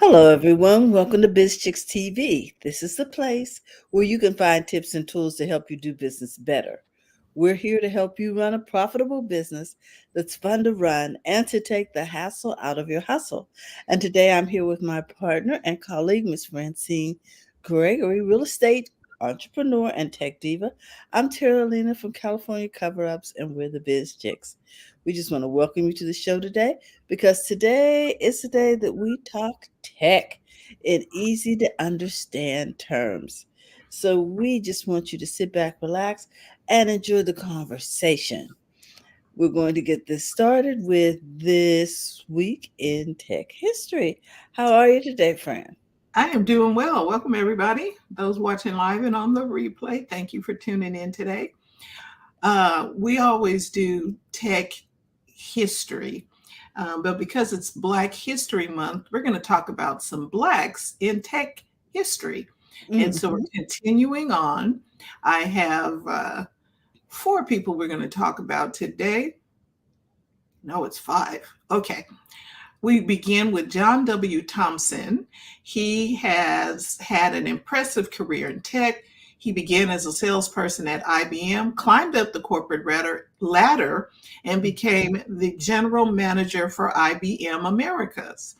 Hello, everyone. Welcome to BizChicks TV. This is the place where you can find tips and tools to help you do business better. We're here to help you run a profitable business that's fun to run and to take the hassle out of your hustle. And today I'm here with my partner and colleague, Miss Francine Gregory, real estate entrepreneur and tech diva. I'm Terralina from California Cover Ups, and we're the Biz Chicks. We just want to welcome you to the show today because today is the day that we talk tech in easy to understand terms. So we just want you to sit back, relax, and enjoy the conversation. We're going to get this started with this week in tech history. How are you today, Fran? I am doing well. Welcome, everybody. Those watching live and on the replay, thank you for tuning in today. We always do tech history, but because it's Black History Month, we're going to talk about some Blacks in tech history. And so we're Mhm. continuing on. I have four people we're going to talk about today. No, it's five. Okay. We begin with John W. Thompson. He has had an impressive career in tech. He began as a salesperson at IBM, climbed up the corporate ladder, and became the general manager for IBM Americas.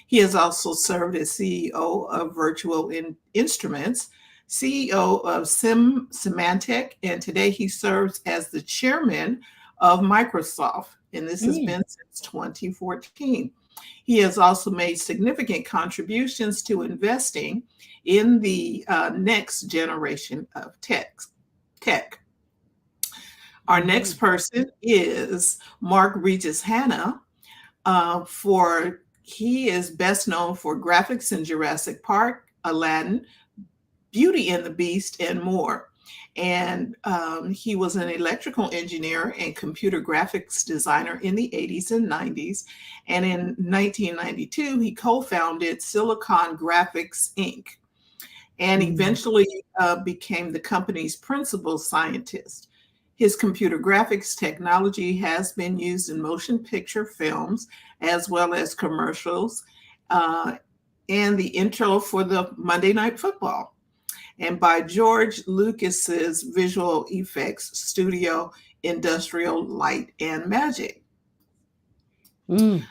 He has also served as CEO of Virtual Instruments, CEO of Symantec, and today he serves as the chairman of Microsoft. And this has Mm. been since 2014. He has also made significant contributions to investing in the next generation of tech. Our next Mhm. person is Mark Regis Hanna. For he is best known for graphics in Jurassic Park, Aladdin, Beauty and the Beast, and more. And he was an electrical engineer and computer graphics designer in the 80s and 90s. And in 1992, he co founded Silicon Graphics Inc. and Mm. eventually became the company's principal scientist. His computer graphics technology has been used in motion picture films as well as commercials uh, and the intro for the Monday Night Football and by George Lucas's visual effects studio, Industrial Light and Magic. Mm.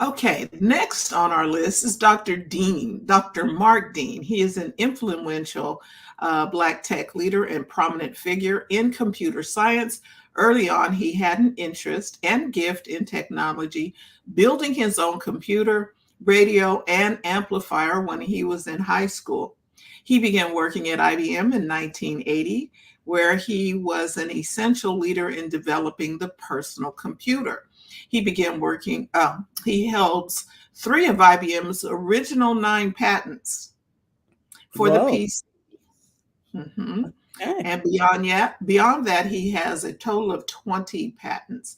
Okay, next on our list is Dr. Dean, Dr. Mark Dean. He is an influential Black tech leader and prominent figure in computer science. Early on, he had an interest and gift in technology, building his own computer, radio, and amplifier when he was in high school. He began working at IBM in 1980, where he was an essential leader in developing the personal computer. He began working, he held three of IBM's original nine patents for the Whoa. PC. Mhm. Okay. And beyond that, he has a total of 20 patents.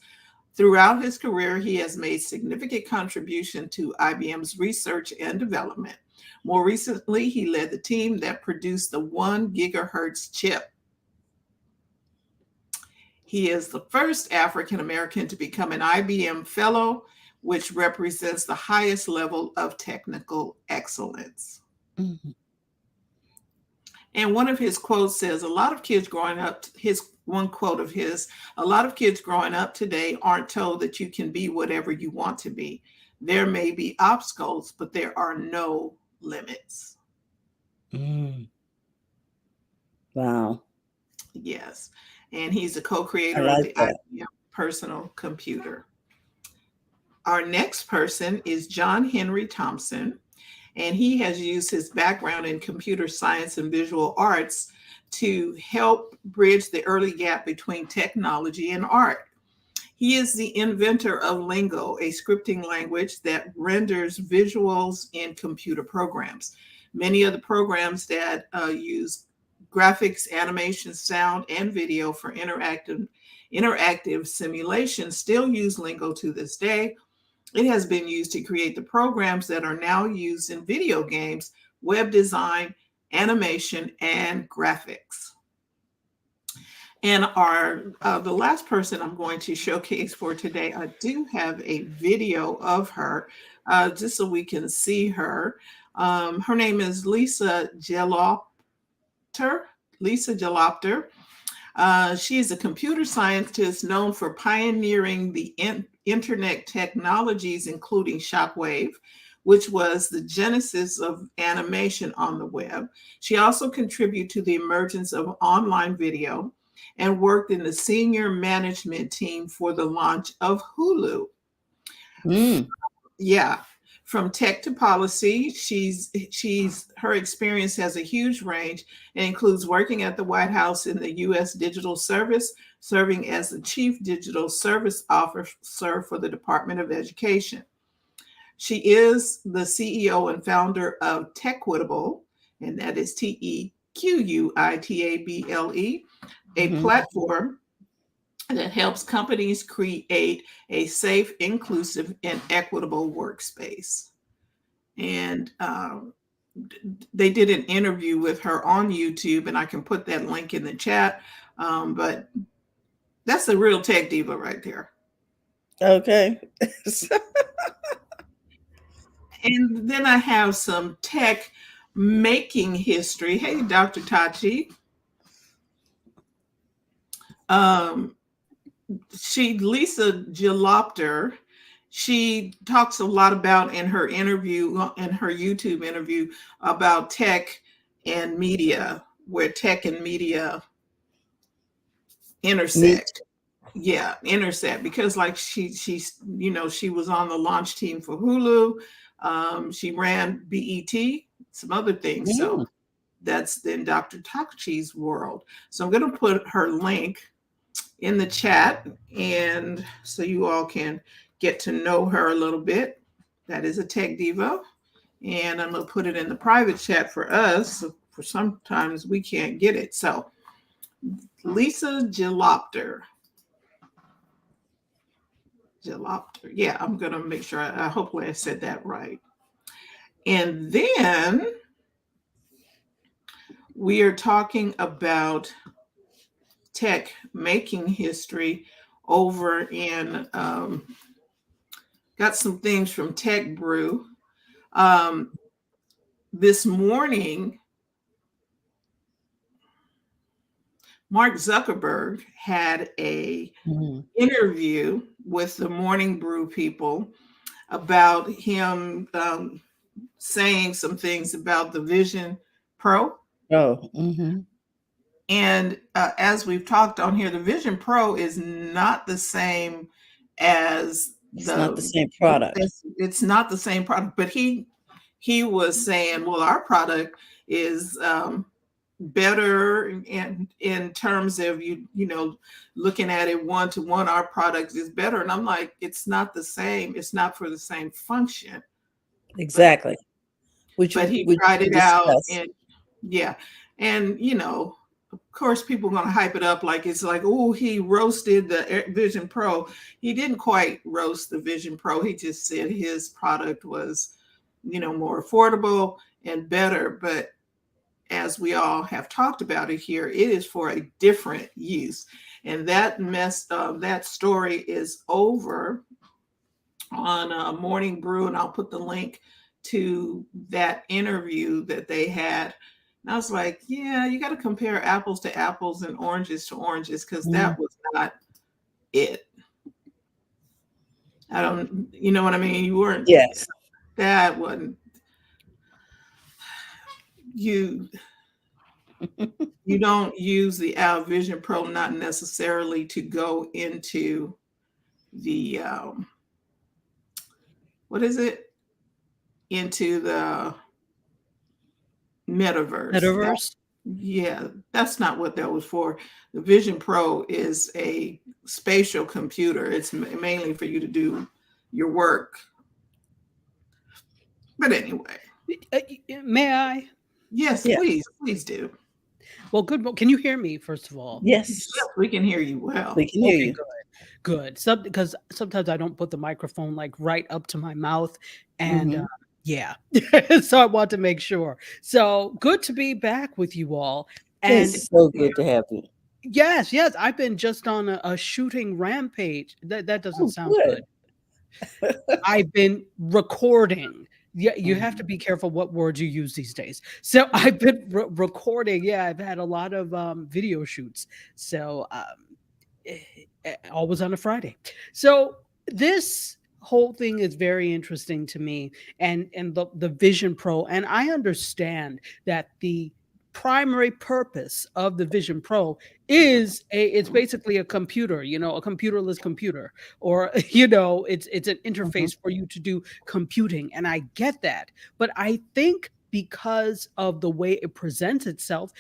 Throughout his career, he has made significant contribution to IBM's research and development. More recently, he led the team that produced the 1 gigahertz chip. He is the first African American to become an IBM Fellow, which represents the highest level of technical excellence. Mhm. And one of his quotes says, a lot of kids growing up, his one quote of his, a lot of kids growing up today aren't told that you can be whatever you want to be. There may be obstacles, but there are no limits. Mm. Wow. Yes. And he's a co I creator of like the that. IBM personal computer. Our next person is John Henry Thompson, and he has used his background in computer science and visual arts to help bridge the early gap between technology and art. He is the inventor of Lingo, a scripting language that renders visuals in computer programs. Many of the programs that use graphics, animation, sound, and video for interactive simulation still use Lingo to this day. It has been used to create the programs that are now used in video games, web design, animation, and graphics. And our the last person I'm going to showcase for today, I do have a video of her, just so we can see her. Her name is Lisa Gelopter. Lisa Gelopter. She is a computer scientist known for pioneering the internet technologies, including Shockwave, which was the genesis of animation on the web. She also contributed to the emergence of online video and worked in the senior management team for the launch of Hulu. Mm. Yeah, from tech to policy, she's her experience has a huge range and includes working at the White House in the US Digital Service, serving as the Chief Digital Service Officer for the Department of Education. She is the CEO and founder of Tequitable, and that is TEQUITABLE, a Hmm. platform that helps companies create a safe, inclusive, and equitable workspace. And they did an interview with her on YouTube, and I can put that link in the chat. But that's the real tech diva right there. Okay. And then I have some tech making history. Hey, Dr. Tachi. Um, Lisa Jalopter, she talks a lot about in her interview, in her YouTube interview, about tech and media, where tech and media Meet. intersect. Yeah, intersect, because like she's she was on the launch team for Hulu. She ran BET, some other things. So Mm. that's then Dr. Tachi's world. So I'm going to put her link in the chat, and so you all can get to know her a little bit. That is a tech diva, and I'm going to put it in the private chat for us. For sometimes we can't get it. So Lisa Jalopter. Yeah, I'm going to make sure. Hopefully I said that right. And then we are talking about tech making history over in got some things from Tech Brew. Um, this morning, Mark Zuckerberg had a Mhm. interview with the Morning Brew people about him saying some things about the Vision Pro. Oh, hmm. And as we've talked on here, the Vision Pro is not the same as It's not the the same product. it's not the same product, but he was saying, well, our product is better in terms of looking at it one to one. Our product is better, and I'm like, it's not the same. It's not for the same function, but Exactly. Which he which tried we it out, discussed. and yeah, and of course, people are going to hype it up like it's like, oh, he roasted the Vision Pro. He didn't quite roast the Vision Pro. He just said his product was, more affordable and better. But as we all have talked about it here, it is for a different use. And that story is over on Morning Brew, and I'll put the link to that interview that they had. And I was like, yeah, you got to compare apples to apples and oranges to oranges, because Mm. that was not it. I don't, you know what I mean? You weren't, Yes. that wasn't, you you don't use the Vision Pro not necessarily to go into the what is it, into the metaverse. Metaverse. Yeah, that's not what that was for. The Vision Pro is a spatial computer. It's mainly for you to do your work. But anyway, May I? yes, Yeah. please do. Well, good. Can you hear me, first of all? Yes, Yes. we can hear you We well. can hear Okay, you. good. Good. Because sometimes I don't put the microphone like right up to my mouth. And Hmm. yeah, so I want to make sure. So good to be back with you all. And It's so good to have you. Yes, yes. I've been just on a shooting rampage. That doesn't Oh, sound good. good. I've been recording. Yeah, you have to Mhm. be careful what words you use these days. So I've been recording. Yeah, I've had a lot of video shoots. So eh, always on a Friday. So this whole thing is very interesting to me, and the Vision Pro, and I understand that the primary purpose of the Vision Pro is it's basically a computer, a computerless computer, or it's an Mhm. interface for you to do computing, and I get that. But I think because of the way it presents itself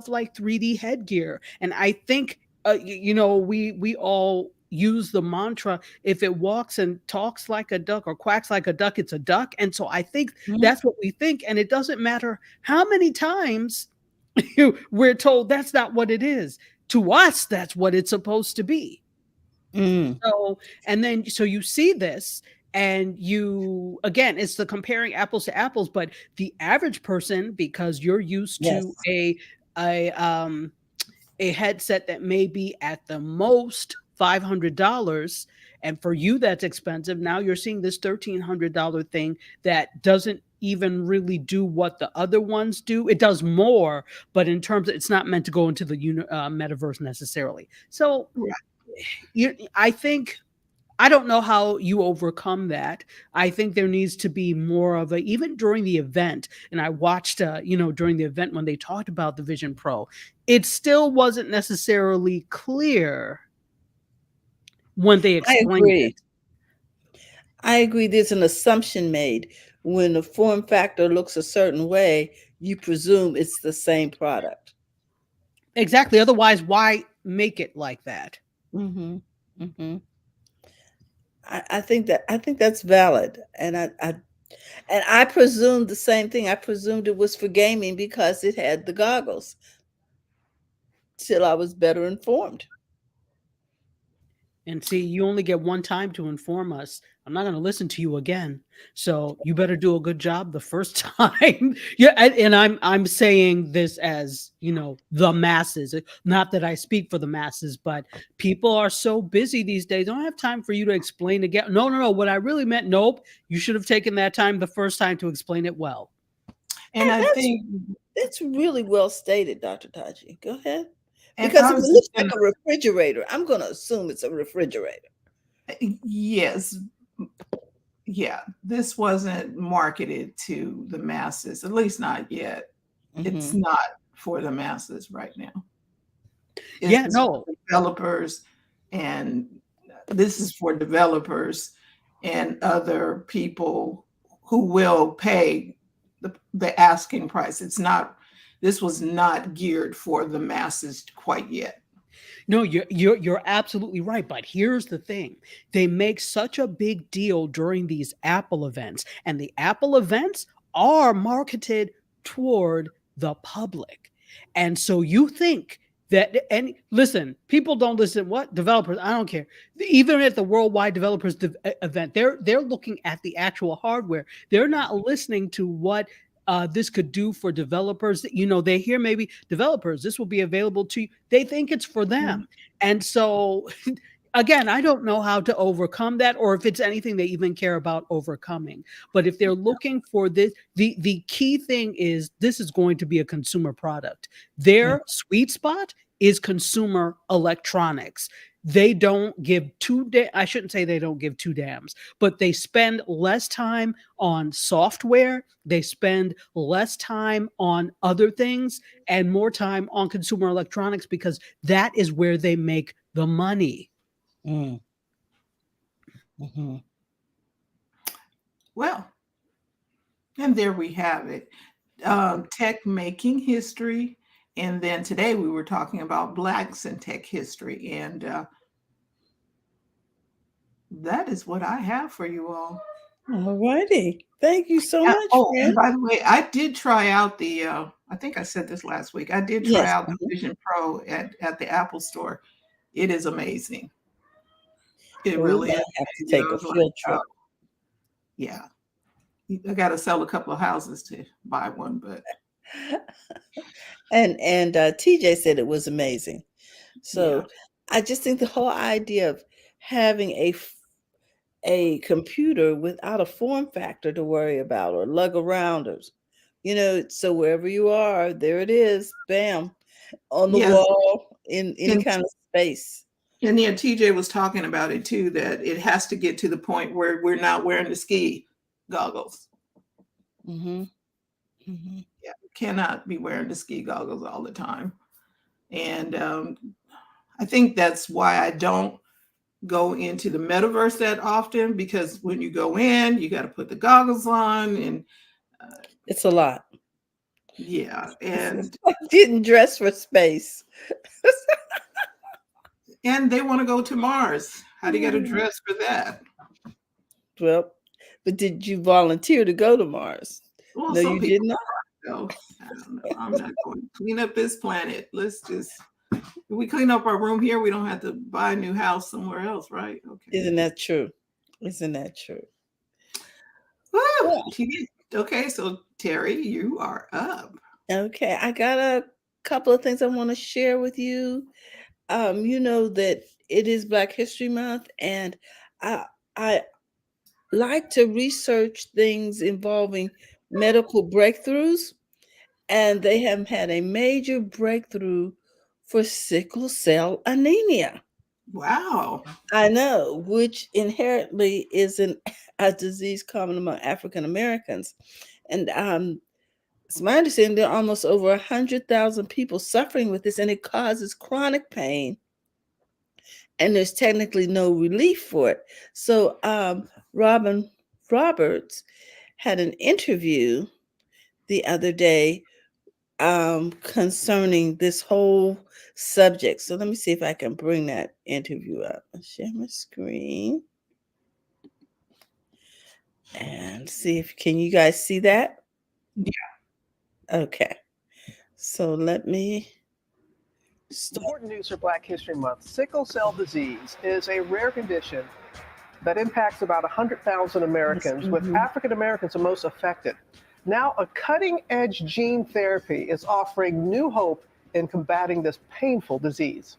like 3D headgear, and I think we all use the mantra, if it walks and talks like a duck or quacks like a duck, it's a duck. And so I think Mhm. that's what we think, and it doesn't matter how many times we're told that's not what it is. To us, that's what it's supposed to be. Mm. So, and then so you see this, and you again, it's the comparing apples to apples, but the average person, because you're used to Yes. a a headset that may be at the most $500, and for you that's expensive. Now you're seeing this $1,300 thing that doesn't even really do what the other ones do. It does more, but in terms of, it's not meant to go into the metaverse necessarily. So Right. I think, I don't know how you overcome that. I think there needs to be more of a, even during the event. And I watched, during the event when they talked about the Vision Pro, it still wasn't necessarily clear when they I explained agree. it. I agree. There's an assumption made when the form factor looks a certain way, you presume it's the same product. Exactly. Otherwise, why make it like that? Hmm. Hmm. I think that's valid, and I presumed the same thing. I presumed it was for gaming because it had the goggles. Till I was better informed. And see, you only get one time to inform us. I'm not going to listen to you again. So you better do a good job the first time. Yeah, and I'm saying this as, the masses. Not that I speak for the masses, but people are so busy these days. I don't have time for you to explain again. No, no, no. What I really meant, nope. You should have taken that time the first time to explain it well. And I That's think, that's really well stated, Dr. Taji. Go ahead. and Because I if it was just looks like gonna, a refrigerator, I'm going to assume it's a refrigerator. yes, yeah, this wasn't marketed to the masses, at least not yet. It's Hmm. not for the masses right now. Yeah, It's no. for developers, and this is for developers and other people who will pay the asking price. This was not geared for the masses quite yet. No, you're absolutely right. But here's the thing: they make such a big deal during these Apple events, and the Apple events are marketed toward the public. And so you think that, and listen, people don't listen. What developers? I don't care. Even at the Worldwide Developers event, they're looking at the actual hardware. They're not listening to what this could do for developers. They hear maybe developers, this will be available to you. They think it's for Mhm. them. And so, again, I don't know how to overcome that, or if it's anything they even care about overcoming. But if they're looking for this, the key thing is this is going to be a consumer product. Their sweet spot is consumer electronics. They don't give I shouldn't say they don't give two damns, but they spend less time on software, they spend less time on other things, and more time on consumer electronics, because that is where they make the money. Mm-hmm. Well, and there we have it. Tech making history. And then today we were talking about Blacks in tech history. And that is what I have for you all. All righty. Thank you so much, Oh, and friend. by the way, I did try out I think I said this last week. I did try Yes. out the Vision Pro at the Apple store. It is amazing. It Well, we really is might have to amazing. take I a was like, field trip. yeah, I got to sell a couple of houses to buy one, but And TJ said it was amazing. Yeah. So I just think the whole idea of having a computer without a form factor to worry about or lug around, or so wherever you are, there it is, bam, on the Yes. wall in any And kind of space. and yeah, TJ was talking about it too, that it has to get to the point where we're not wearing the ski goggles. Mm-hmm. Mm-hmm. Yeah, we cannot be wearing the ski goggles all the time. And I think that's why I don't go into the metaverse that often, because when you go in, you got to put the goggles on, and It's a lot. yeah, It's and like getting dressed for space. they want to go to Mars. How do you got to dress for that? Well, but did you volunteer to go to Mars? Well, No, some you people did not. go. I don't know. I'm not going to clean up this planet. Let's just, if we clean up our room here, we don't have to buy a new house somewhere else, right? Okay. Isn't that true? Isn't that true? Woo! Yeah. Okay, so Terry, you are up. Okay, I got a couple of things I want to share with you. You know that it is Black History Month, and I I like to research things involving medical breakthroughs, and they have had a major breakthrough for sickle cell anemia. Wow. I know, which inherently is a disease common among African Americans. And it's my understanding there are almost over 100,000 people suffering with this, and it causes chronic pain, and there's technically no relief for it. So, Robin Roberts had an interview the other day concerning this whole subject. So, let me see if I can bring that interview up. Share my screen and see if can you guys see that? Yeah. Okay. So let me start. Important news for Black History Month. Sickle cell disease is a rare condition that impacts about 100,000 Americans, with African Americans the most affected. Now, a cutting-edge gene therapy is offering new hope in combating this painful disease.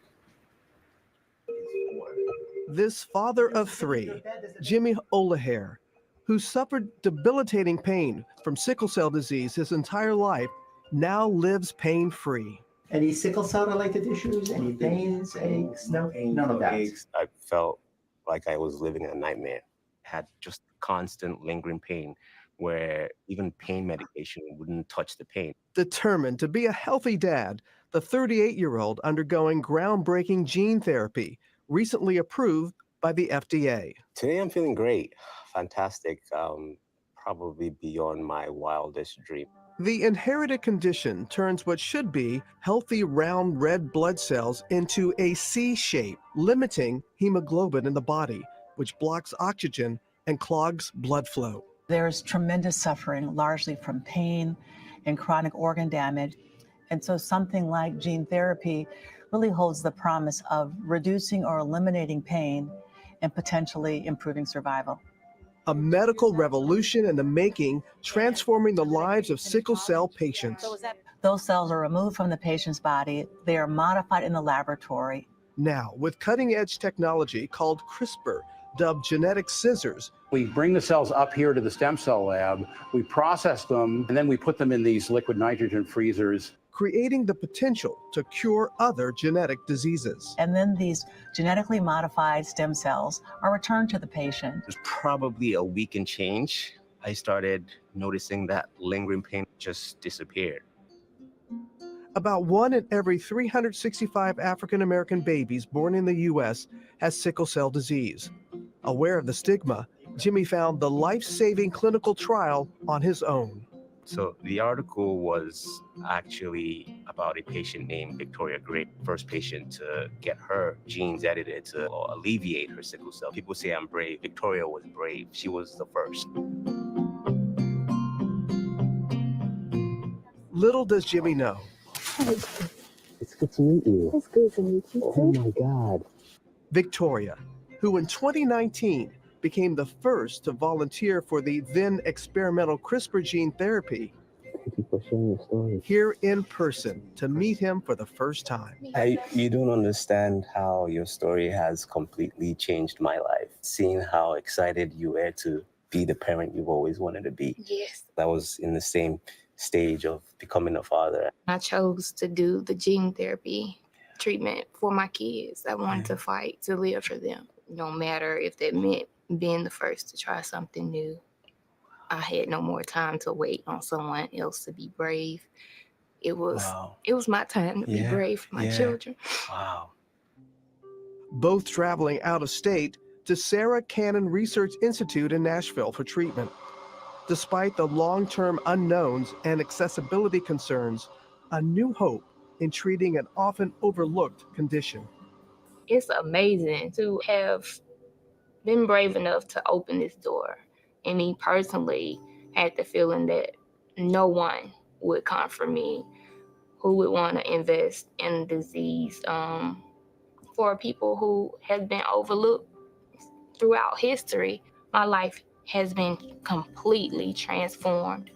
This father of three, Jimmy Olahair, who suffered debilitating pain from sickle cell disease his entire life, now lives pain-free. Any sickle cell related issues? Any pains, aches? No, none of that. I felt like I was living in a nightmare. Had just constant lingering pain where even pain medication wouldn't touch the pain. Determined to be a healthy dad, the 38-year-old undergoing groundbreaking gene therapy, recently approved by the FDA. Today I'm feeling great, fantastic, probably beyond my wildest dream. The inherited condition turns what should be healthy round red blood cells into a C shape, limiting hemoglobin in the body, which blocks oxygen and clogs blood flow. There's tremendous suffering, largely from pain and chronic organ damage. And so something like gene therapy really holds the promise of reducing or eliminating pain and potentially improving survival. A medical revolution in the making, transforming the lives of sickle cell patients. Those cells are removed from the patient's body. They are modified in the laboratory. Now, with cutting-edge technology called CRISPR, dubbed genetic scissors, we bring the cells up here to the stem cell lab, we process them, and then we put them in these liquid nitrogen freezers, creating the potential to cure other genetic diseases. And then these genetically modified stem cells are returned to the patient. It was probably a week and change. I started noticing that lingering pain just disappeared. About 1 in every 365 African American babies born in the U.S. has sickle cell disease. Aware of the stigma, Jimmy found the life-saving clinical trial on his own. So the article was actually about a patient named Victoria Gray, first patient to get her genes edited to alleviate her sickle cell. People say I'm brave. Victoria was brave. She was the first. Little does Jimmy know. It's good to meet you. It's good to meet you too. Oh my God. Victoria, who in 2019 became the first to volunteer for the then experimental CRISPR gene therapy, Thank you for sharing your story. Here in person to meet him for the first time. You don't understand how your story has completely changed my life. Seeing how excited you were to be the parent you've always wanted to be. Yes. I was in the same stage of becoming a father. I chose to do the gene therapy treatment for my kids. I wanted to fight to live for them. No matter if that meant being the first to try something new. I had no more time to wait on someone else to be brave. It was my time to be brave for my children. Wow. Both traveling out of state to Sarah Cannon Research Institute in Nashville for treatment. Despite the long-term unknowns and accessibility concerns, a new hope in treating an often overlooked condition. It's amazing to have been brave enough to open this door. And me personally had the feeling that no one would come for me who would want to invest in a disease for people who have been overlooked throughout history. My life has been completely transformed.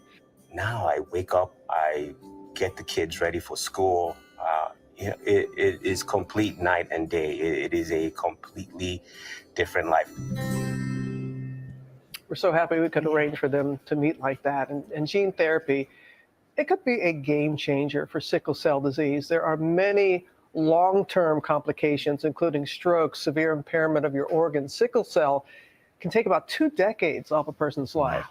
Now I wake up, I get the kids ready for school. It is complete night and day. It is a completely different life. We're so happy we could arrange for them to meet like that. And gene therapy, it could be a game changer for sickle cell disease. There are many long-term complications, including stroke, severe impairment of your organs. Sickle cell can take about 2 decades off a person's life.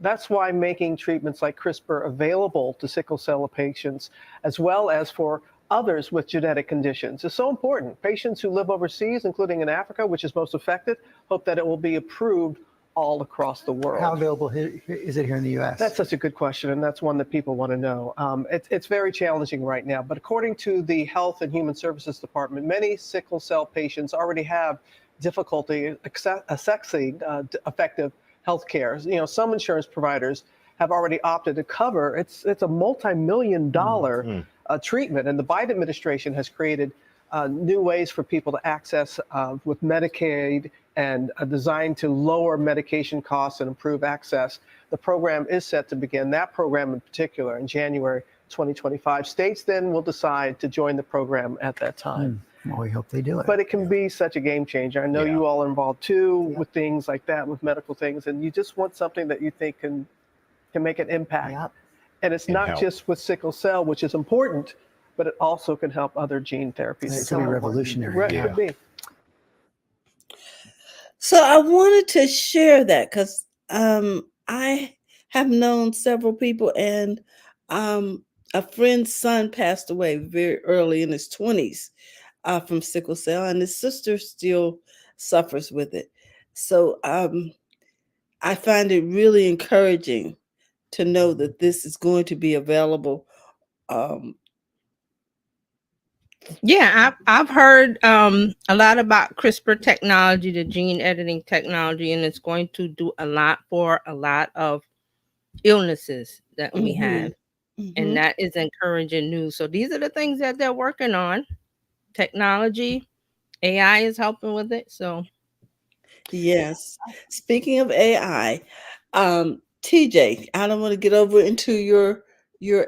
That's why making treatments like CRISPR available to sickle cell patients, as well as for others with genetic conditions, is so important. Patients who live overseas, including in Africa, which is most affected, hope that it will be approved all across the world. How available is it here in the U.S.? That's such a good question, and that's one that people want to know. It's very challenging right now, but according to the Health and Human Services Department, many sickle cell patients already have difficulty accessing effective health care. You know, some insurance providers have already opted to cover. It's a multi-million-dollar treatment, and the Biden administration has created new ways for people to access with Medicaid and designed to lower medication costs and improve access. The program is set to begin, that program in particular, in January 2025. States then will decide to join the program at that time. Well, we hope they do it. But it can be such a game changer. I know you all are involved too with things like that, with medical things, and you just want something that you think can make an impact. And it's not just with sickle cell, which is important, but it also can help other gene therapies. It could be revolutionary. It could be. So I wanted to share that because I have known several people, and a friend's son passed away very early in his 20s from sickle cell, and his sister still suffers with it. So I find it really encouraging to know that this is going to be available. Yeah, I've heard a lot about CRISPR technology, the gene editing technology, and it's going to do a lot for a lot of illnesses that we have. And that is encouraging news. So these are the things that they're working on. Technology, AI is helping with it. So yes. Speaking of AI, TJ, I don't want to get over into your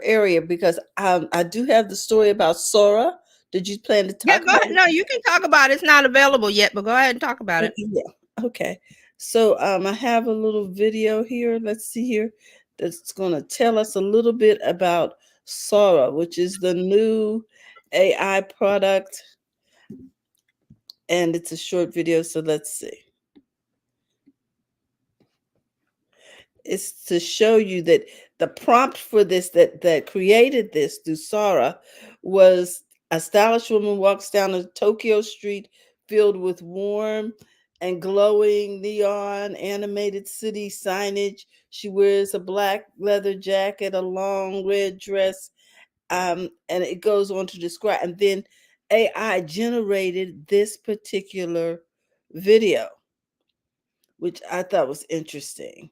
area because I do have the story about Sora. Did you plan to talk about it? No, you can talk about it. It's not available yet, but go ahead and talk about it. Yeah. Okay. So I have a little video here. Let's see here. That's going to tell us a little bit about Sora, which is the new AI product. And it's a short video, so let's see. It's to show you that the prompt for this that created this through Sora was a stylish woman walks down a Tokyo street filled with warm and glowing neon animated city signage. She wears a black leather jacket, a long red dress, and it goes on to describe. And then AI generated this particular video, which I thought was interesting.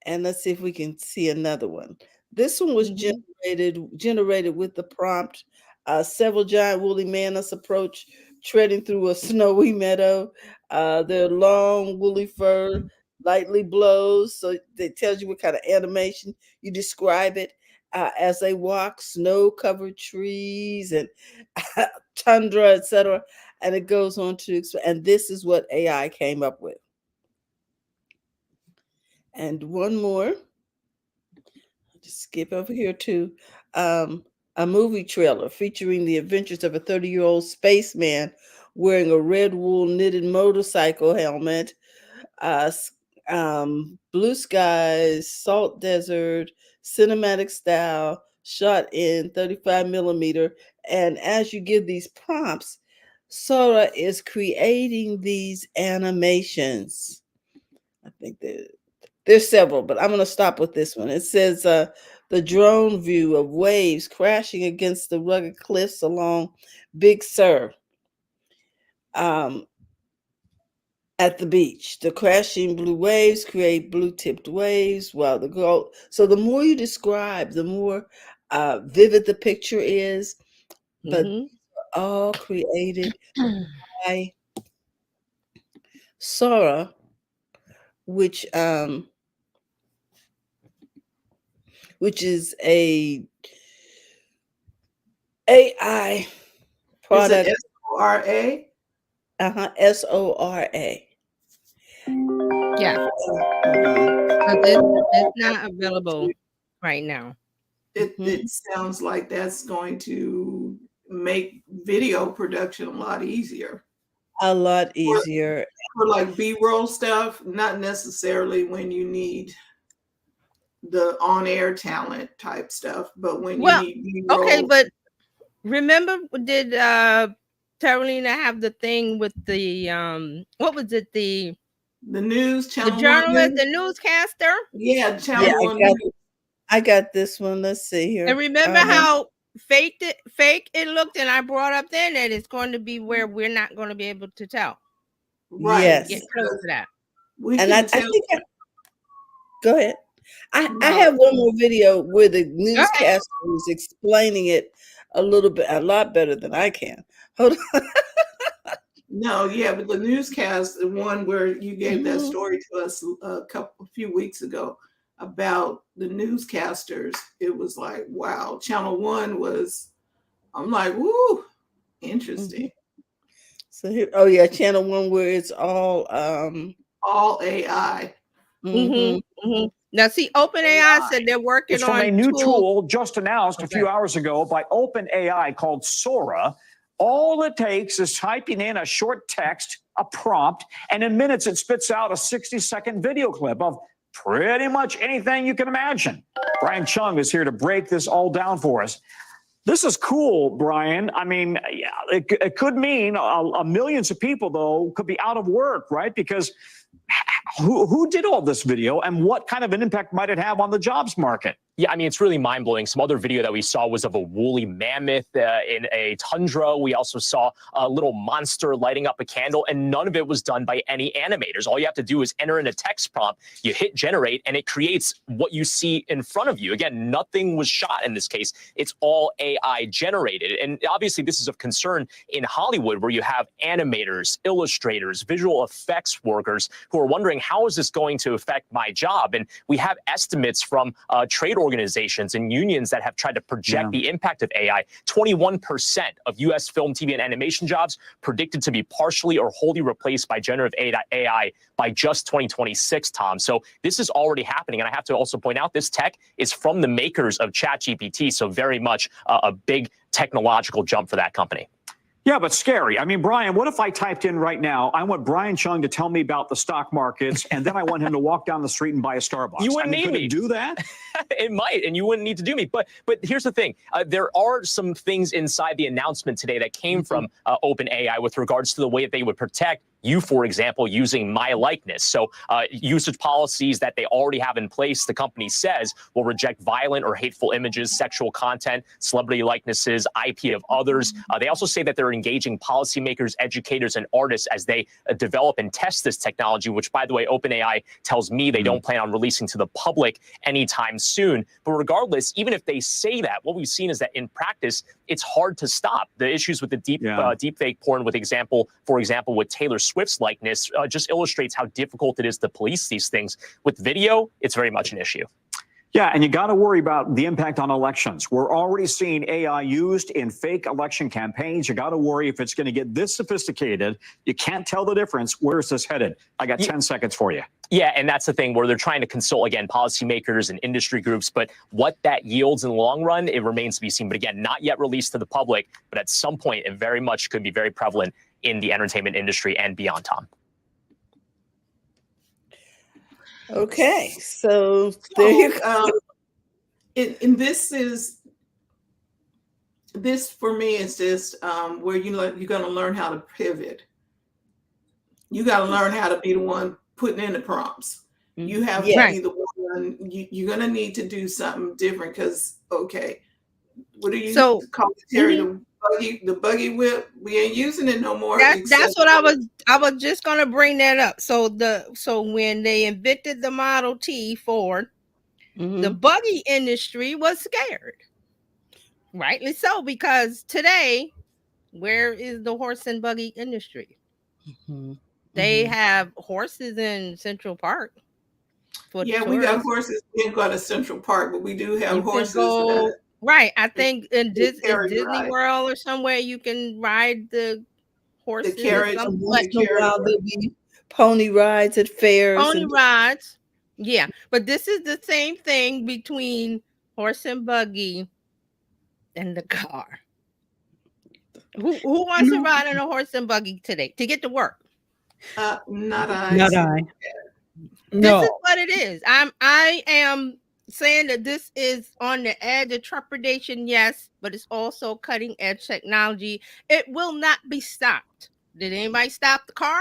And let's see if we can see another one. This one was generated with the prompt. Several giant woolly mammoths approach, treading through a snowy meadow. Their long woolly fur lightly blows, so it tells you what kind of animation you describe it. as they walk, snow-covered trees and tundra, etc. And it goes on to explain. And this is what AI came up with. And one more. I'll just skip over here to a movie trailer featuring the adventures of a 30-year-old spaceman wearing a red wool knitted motorcycle helmet, blue skies, salt desert, cinematic style, shot in 35 millimeter. And as you give these prompts, Sora is creating these animations. I think there's several, but I'm going to stop with this one. It says the drone view of waves crashing against the rugged cliffs along Big Sur. At the beach, the crashing blue waves create blue-tipped waves. While so the more you describe, the more vivid the picture is. But all created by Sora, which is a AI product. Is it SORA? SORA. Yeah. It's not available right now. It sounds like that's going to make video production a lot easier. A lot easier. For like B-roll stuff, not necessarily when you need the on-air talent type stuff, but when you need B-roll. Okay, but remember, did Carolina have the thing with the what was it, the news channel, the journalist, the newscaster? Yeah, channel one. I got this one. Let's see here. And remember how fake it looked, and I brought up then that it's going to be where we're not going to be able to tell. Right. Yes. Get close to that. I think go ahead. I have one more video where the newscaster was explaining it a lot better than I can. Hold on. No, yeah, but the newscast, the one where you gave that story to us a few weeks ago about the newscasters, it was like, wow. Channel One was, I'm like, woo, interesting. So here, Channel One, where it's all AI. Now, see, OpenAI said they're working it's from a new tool just announced a few hours ago by OpenAI called Sora. All it takes is typing in a short text, a prompt, and in minutes it spits out a 60-second video clip of pretty much anything you can imagine. Brian Chung is here to break this all down for us. This is cool, Brian. I mean, it could mean millions of people, though, could be out of work, right? Because who did all this video and what kind of an impact might it have on the jobs market? Yeah, I mean, it's really mind-blowing. Some other video that we saw was of a woolly mammoth in a tundra. We also saw a little monster lighting up a candle, and none of it was done by any animators. All you have to do is enter in a text prompt, you hit generate, and it creates what you see in front of you. Again, nothing was shot in this case. It's all AI generated. And obviously, this is of concern in Hollywood, where you have animators, illustrators, visual effects workers who are wondering, how is this going to affect my job? And we have estimates from trade organizations and unions that have tried to project the impact of AI. 21% of U.S. film, TV, and animation jobs predicted to be partially or wholly replaced by generative AI by just 2026, Tom. So this is already happening. And I have to also point out, this tech is from the makers of ChatGPT, so very much a big technological jump for that company. Yeah, but scary. I mean, Brian, what if I typed in right now, I want Brian Chung to tell me about the stock markets, and then I want him to walk down the street and buy a Starbucks? You wouldn't need me to do that. It might, and you wouldn't need to do me. But here's the thing. There are some things inside the announcement today that came from OpenAI with regards to the way that they would protect you, for example, using my likeness. So usage policies that they already have in place, the company says, will reject violent or hateful images, sexual content, celebrity likenesses, IP of others. They also say that they're engaging policymakers, educators, and artists as they develop and test this technology, which, by the way, OpenAI tells me they don't plan on releasing to the public anytime soon. But regardless, even if they say that, what we've seen is that in practice, it's hard to stop. The issues with the deepfake porn, for example, with Taylor Swift's likeness, just illustrates how difficult it is to police these things. With video, it's very much an issue. Yeah, and you got to worry about the impact on elections. We're already seeing AI used in fake election campaigns. You got to worry if it's going to get this sophisticated. You can't tell the difference. Where is this headed? I got 10 seconds for you. Yeah, and that's the thing where they're trying to consult, again, policymakers and industry groups. But what that yields in the long run, it remains to be seen. But again, not yet released to the public. But at some point, it very much could be very prevalent in the entertainment industry and beyond, Tom. Okay, so there you go. And this for me is just where you're going to learn how to pivot. You got to learn how to be the one putting in the prompts. You have to be the one. You're going to need to do something different because, okay, what do you call it, Terry? The buggy whip. We ain't using it no more. That's what I was just gonna bring that up. So when they invented the Model T Ford, the buggy industry was scared. Rightly so, because today, where is the horse and buggy industry? They have horses in Central Park. Yeah, we got horses. We ain't got a Central Park, but we do have horses. Right. I think in Disney World or somewhere you can ride the horses. The carriage. There'll be pony rides at fairs. Pony rides. Yeah. But this is the same thing between horse and buggy and the car. Who wants to ride on a horse and buggy today to get to work? Not I. Not I. No. This is what it is. I am saying that this is on the edge of trepidation, yes, but it's also cutting edge technology. It will not be stopped. Did anybody stop the car?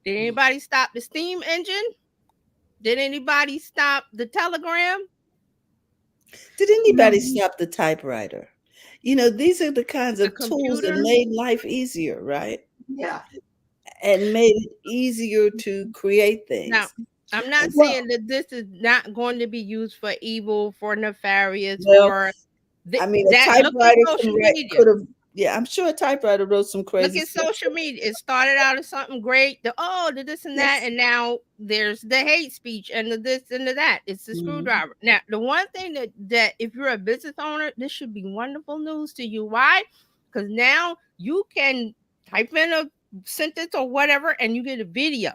Did anybody stop the steam engine? Did anybody stop the telegram? Did anybody stop the typewriter? These are the kinds of tools that made life easier, right? Yeah. And made it easier to create things. Now, I'm not saying that this is not going to be used for evil, for nefarious, for a typewriter could have. Yeah, I'm sure a typewriter wrote some crazy. Look at social media. It started out as something great. The this and that, and now there's the hate speech and the this and the that. It's the screwdriver. Now, the one thing that if you're a business owner, this should be wonderful news to you. Why? Because now you can type in a sentence or whatever, and you get a video.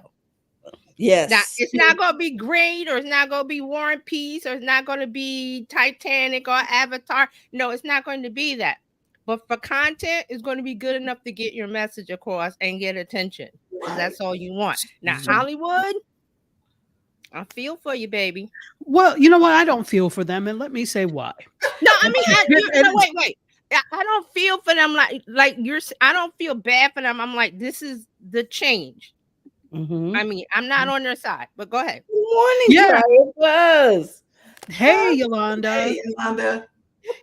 Yes. Now, it's not going to be great, or it's not going to be War and Peace, or it's not going to be Titanic or Avatar. No, it's not going to be that. But for content, it's going to be good enough to get your message across and get attention. Because that's all you want. Now, Hollywood, I feel for you, baby. Well, you know what? I don't feel for them, and let me say why. No, I mean, wait. I don't feel for them like you're. I don't feel bad for them. I'm like, this is the change. I mean, I'm not on their side, but go ahead. Good morning, it was. Hey, Yolanda. Hey, Yolanda.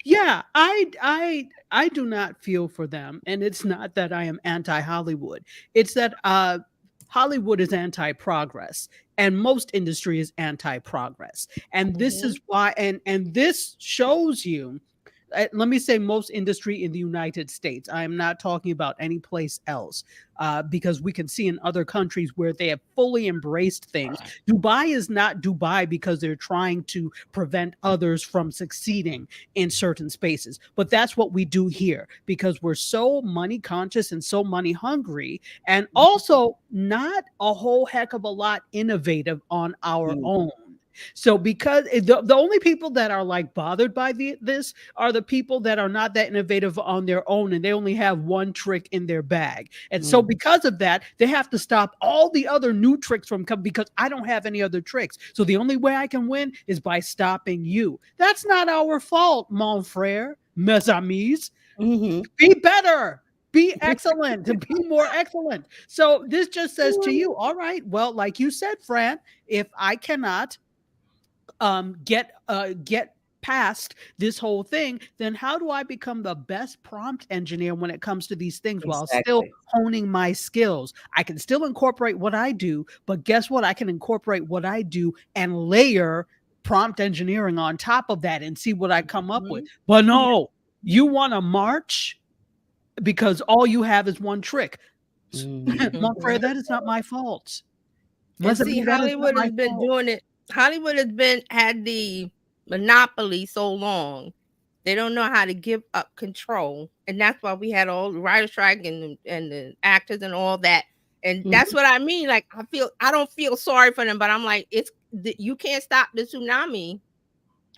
Yeah, I do not feel for them, and it's not that I am anti-Hollywood. It's that Hollywood is anti-progress, and most industry is anti-progress, and this is why. And this shows you. Let me say most industry in the United States. I am not talking about any place else because we can see in other countries where they have fully embraced things. Dubai is not Dubai because they're trying to prevent others from succeeding in certain spaces. But that's what we do here because we're so money conscious and so money hungry, and also not a whole heck of a lot innovative on our own. So because the only people that are like bothered by this are the people that are not that innovative on their own, and they only have one trick in their bag. And so because of that, they have to stop all the other new tricks from coming because I don't have any other tricks. So the only way I can win is by stopping you. That's not our fault, mon frère, mes amis. Be better. Be excellent, to be more excellent. So this just says to you, all right, well, like you said, Fran, if I cannot get past this whole thing, then how do I become the best prompt engineer when it comes to these things while still honing my skills? I can still incorporate what I do, but guess what? I can incorporate what I do and layer prompt engineering on top of that and see what I come up with. But no, you want to march because all you have is one trick. Montfrey, that is not my fault. And see, Hollywood has been doing it. Hollywood has had the monopoly so long. They don't know how to give up control, and that's why we had all the writer strike and the actors and all that. And that's what I mean. Like I don't feel sorry for them, but I'm like, you can't stop the tsunami.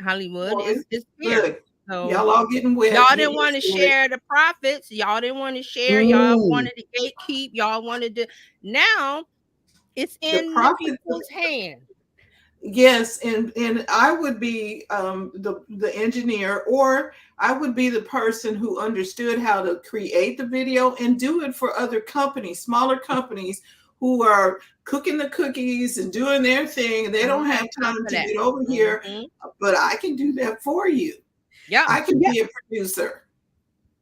Hollywood Well, is here. look, So y'all all getting wet. y'all Get didn't want to used to it. share the profits. Y'all didn't want to share. Y'all wanted to gatekeep. Y'all wanted to. Now it's The in the profit. people's hand. Yes, and I would be the engineer, or I would be the person who understood how to create the video and do it for other companies, smaller companies who are cooking the cookies and doing their thing, and they don't have time to get over here, but I can do that for you. Yeah, I can be a producer.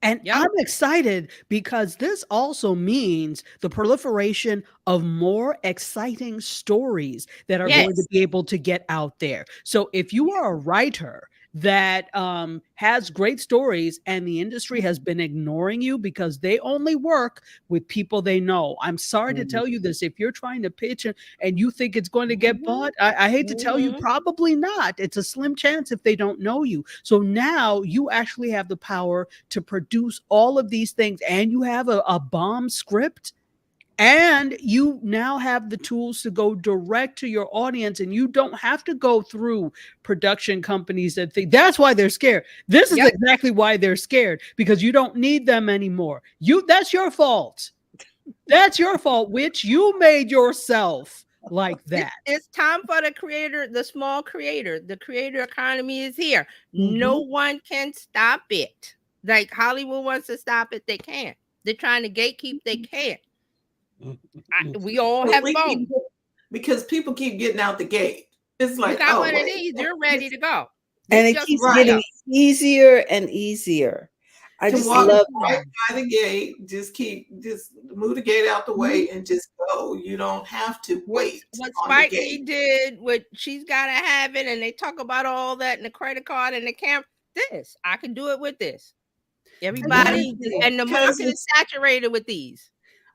And I'm excited because this also means the proliferation of more exciting stories that are going to be able to get out there. So if you are a writer that has great stories and the industry has been ignoring you because they only work with people they know. I'm sorry to tell you this. If you're trying to pitch and you think it's going to get bought, I hate to tell you, probably not. It's a slim chance if they don't know you. So now you actually have the power to produce all of these things, and you have a bomb script. And you now have the tools to go direct to your audience, and you don't have to go through production companies that think that's why they're scared. This is exactly why they're scared, because you don't need them anymore. That's your fault. That's your fault, which you made yourself like that. It's time for the creator, the small creator. The creator economy is here. No one can stop it. Like Hollywood wants to stop it, they can't. They're trying to gatekeep, they can't. We all have phones. Because people keep getting out the gate. It's like, you got one of these, you're ready to go. And it keeps getting easier and easier. I just love right by the gate. Just move the gate out the way and just go. You don't have to wait. What Spike Lee did, what She's Gotta Have It, and they talk about all that in the credit card and the camera. I can do it with this. Everybody and the market is saturated with these.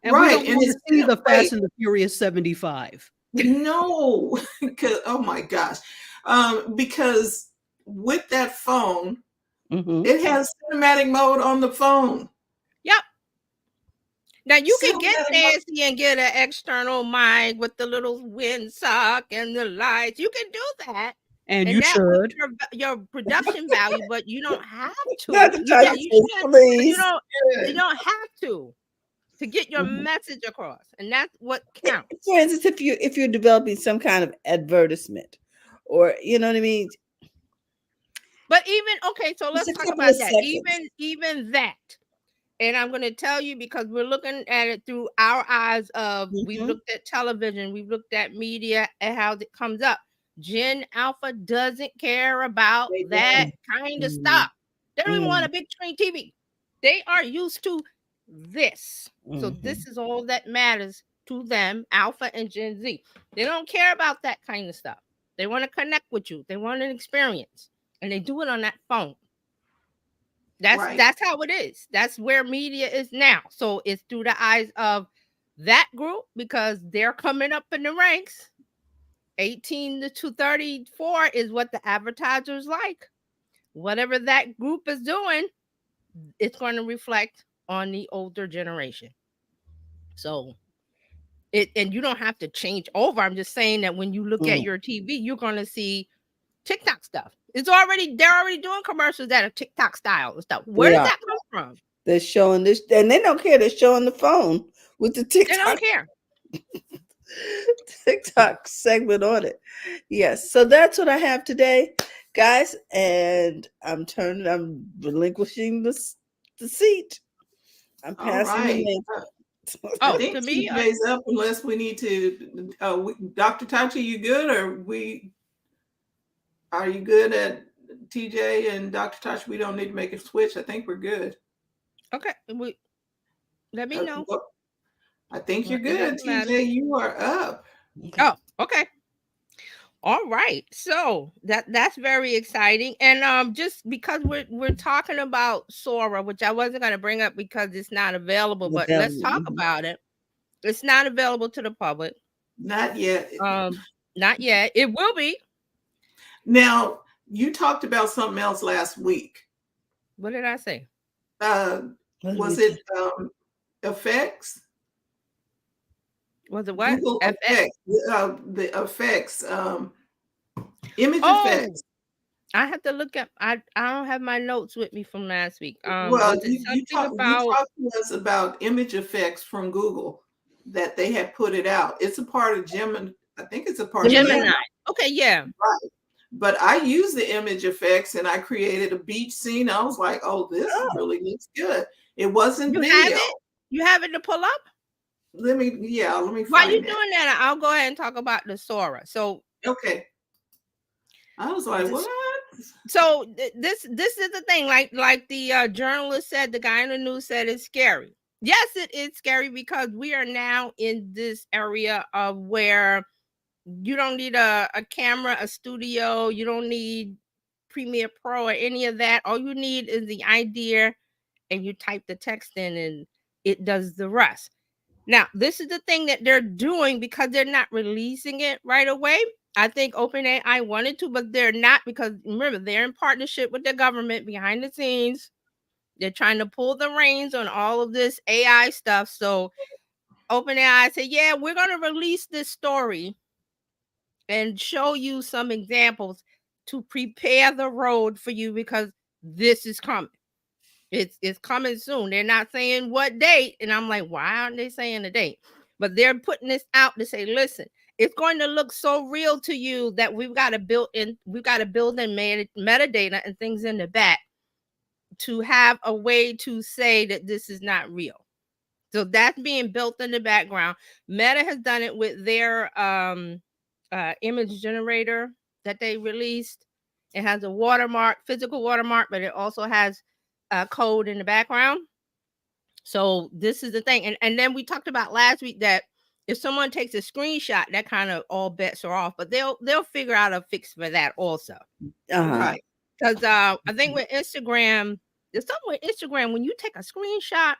And we don't want to see the Fast and the Furious 75. No, because oh my gosh, because with that phone, it has cinematic mode on the phone. Yep. Now you can get fancy and get an external mic with the little windsock and the lights. You can do that. And you should. Your production value, but you don't have to. Please. You don't have to get your message across, and that's what counts. For instance, if you're developing some kind of advertisement, or you know what I mean. But so let's talk about that. Even that, and I'm going to tell you because we're looking at it through our eyes of we've looked at television, we've looked at media, and how it comes up. Gen Alpha doesn't care about that kind of stuff. They don't even want a big screen TV. They are used to this. So this is all that matters to them, Alpha and Gen Z. They don't care about that kind of stuff. They want to connect with you. They want an experience, and they do it on that phone. That's how it is. That's where media is now. So it's through the eyes of that group because they're coming up in the ranks. 18 to 34 is what the advertisers like. Whatever that group is doing, it's going to reflect on the older generation. So and you don't have to change over. I'm just saying that when you look at your TV, you're going to see TikTok stuff. They're already doing commercials that are TikTok style and stuff. Where does that come from? They're showing this, and they don't care. They're showing the phone with the TikTok. They don't care. TikTok segment on it. Yes. So that's what I have today, guys. And I'm relinquishing the seat. I'm passing the I think TJ's up unless we need to. Dr. Tachi, you good? Are you good at TJ and Dr. Tachi? We don't need to make a switch. I think we're good. Okay. Let me know. I think you're good, TJ. You are up. Oh, okay. All right. So that's very exciting. And just because we're talking about Sora, which I wasn't going to bring up because it's not available, but let's talk about it. It's not available to the public. Not yet. Not yet. It will be. Now, You talked about something else last week. What did I say? Was it effects? Was it what? Google effects. The effects. Image Oh, effects. I have to look at. I don't have my notes with me from last week. Well, Was it you something talked about? to us about image effects from Google that they had put it out. It's a part of Gemini. I think it's a part of Gemini. Okay, yeah. Right. But I use the image effects and I created a beach scene. I was like, oh, this really looks good. It wasn't You video. have it? You have it to pull up? Let me While find you're that. doing that, I'll go ahead and talk about the Sora. So Okay. I was like, what? So this is the thing, like the journalist said, the guy in the news said, it's scary. Yes, it is scary because we are now in this area of where you don't need a camera, a studio, you don't need Premiere Pro or any of that. All you need is the idea, and you type the text in and it does the rest. Now, this is the thing that they're doing because they're not releasing it right away. I think OpenAI wanted to, but they're not, because remember, they're in partnership with the government behind the scenes. They're trying to pull the reins on all of this AI stuff. So OpenAI said, yeah, we're going to release this story and show you some examples to prepare the road for you, because this is coming. It's coming soon. They're not saying what date. And I'm like, why aren't they saying the date? But they're putting this out to say, listen, it's going to look so real to you that we've got to build in metadata and things in the back to have a way to say that this is not real. So that's being built in the background. Meta has done it with their image generator that they released. It has a watermark, physical watermark, but it also has code in the background. So this is the thing. And then we talked about last week that if someone takes a screenshot, that kind of all bets are off, but they'll figure out a fix for that also. Right. Because I think with Instagram, there's something with Instagram, when you take a screenshot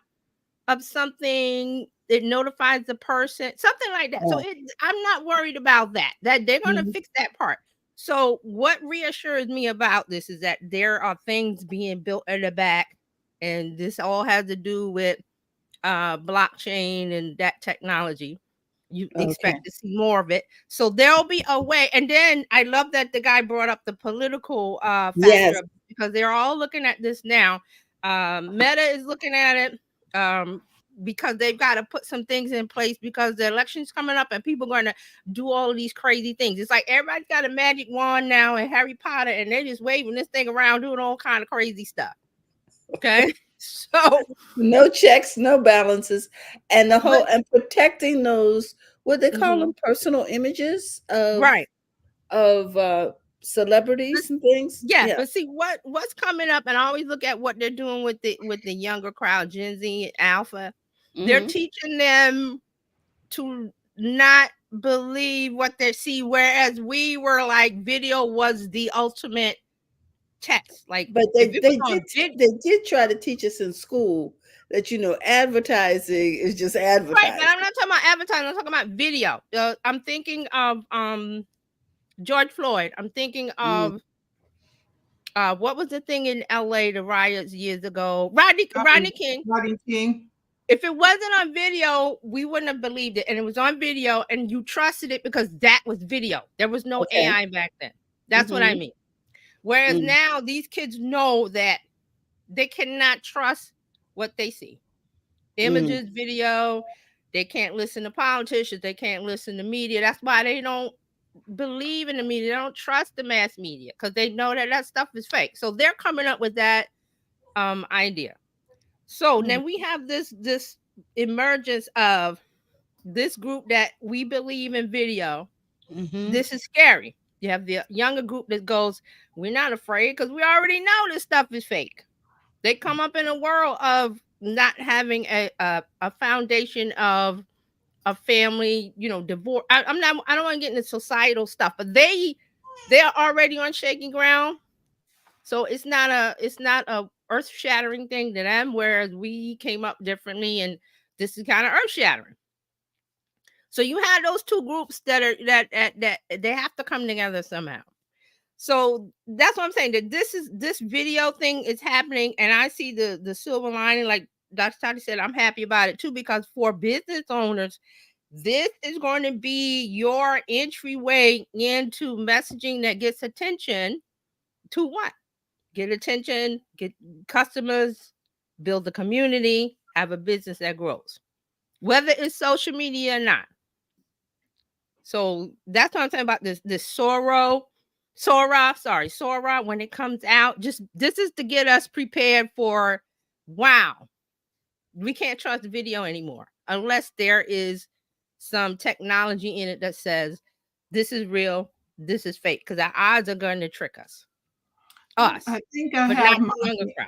of something, it notifies the person, something like that. So I'm not worried about that they're going to fix that part. So what reassures me about this is that there are things being built in the back, and this all has to do with blockchain and that technology. You expect to see more of it. So there'll be a way. And then I love that the guy brought up the political factor, because they're all looking at this now. Meta is looking at it because they've got to put some things in place, because the election's coming up and people are going to do all of these crazy things. It's like everybody's got a magic wand now and Harry Potter, and they're just waving this thing around doing all kind of crazy stuff. Okay. So no checks, no balances, and the whole and protecting those, what they call them, personal images of celebrities and things. Yeah, but see what's coming up, and I always look at what they're doing with the younger crowd, Gen Z, Alpha. They're teaching them to not believe what they see, whereas we were like, video was the ultimate text. Like, but they did try to teach us in school that, you know, advertising is just advertising. Right, but I'm not talking about advertising. I'm talking about video. I'm thinking of George Floyd. I'm thinking of what was the thing in LA, the riots years ago? Rodney King. Rodney King. If it wasn't on video, we wouldn't have believed it. And it was on video, and you trusted it because that was video. There was no AI back then. That's what I mean. Whereas now these kids know that they cannot trust what they see. Images, video, they can't listen to politicians, they can't listen to media. That's why they don't believe in the media. They don't trust the mass media, because they know that stuff is fake. So they're coming up with that idea. So then we have this emergence of this group that we believe in video. This is scary. You have the younger group that goes, we're not afraid because we already know this stuff is fake. They come up in a world of not having a foundation of a family, you know, divorce. I don't want to get into societal stuff, but they're already on shaky ground. So it's not a earth-shattering thing to them, whereas we came up differently, and this is kind of earth-shattering. So you have those two groups that they have to come together somehow. So that's what I'm saying. That this video thing is happening, and I see the silver lining. Like Dr. Tati said, I'm happy about it too, because for business owners, this is going to be your entryway into messaging that gets attention. To what? Get attention, get customers, build a community, have a business that grows, whether it's social media or not. So that's what I'm saying about this Sora, when it comes out. Just this is to get us prepared for, wow, we can't trust video anymore unless there is some technology in it that says this is real, this is fake, because our eyes are going to trick us. I think I but have not the younger crowd.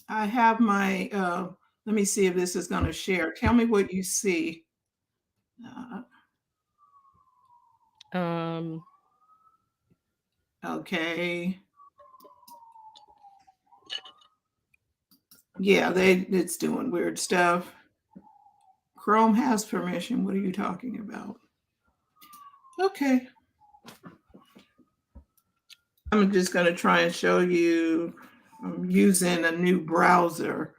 I have my, let me see if this is going to share. Tell me what you see. Okay. Yeah, it's doing weird stuff. Chrome has permission. What are you talking about? Okay. I'm just going to try and show you. I'm using a new browser.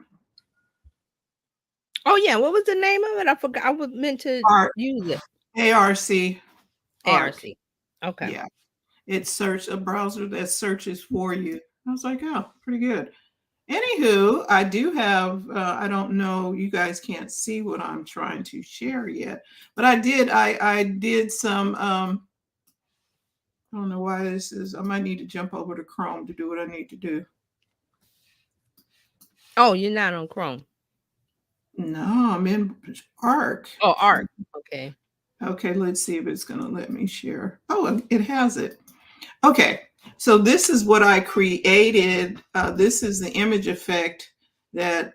Oh yeah, what was the name of it? I forgot. I was meant to use it. ARC. ARC. Okay. Yeah. It's a browser that searches for you. I was like, oh, pretty good. Anywho, I do have, I don't know, you guys can't see what I'm trying to share yet, but I did some, I don't know why this is, I might need to jump over to Chrome to do what I need to do. Oh, you're not on Chrome? No, I'm in Arc. Oh, Arc. Okay. Okay, let's see if it's going to let me share. Oh, it has it. Okay, so this is what I created. This is the image effect that,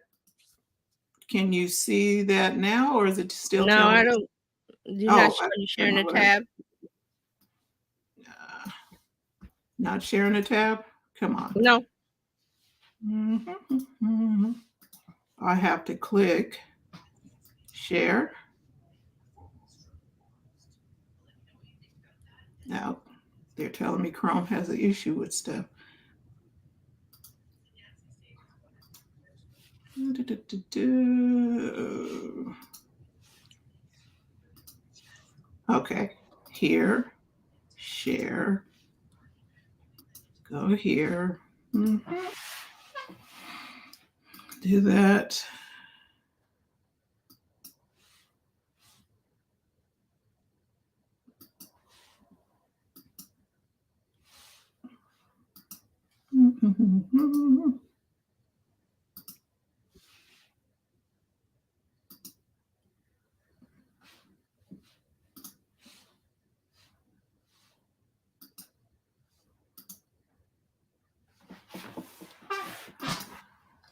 can you see that now, or is it still? No, I don't. You're not sharing a tab? Not sharing a tab? Come on. No. I have to click share. Now, they're telling me Chrome has an issue with stuff. Okay, here, share, go here, do that.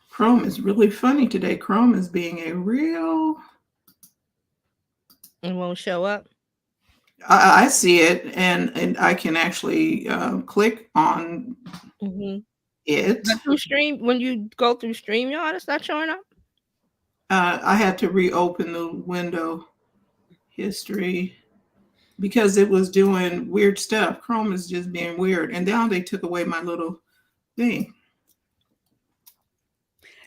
Chrome is really funny today. Chrome is being a real... It won't show up? I see it, and I can actually click on it. But through Stream, when you go through StreamYard, it's not showing up? I had to reopen the window history because it was doing weird stuff. Chrome is just being weird. And now they took away my little thing.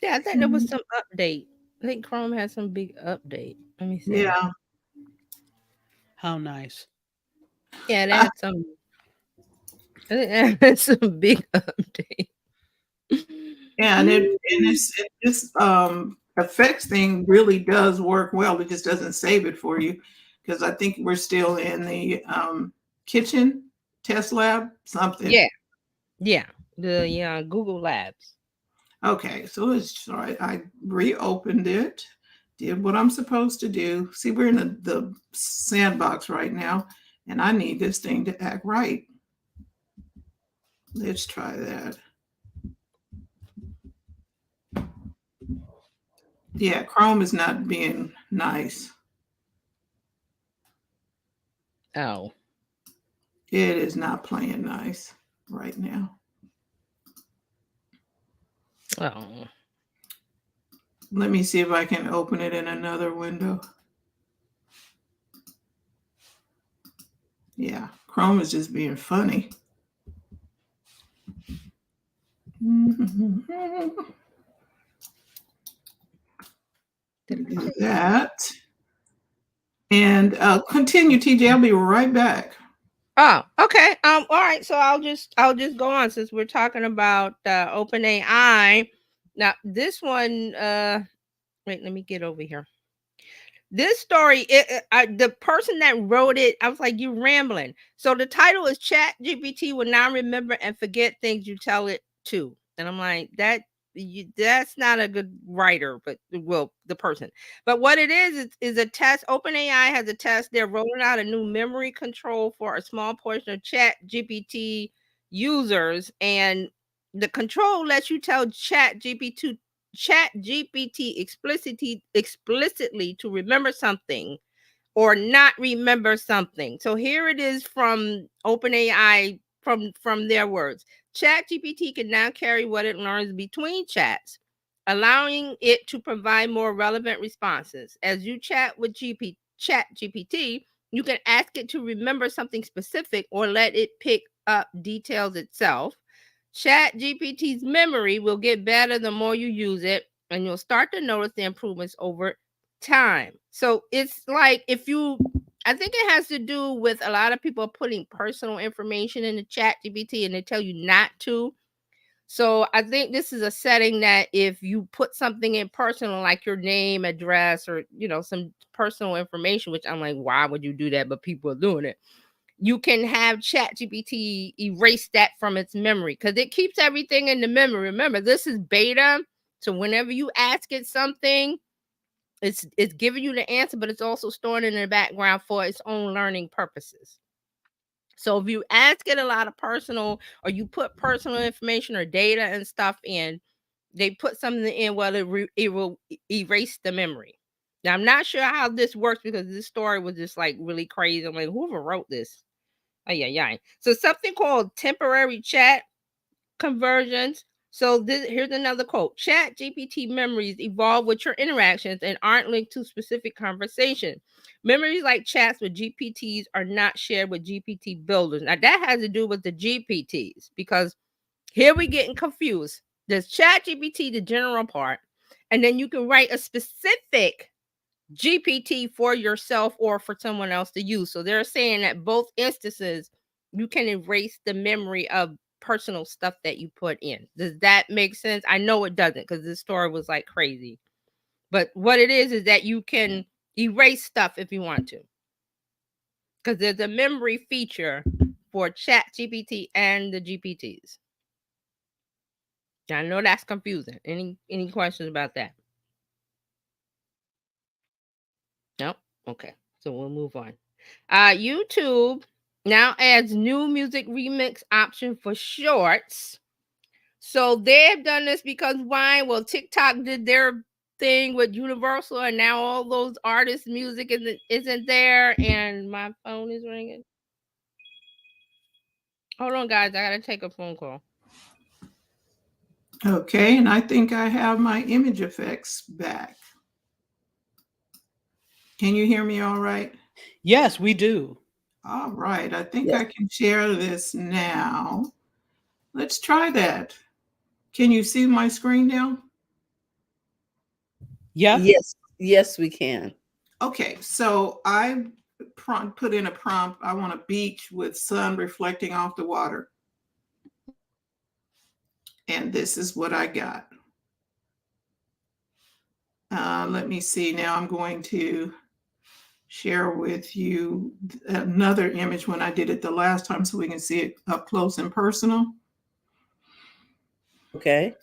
Yeah, I think there was some update. I think Chrome has some big update. Let me see. Yeah. How nice. Yeah, that's some big update. Yeah, and this effects thing really does work well. It just doesn't save it for you, because I think we're still in the kitchen test lab, something. Yeah, the Google Labs. Okay, so let's try. I reopened it, did what I'm supposed to do. See, we're in the sandbox right now, and I need this thing to act right. Let's try that. Yeah, Chrome is not being nice. Oh. It is not playing nice right now. Oh. Let me see if I can open it in another window. Yeah, Chrome is just being funny. Do that. And continue, TJ. I'll be right back. Oh, okay. All right. So I'll just go on since we're talking about OpenAI. Now this one, wait, let me get over here. This story, the person that wrote it, I was like, you rambling. So the title is Chat GPT will now remember and forget things you tell it to. And I'm like, that's not a good writer, but well, the person. But what it is a test. OpenAI has a test. They're rolling out a new memory control for a small portion of Chat GPT users. And the control lets you tell Chat GPT explicitly to remember something or not remember something. So here it is from OpenAI, from their words. ChatGPT can now carry what it learns between chats, allowing it to provide more relevant responses. As you chat with ChatGPT, you can ask it to remember something specific or let it pick up details itself. ChatGPT's memory will get better the more you use it, and you'll start to notice the improvements over time. So it's like I think it has to do with a lot of people putting personal information in the ChatGPT and they tell you not to. So I think this is a setting that if you put something in personal, like your name, address, or some personal information, which I'm like, why would you do that? But people are doing it. You can have ChatGPT erase that from its memory because it keeps everything in the memory. Remember, this is beta. So whenever you ask it something, it's giving you the answer, but it's also storing it in the background for its own learning purposes. So if you ask it a lot of personal, or you put personal information or data and stuff in, they put something in, well, it will erase the memory. Now, I'm not sure how this works because this story was just like really crazy. I'm like, whoever wrote this? Oh, yeah. So something called temporary chat conversions. So here's another quote. Chat GPT memories evolve with your interactions and aren't linked to specific conversation. Memories like chats with GPTs are not shared with GPT builders. Now that has to do with the GPTs because here we're getting confused. There's Chat GPT, the general part, and then you can write a specific GPT for yourself or for someone else to use. So they're saying that both instances, you can erase the memory of personal stuff that you put in. Does that make sense? I know it doesn't because this story was like crazy. But what it is that you can erase stuff if you want to. Because there's a memory feature for Chat GPT and the GPTs. Now, I know that's confusing. Any questions about that? Nope. Okay. So we'll move on. YouTube now adds new music remix option for shorts. So they've done this because why? Well, TikTok did their thing with Universal, and now all those artists' music isn't there, and my phone is ringing. Hold on, guys. I gotta take a phone call. Okay, and I think I have my image effects back. Can you hear me all right? Yes, we do. All right, I think I can share this now. Let's try that. Can you see my screen now? Yeah. Yes, we can. Okay, so I put in a prompt. I want a beach with sun reflecting off the water. And this is what I got. Let me see. Now I'm going to share with you another image when I did it the last time so we can see it up close and personal. Okay.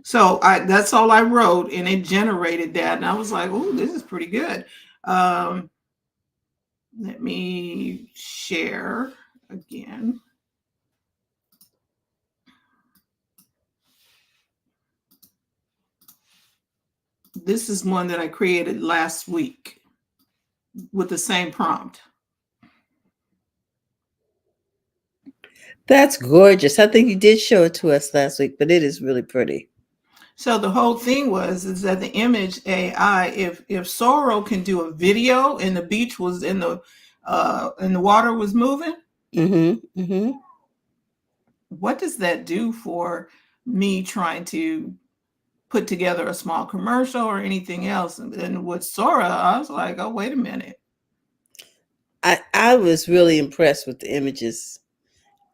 So that's all I wrote, and it generated that. And I was like, oh, this is pretty good. Let me share again. This is one that I created last week with the same prompt. That's gorgeous. I think you did show it to us last week, but it is really pretty. So the whole thing is that the image AI, if Sorrow can do a video and the beach was in the water was moving, what does that do for me trying to put together a small commercial or anything else? And then with Sora, I was like, oh, wait a minute. I was really impressed with the images.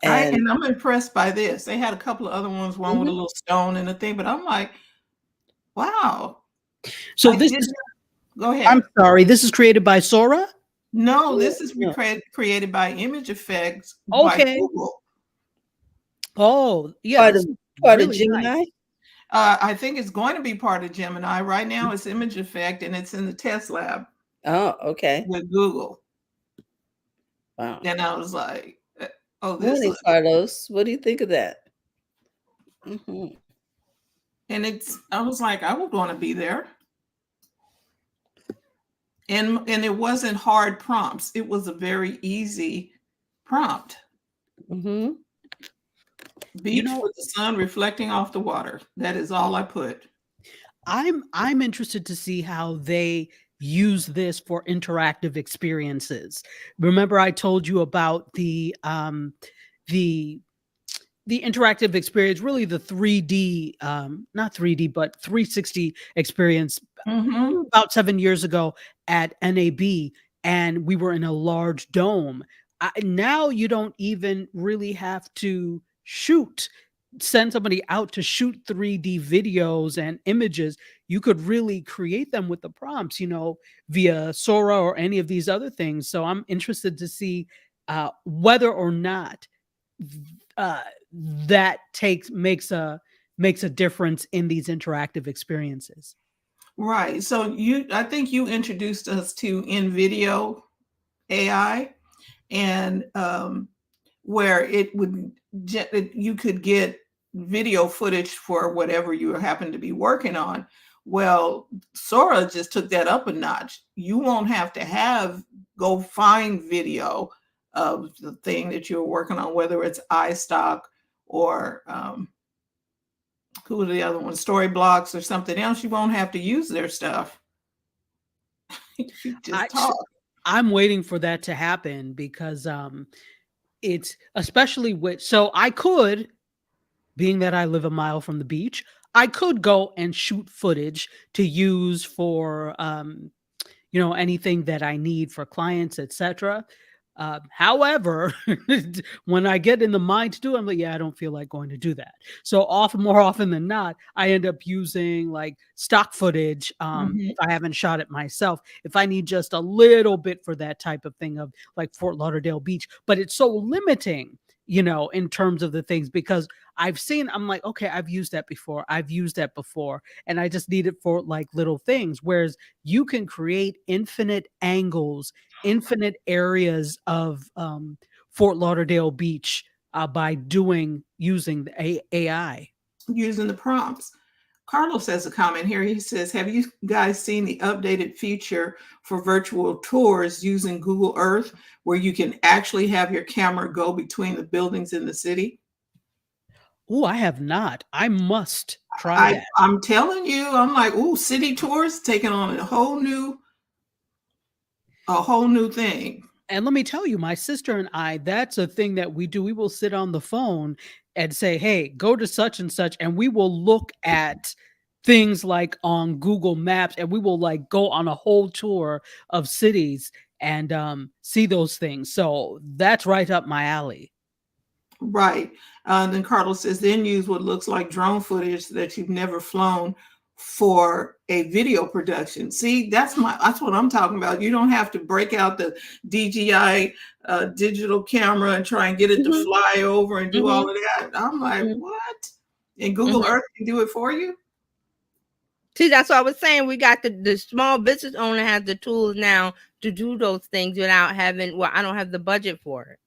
And I'm impressed by this. They had a couple of other ones, one with a Mhm. little stone and a thing, but I'm like, wow. So I this did is, not- Go ahead. I'm sorry, this is created by Sora? No, this is Yeah. created by Image Effects by Okay. Google. Oh, yeah. Part this of is part of really nice. Gemini. I think it's going to be part of Gemini. Right now it's Image Effect and it's in the test lab Oh, okay. with Google. Wow. And I was like, oh, this Morning, looks, Carlos. What do you think of that? Mhm. and I was like, I would want to be there. And it wasn't hard prompts. It was a very easy prompt. Mhm. Beach with the sun reflecting off the water. That is all I put. I'm interested to see how they use this for interactive experiences. Remember I told you about the interactive experience, really the 3D, not 3D, but 360 experience about 7 years ago at NAB, and we were in a large dome. Now you don't even really have to send somebody out to shoot 3D videos and images. You could really create them with the prompts, via Sora or any of these other things. So I'm interested to see whether or not that makes a difference in these interactive experiences. Right. So I think you introduced us to InVideo AI, and where you could get video footage for whatever you happen to be working on. Well, Sora just took that up a notch. You won't have to go find video of the thing that you're working on, whether it's iStock or who are the other ones, Storyblocks or something else. You won't have to use their stuff. You just talk. I'm waiting for that to happen because it's especially so I could, being that I live a mile from the beach, I could go and shoot footage to use for anything that I need for clients, etc. However, when I get in the mind to do it, I'm like, yeah, I don't feel like going to do that. So more often than not, I end up using like stock footage. If I haven't shot it myself, if I need just a little bit for that type of thing of like Fort Lauderdale Beach, but it's so limiting, in terms of the things, because I'm like, okay, I've used that before. And I just need it for like little things. Whereas you can create infinite angles, infinite areas of Fort Lauderdale Beach by using the AI. Using the prompts. Carlos has a comment here. He says, have you guys seen the updated feature for virtual tours using Google Earth, where you can actually have your camera go between the buildings in the city? Oh, I have not. I must try that. I'm telling you, I'm like, ooh, city tours taking on a whole new thing. And let me tell you, my sister and I, that's a thing that we do. We will sit on the phone and say, hey, go to such and such. And we will look at things like on Google Maps, and we will like go on a whole tour of cities and see those things. So that's right up my alley. Right. Then Carlos says, then use what looks like drone footage that you've never flown for a video production. See, that's what I'm talking about. You don't have to break out the DJI digital camera and try and get it to fly over and do all of that. I'm like, what? And Google Earth can do it for you? See, that's what I was saying. We got the small business owner has the tools now to do those things without having, I don't have the budget for it.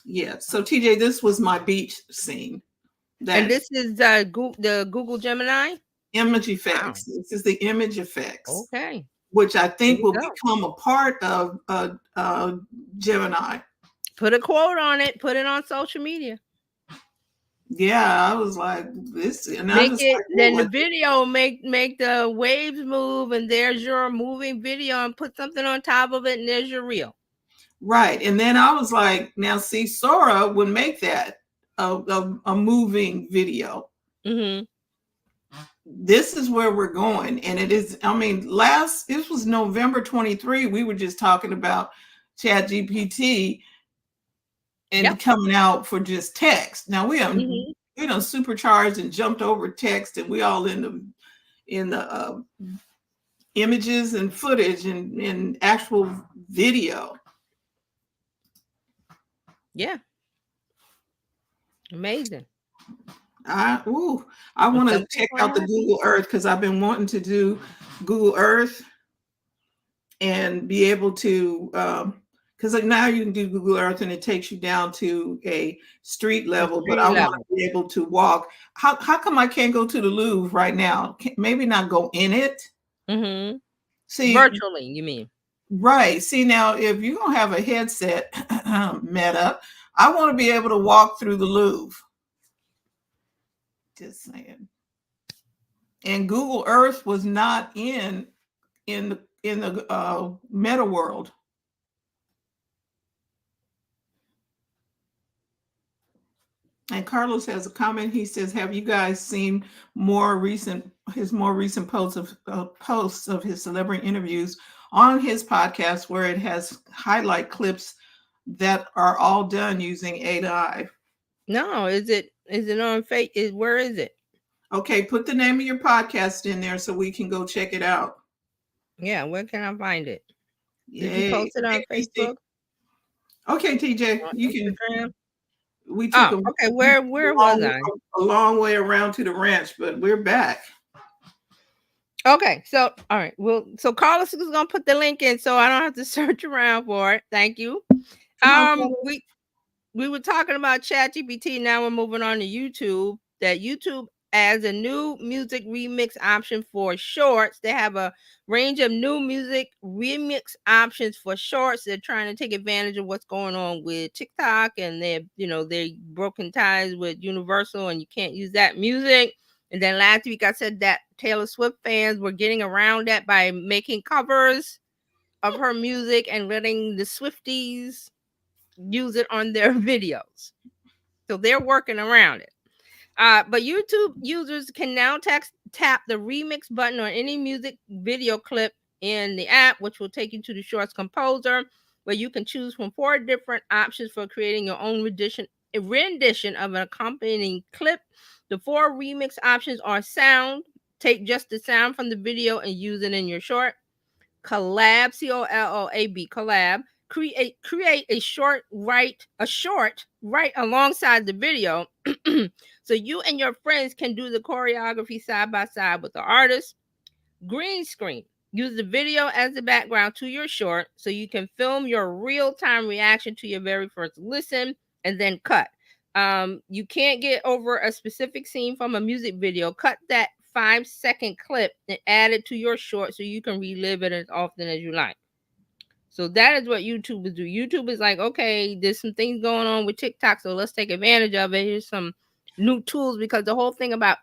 Yeah. So TJ, this was my beach scene. And this is the Google Gemini? Image Effects. Wow. This is the Image Effects. Okay. Which I think will become a part of Gemini. Put a quote on it. Put it on social media. Yeah, I was like, this. And then the video make the waves move, and there's your moving video, and put something on top of it, and there's your reel. Right. And then I was like, now see, Sora would make that a moving video. Mm-hmm. This is where we're going. And it is, I mean, this was November 23. We were just talking about Chat GPT and coming out for just text. Now we have supercharged and jumped over text, and we all in the images and footage and actual video. Yeah. Amazing. I want to check out the Google Earth, because I've been wanting to do Google Earth and be able to, because like now you can do Google Earth and it takes you down to a street level, but I want to be able to walk. How come I can't go to the Louvre right now? Maybe not go in it. Mm-hmm. See, virtually, you mean? Right. See, now if you're gonna have a headset Meta, I want to be able to walk through the Louvre. Just saying. And Google Earth was not in the Meta world. And Carlos has a comment. He says, "Have you guys seen his more recent posts of his celebrity interviews on his podcast, where it has highlight clips that are all done using AI?" No, is it on Facebook? Where is it? Okay, put the name of your podcast in there so we can go check it out. Yeah, where can I find it? Did you post it on Facebook? Okay, TJ, you Instagram? can. We took okay. Where was I? A long way around to the ranch, but we're back. Okay, so all right. Well, so Carlos is gonna put the link in, so I don't have to search around for it. Thank you. We were talking about ChatGPT. Now we're moving on to YouTube. That YouTube adds a new music remix option for shorts. They have a range of new music remix options for shorts. They're trying to take advantage of what's going on with TikTok, and they're broken ties with Universal, and you can't use that music. And then last week I said that Taylor Swift fans were getting around that by making covers of her music and letting the Swifties use it on their videos. So they're working around it. But YouTube users can now tap the remix button on any music video clip in the app, which will take you to the Shorts Composer, where you can choose from 4 different options for creating your own rendition of an accompanying clip. The 4 remix options are sound. Take just the sound from the video and use it in your short. Collab, COLLAB, collab. Create a short right alongside the video, so you and your friends can do the choreography side by side with the artist. Green screen. Use the video as the background to your short, so you can film your real-time reaction to your very first listen and then cut. You can't get over a specific scene from a music video. Cut that 5-second clip and add it to your short so you can relive it as often as you like. So that is what YouTube is do. YouTube is like, okay, there's some things going on with TikTok, so let's take advantage of it. Here's some new tools, because the whole thing about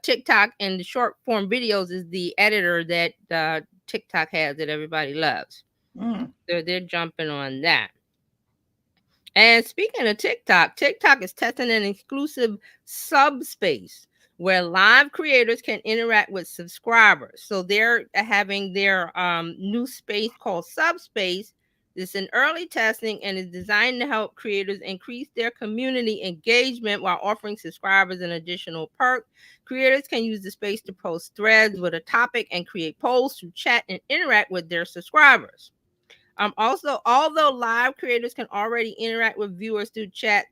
TikTok and the short form videos is the editor that TikTok has that everybody loves. They're jumping on that. And speaking of TikTok is testing an exclusive subspace where live creators can interact with subscribers. So they're having their new space called Subspace. It's in early testing and is designed to help creators increase their community engagement while offering subscribers an additional perk. Creators can use the space to post threads with a topic and create polls to chat and interact with their subscribers. Also, although live creators can already interact with viewers through chat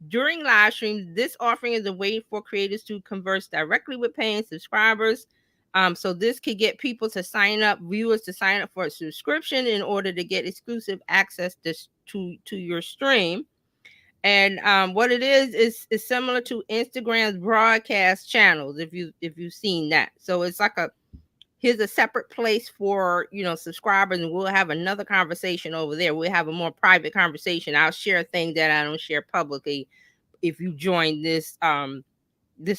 during live streams, this offering is a way for creators to converse directly with paying subscribers. So this could get people to sign up, viewers to sign up for a subscription in order to get exclusive access to your stream. And what it is similar to Instagram's broadcast channels, if you've seen that. So it's like here's a separate place for subscribers, and we'll have another conversation over there. We'll have a more private conversation. I'll share things that I don't share publicly if you join this the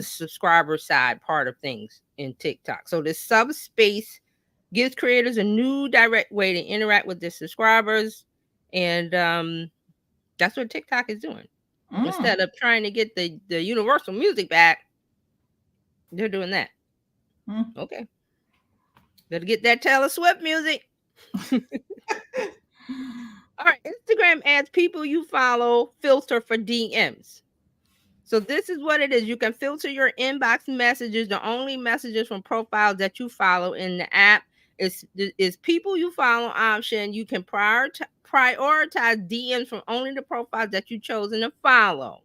subscriber side part of things in TikTok. So this subspace gives creators a new direct way to interact with their subscribers, and that's what TikTok is doing. Instead of trying to get the universal music back, they're doing that. Okay. Better get that Taylor Swift music. All right. Instagram adds people you follow filter for DMs. So this is what it is. You can filter your inbox messages to only messages from profiles that you follow in the app. It's people you follow option. You can prioritize DMs from only the profiles that you've chosen to follow.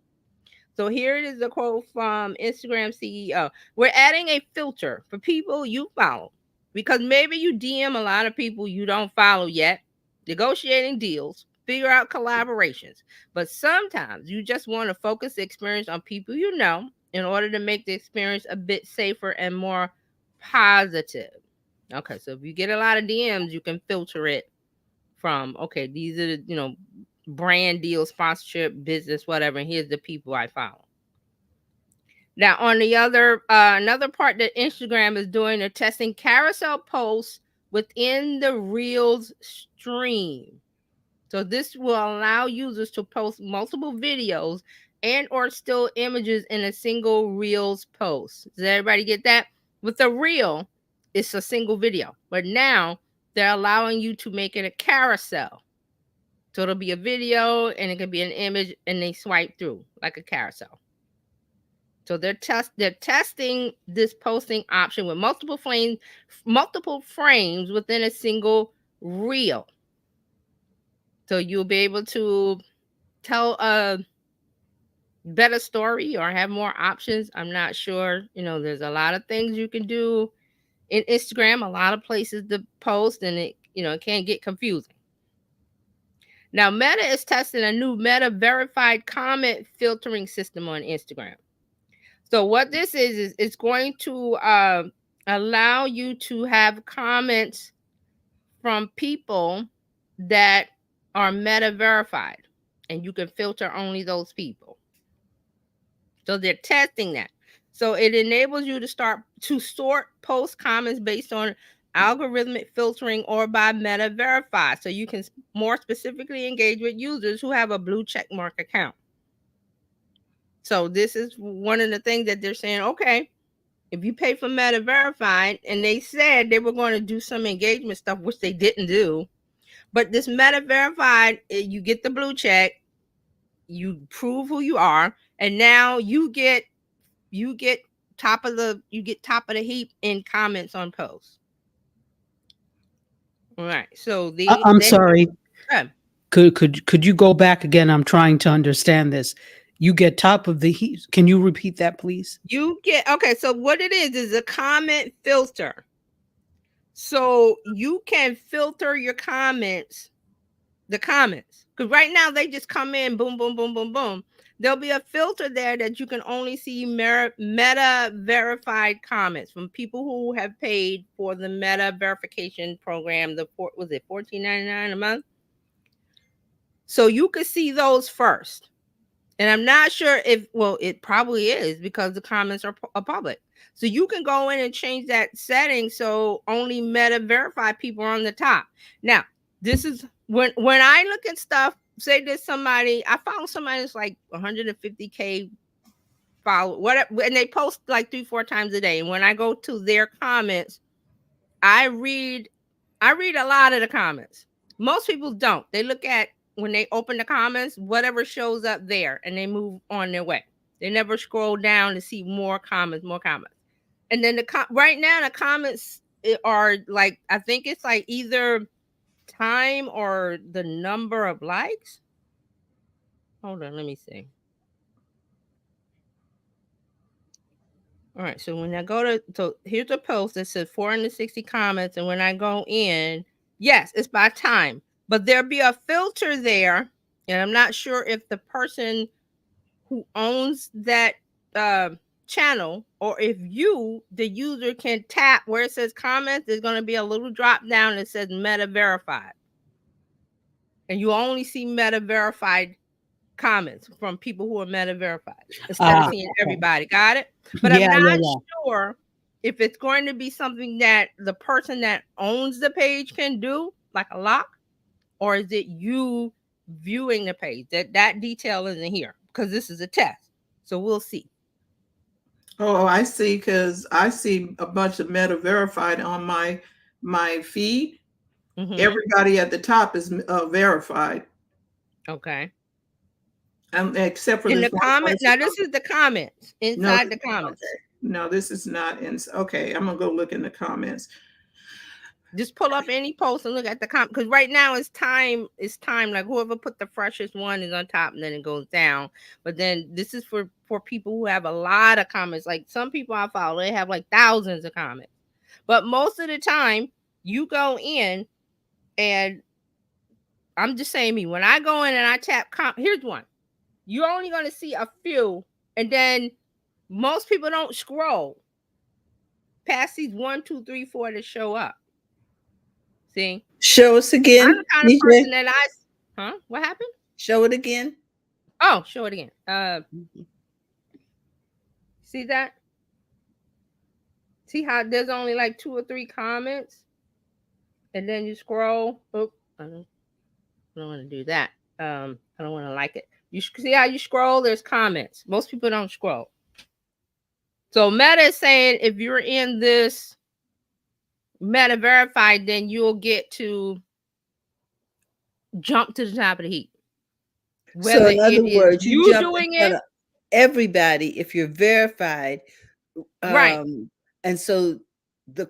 So here it is, a quote from Instagram CEO. We're adding a filter for people you follow because maybe you DM a lot of people you don't follow yet, negotiating deals, figure out collaborations. But sometimes you just want to focus the experience on people you know in order to make the experience a bit safer and more positive. Okay, so if you get a lot of DMs, you can filter it from, okay, these are the, brand deal, sponsorship, business, whatever. And here's the people I follow. Now, on the other, another part that Instagram is doing, they're testing carousel posts within the Reels stream. So this will allow users to post multiple videos and or still images in a single Reels post. Does everybody get that? With the Reel, it's a single video. But now they're allowing you to make it a carousel. So it'll be a video and it can be an image and they swipe through like a carousel. So they're testing this posting option with multiple frames within a single reel. So you'll be able to tell a better story or have more options. I'm not sure. There's a lot of things you can do in Instagram, a lot of places to post, and it can get confusing. Now, Meta is testing a new Meta verified comment filtering system on Instagram. So what this is it's going to allow you to have comments from people that are Meta verified, and you can filter only those people. So they're testing that. So it enables you to sort post comments based on algorithmic filtering or by Meta verified. So you can more specifically engage with users who have a blue checkmark account. So this is one of the things that they're saying, okay, if you pay for Meta verified, and they said they were going to do some engagement stuff, which they didn't do. But this Meta verified, you get the blue check, you prove who you are, and now you get top of the heap in comments on posts. All right. So I'm sorry. Could you go back again? I'm trying to understand this. You get top of the heap. Can you repeat that, please? Okay. So what it is a comment filter. So you can filter your comments, the comments, because right now they just come in, boom, boom, boom, boom, boom. There'll be a filter there that you can only see Meta verified comments from people who have paid for the Meta verification program. Was it $14.99 a month? So you could see those first. And I'm not sure it probably is because the comments are public. So you can go in and change that setting so only Meta verified people are on the top. Now, this is when I look at stuff, say there's somebody, I found somebody that's like 150K follow, whatever, and they post like 3-4 times a day. And when I go to their comments, I read a lot of the comments. Most people don't. They look at, when they open the comments, whatever shows up there, and they move on their way. They never scroll down to see more comments. And then right now the comments are like, I think it's like either time or the number of likes. Hold on, let me see. All right, so when I go so here's a post that says 460 comments, and when I go in, yes, it's by time, but there'll be a filter there, and I'm not sure if the person who owns that channel, or if the user, can tap where it says comments. There's going to be a little drop down that says Meta verified, and you only see Meta verified comments from people who are Meta verified instead of seeing everybody. Got it? But I'm not sure if it's going to be something that the person that owns the page can do, like a lock, or is it you viewing the page? That detail isn't here. because this is a test. So we'll see. Oh, I see, because I see a bunch of Meta verified on my feed. Everybody at the top is verified. Okay. Except for In this the one comment. person. Now this is the comments inside the comments. Okay. No, this is not in. Okay, I'm gonna go look in the comments. Just pull up any post and look at the comment, because right now it's time. It's time. Like whoever put the freshest one is on top, and then it goes down. But then this is for people who have a lot of comments. Like some people I follow, they have like thousands of comments. But most of the time, you go in, and I'm just saying, me when I go in and I tap here's one. You're only going to see a few, and then most people don't scroll past these 1, 2, 3, 4 to show up. See? Show us again. I'm the kind of person that what happened? Show it again. Oh, show it again. See that? See how there's only like 2 or 3 comments, and then you scroll. Oh, I don't want to do that. I don't want to like it. You see how you scroll? There's comments. Most people don't scroll. So Meta is saying if you're in this Meta verified, then you'll get to jump to the top of the heap. So in other words, you jump doing in front it. of everybody if you're verified, right? And so the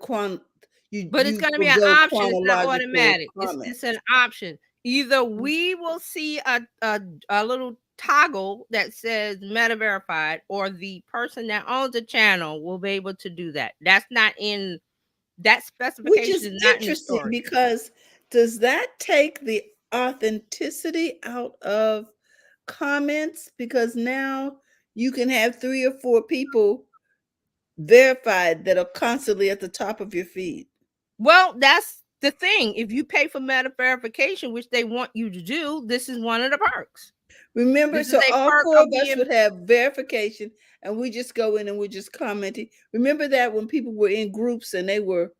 but it's going to be an option. It's not automatic. It's an option. Either we will see a little toggle that says Meta verified, or the person that owns the channel will be able to do that. That's not in that specification. Which is not interesting, in the because does that take the authenticity out of comments? Because now you can have 3 or 4 people verified that are constantly at the top of your feed. Well, that's the thing. If you pay for Meta verification, which they want you to do, this is one of the perks. Remember, so all 4 of us would have verification, and we just go in and we're just commenting. Remember that when people were in groups and they were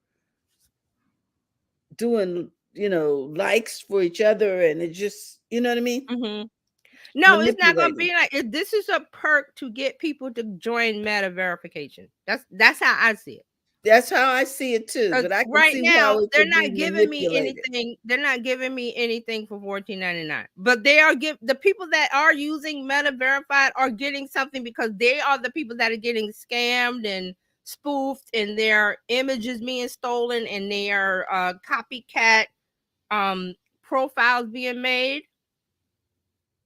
doing, likes for each other, and it just, you know what I mean? No, it's not going to be like it. This is a perk to get people to join Meta verification. That's how I see it. That's how I see it too. But I can right see now how it they're could not be giving me manipulated. anything. They're not giving me anything for $14.99. But they are the people that are using Meta verified are getting something, because they are the people that are getting scammed and spoofed, and their images being stolen, and their copycat profiles being made.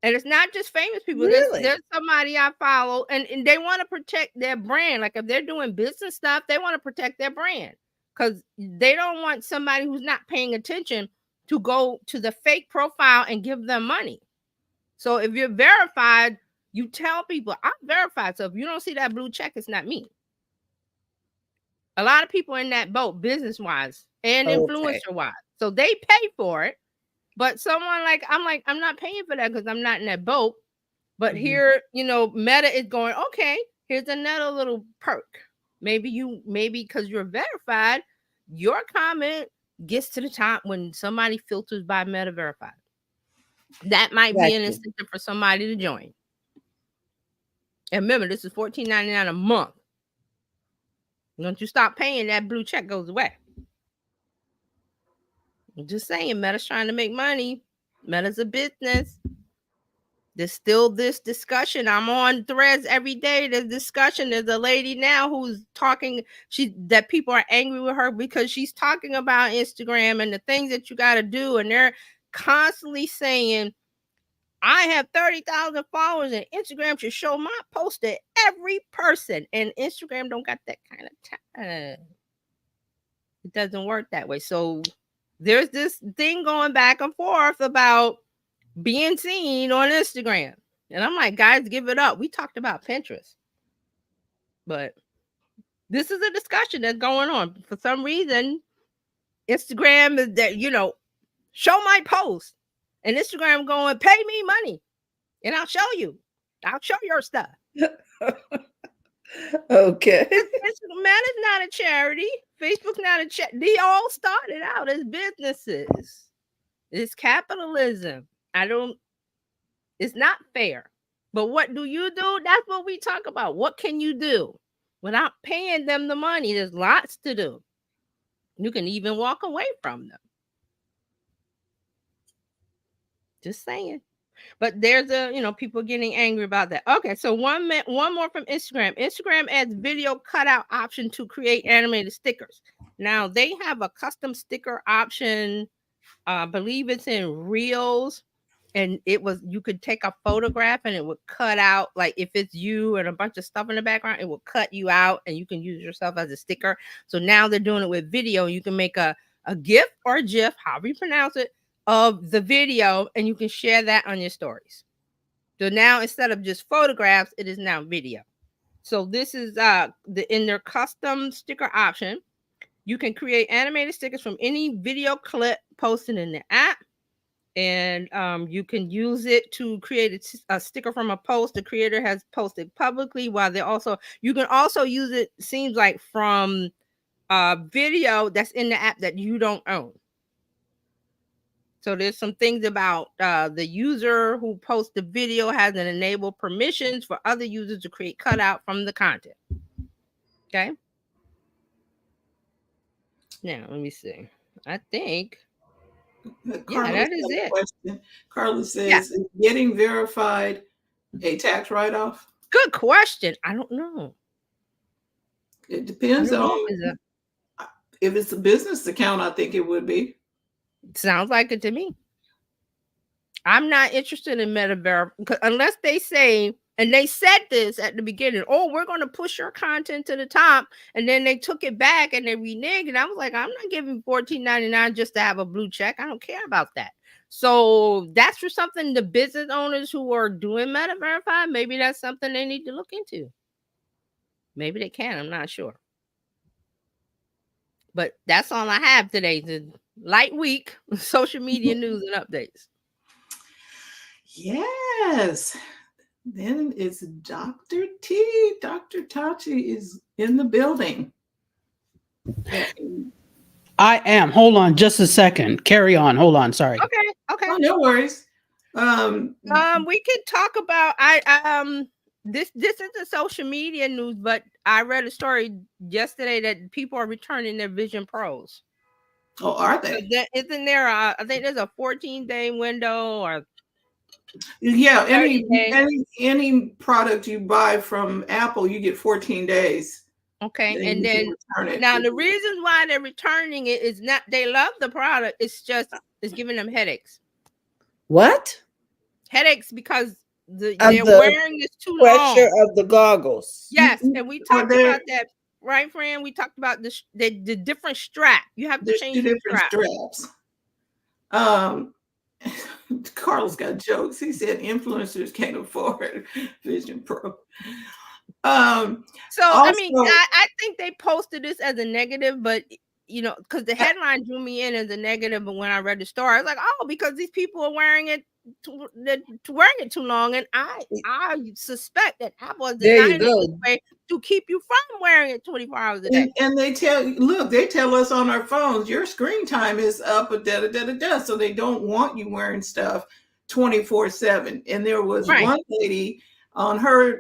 And it's not just famous people. Really? There's somebody I follow, and they want to protect their brand. Like if they're doing business stuff, they want to protect their brand, because they don't want somebody who's not paying attention to go to the fake profile and give them money. So if you're verified, you tell people, I'm verified. So if you don't see that blue check, it's not me. A lot of people in that boat, business-wise and influencer-wise. So they pay for it. But someone I'm not paying for that because I'm not in that boat. But here, Meta is going, okay, here's another little perk. Maybe because you're verified, your comment gets to the top when somebody filters by Meta verified. That might be an incentive for somebody to join. And remember, this is $14.99 a month. Once you stop paying, that blue check goes away. I'm just saying, Meta's trying to make money. Meta's a business. There's still this discussion. I'm on threads every day. There's discussion. There's a lady now who's talking. That people are angry with her because she's talking about Instagram and the things that you got to do. And they're constantly saying, I have 30,000 followers and Instagram should show my post to every person. And Instagram don't got that kind of time. It doesn't work that way. So there's this thing going back and forth about being seen on Instagram. And I'm like, guys, give it up. We talked about Pinterest. But this is a discussion that's going on. For some reason, Instagram is that, show my post. And Instagram going, pay me money. And I'll show you. I'll show your stuff. Okay. Meta's not a charity. Facebook's not a charity. They all started out as businesses. It's capitalism. It's not fair. But what do you do? That's what we talk about. What can you do without paying them the money? There's lots to do. You can even walk away from them. Just saying. But there's people getting angry about that. Okay, so one more from Instagram. Instagram adds video cutout option to create animated stickers. Now they have a custom sticker option. I believe it's in Reels. And you could take a photograph and it would cut out, like if it's you and a bunch of stuff in the background, it will cut you out and you can use yourself as a sticker. So now they're doing it with video. You can make a GIF or a GIF, however you pronounce it, of the video, and you can share that on your stories. So now instead of just photographs, it is now video. So this is in their custom sticker option. You can create animated stickers from any video clip posted in the app. And you can use it to create a sticker from a post the creator has posted publicly. While you can also use it, seems like, from a video that's in the app that you don't own. So there's some things about the user who posts the video has an enabled permissions for other users to create cutout from the content. Okay. Now let me see. I think. Carla, that is it. Question. Carla says, is getting verified a tax write-off? Good question. I don't know. It depends on if it's a business account. I think it would be. Sounds like it to me. I'm not interested in MetaVerify unless they say, and they said this at the beginning, oh, we're going to push your content to the top. And then they took it back and they reneged. And I was like, I'm not giving $14.99 just to have a blue check. I don't care about that. So that's for something the business owners who are doing MetaVerify, maybe that's something they need to look into. Maybe they can. I'm not sure. But that's all I have today. The light week, social media news and updates. Yes. Then it's Dr. T. Dr. Tachi is in the building. I am. Hold on just a second. Carry on. Hold on. Sorry. Okay. Oh, no worries. We could talk about this isn't social media news, but I read a story yesterday that people are returning their Vision Pros. Oh, are they? So isn't there I think there's a 14-day window or any product you buy from Apple, you get 14 days. Okay, and then now the reason why they're returning it is not they love the product, it's giving them headaches. What? Headaches because they're wearing this too long. Pressure of the goggles. Yes, and we talked about that, right, Fran? We talked about the different strap. You have to change the different straps. Carl's got jokes. He said influencers can't afford Vision Pro. I think they posted this as a negative, but because the headline drew me in as a negative, but when I read the story, I was like, oh, because these people are wearing it too long, and I suspect that Apple is designed this way to keep you from wearing it 24 hours a day. And they tell us on our phones, your screen time is up, so they don't want you wearing stuff 24/7. And there was one lady on her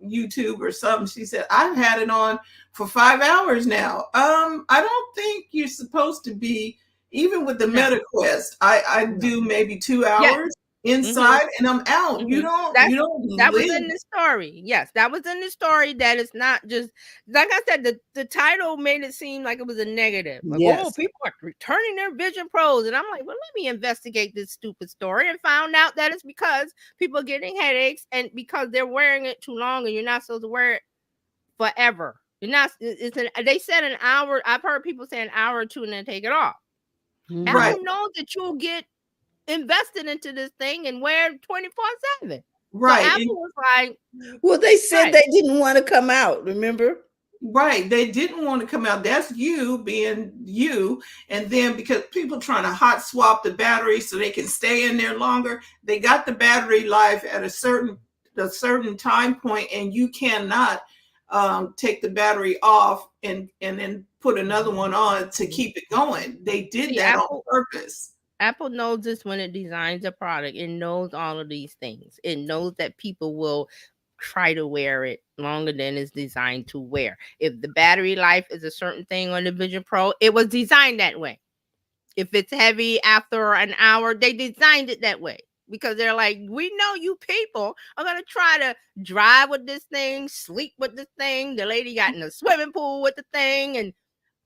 YouTube or something. She said, I've had it on for 5 hours now. I don't think you're supposed to be, even with the MetaQuest, I do maybe 2 hours inside and I'm out. That was in the story. Yes, that was in the story. That it's not just, like I said, the title made it seem like it was a negative. Like, oh, people are returning their Vision Pros. And I'm like, well, let me investigate this stupid story, and found out that it's because people are getting headaches and because they're wearing it too long, and you're not supposed to wear it forever. You're not, they said an hour. I've heard people say an hour or two and then take it off. And I don't know that you'll get invested into this thing and wear 24/7. Right. So Apple was like, well, they said they didn't want to come out, remember? Right. They didn't want to come out. That's you being you. And then because people trying to hot swap the battery so they can stay in there longer, they got the battery life at a certain time point, and you cannot take the battery off and then put another one on to keep it going. They did that on purpose. Apple knows this when it designs a product. It knows all of these things. It knows that people will try to wear it longer than it's designed to wear. If the battery life is a certain thing on the Vision Pro, it was designed that way. If it's heavy after an hour, they designed it that way because they're like, we know you people are going to try to drive with this thing, sleep with this thing. The lady got in the swimming pool with the thing. And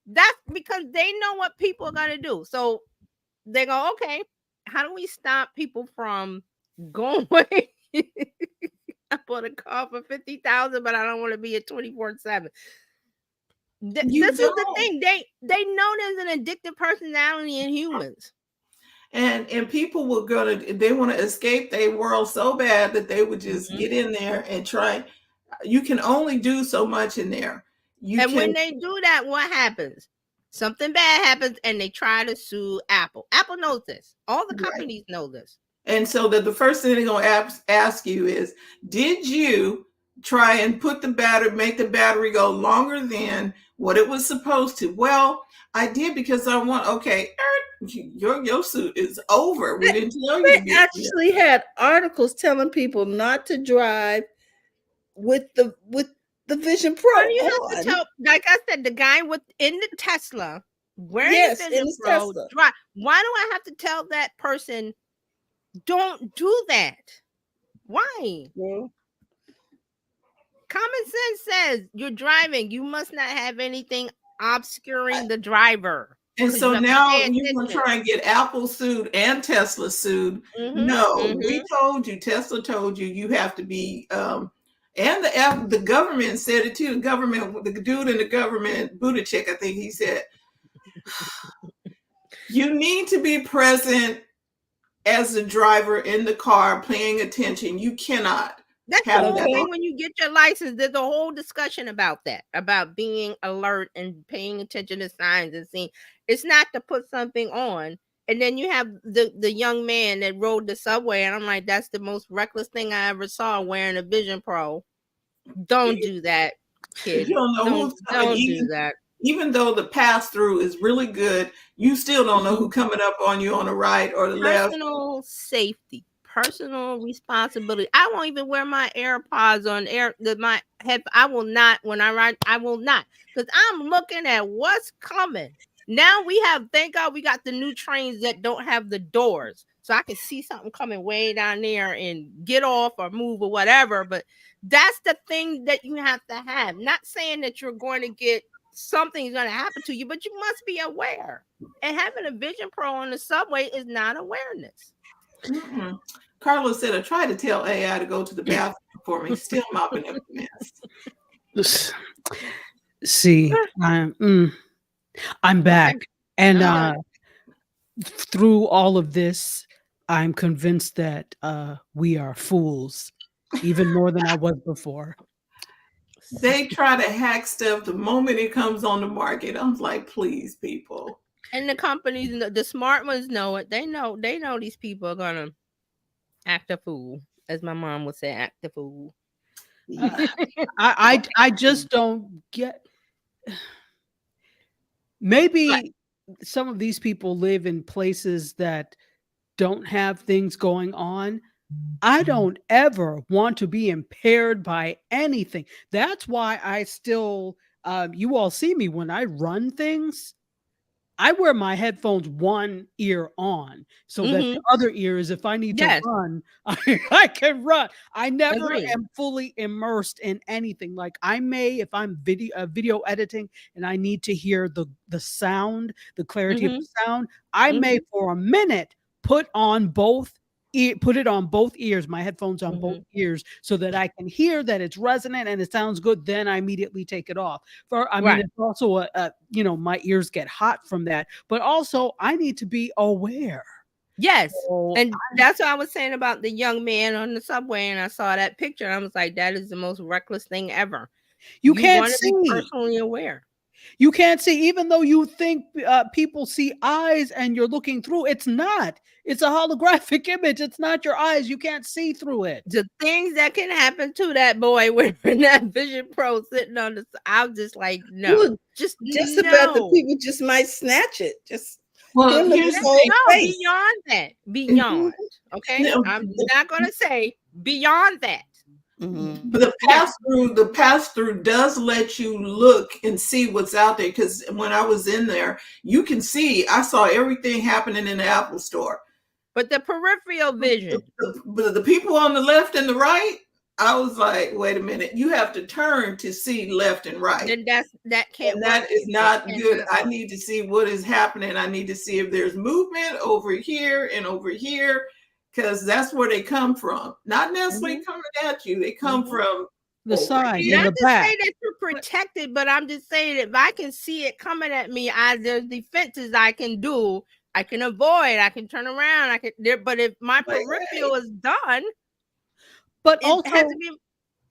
that's because they know what people are going to do. So they go, okay, how do we stop people from going? I bought a car for 50,000, but I don't want to be at 24/7. This is the thing. They know there's an addictive personality in humans. And people were they want to escape their world so bad that they would just get in there and try. You can only do so much in there. When they do that, what happens? Something bad happens and they try to sue Apple. Apple knows this. All the companies know this. And so the first thing they're going to ask you is, did you try and make the battery go longer than what it was supposed to? Well, I did because I want, okay, your suit is over. We didn't tell you. They actually had articles telling people not to drive with the Vision Pro you have to tell, like I said, the guy in the Tesla wearing the Vision Pro drive. Why do I have to tell that person, don't do that? Why? Well, common sense says you're driving. You must not have anything obscuring the driver. And so now you're going to try and get Apple sued and Tesla sued. We told you, Tesla told you, you have to be, and the government said it too. The dude in the government, BizChicks, I think he said, you need to be present as the driver in the car, paying attention. You cannot. That's the whole thing when you get your license. There's a whole discussion about that, about being alert and paying attention to signs and seeing. It's not to put something on. And then you have the young man that rode the subway, and I'm like, that's the most reckless thing I ever saw, wearing a Vision Pro. Don't do that, kid. You don't know don't do that. Even though the pass-through is really good, you still don't know who's coming up on you on the right or the left. Personal safety. Personal responsibility. I won't even wear my AirPods on my head. I will not when I ride. I will not, because I'm looking at what's coming. Now thank God we got the new trains that don't have the doors, so I can see something coming way down there and get off or move or whatever. But that's the thing that you have to have. Not saying that you're going to get something's going to happen to you, but you must be aware. And having a Vision Pro on the subway is not awareness. Carlos said, I tried to tell AI to go to the bathroom for me, still mopping up the mess. See, I'm back. And through all of this, I'm convinced that we are fools, even more than I was before. They try to hack stuff the moment it comes on the market. I'm like, please, people. And the companies, the smart ones know it. They know these people are gonna act a fool, as my mom would say, act a fool. I just don't get. Maybe some of these people live in places that don't have things going on. I don't ever want to be impaired by anything. That's why I still, you all see me when I run things. I wear my headphones one ear on so that the other ear is, if I need to run, I can run. I never am fully immersed in anything. Like I may, if I'm video editing and I need to hear the sound, the clarity of the sound, I may for a minute put it on both ears, my headphones on both ears, so that I can hear that it's resonant and it sounds good. Then I immediately take it off. Mean, it's also my ears get hot from that, but also I need to be aware. Yes. And that's what I was saying about the young man on the subway. And I saw that picture and I was like, that is the most reckless thing ever. You can't see. Be personally aware. You can't see, even though you think people see eyes and you're looking through. It's not. It's a holographic image. It's not your eyes. You can't see through it. The things that can happen to that boy wearing that Vision Pro sitting on the, I'm just like, no. Just about the people just might snatch it. Well, him in here's his the whole thing. No, face. beyond that. Beyond. Okay. No, I'm not gonna say beyond that. Mhm. the Yes. pass through does let you look and see what's out there. Because when I was in there, you can see. I saw everything happening in the Apple Store. But the peripheral vision. But the people on the left and the right, I was like, wait a minute, you have to turn to see left and right. Then that can't And work. that is It not good. cannot I work. need to see what is happening. I need to see if there's movement over here and over here, because that's where they come from. Not necessarily coming at you. They come from The over side here. and Not the to back. say that you're protected, but I'm just saying if I can see it coming at me, there's defenses I can do. I can avoid. I can turn around. I can there. But if my Like, peripheral is done, But it has also, to be.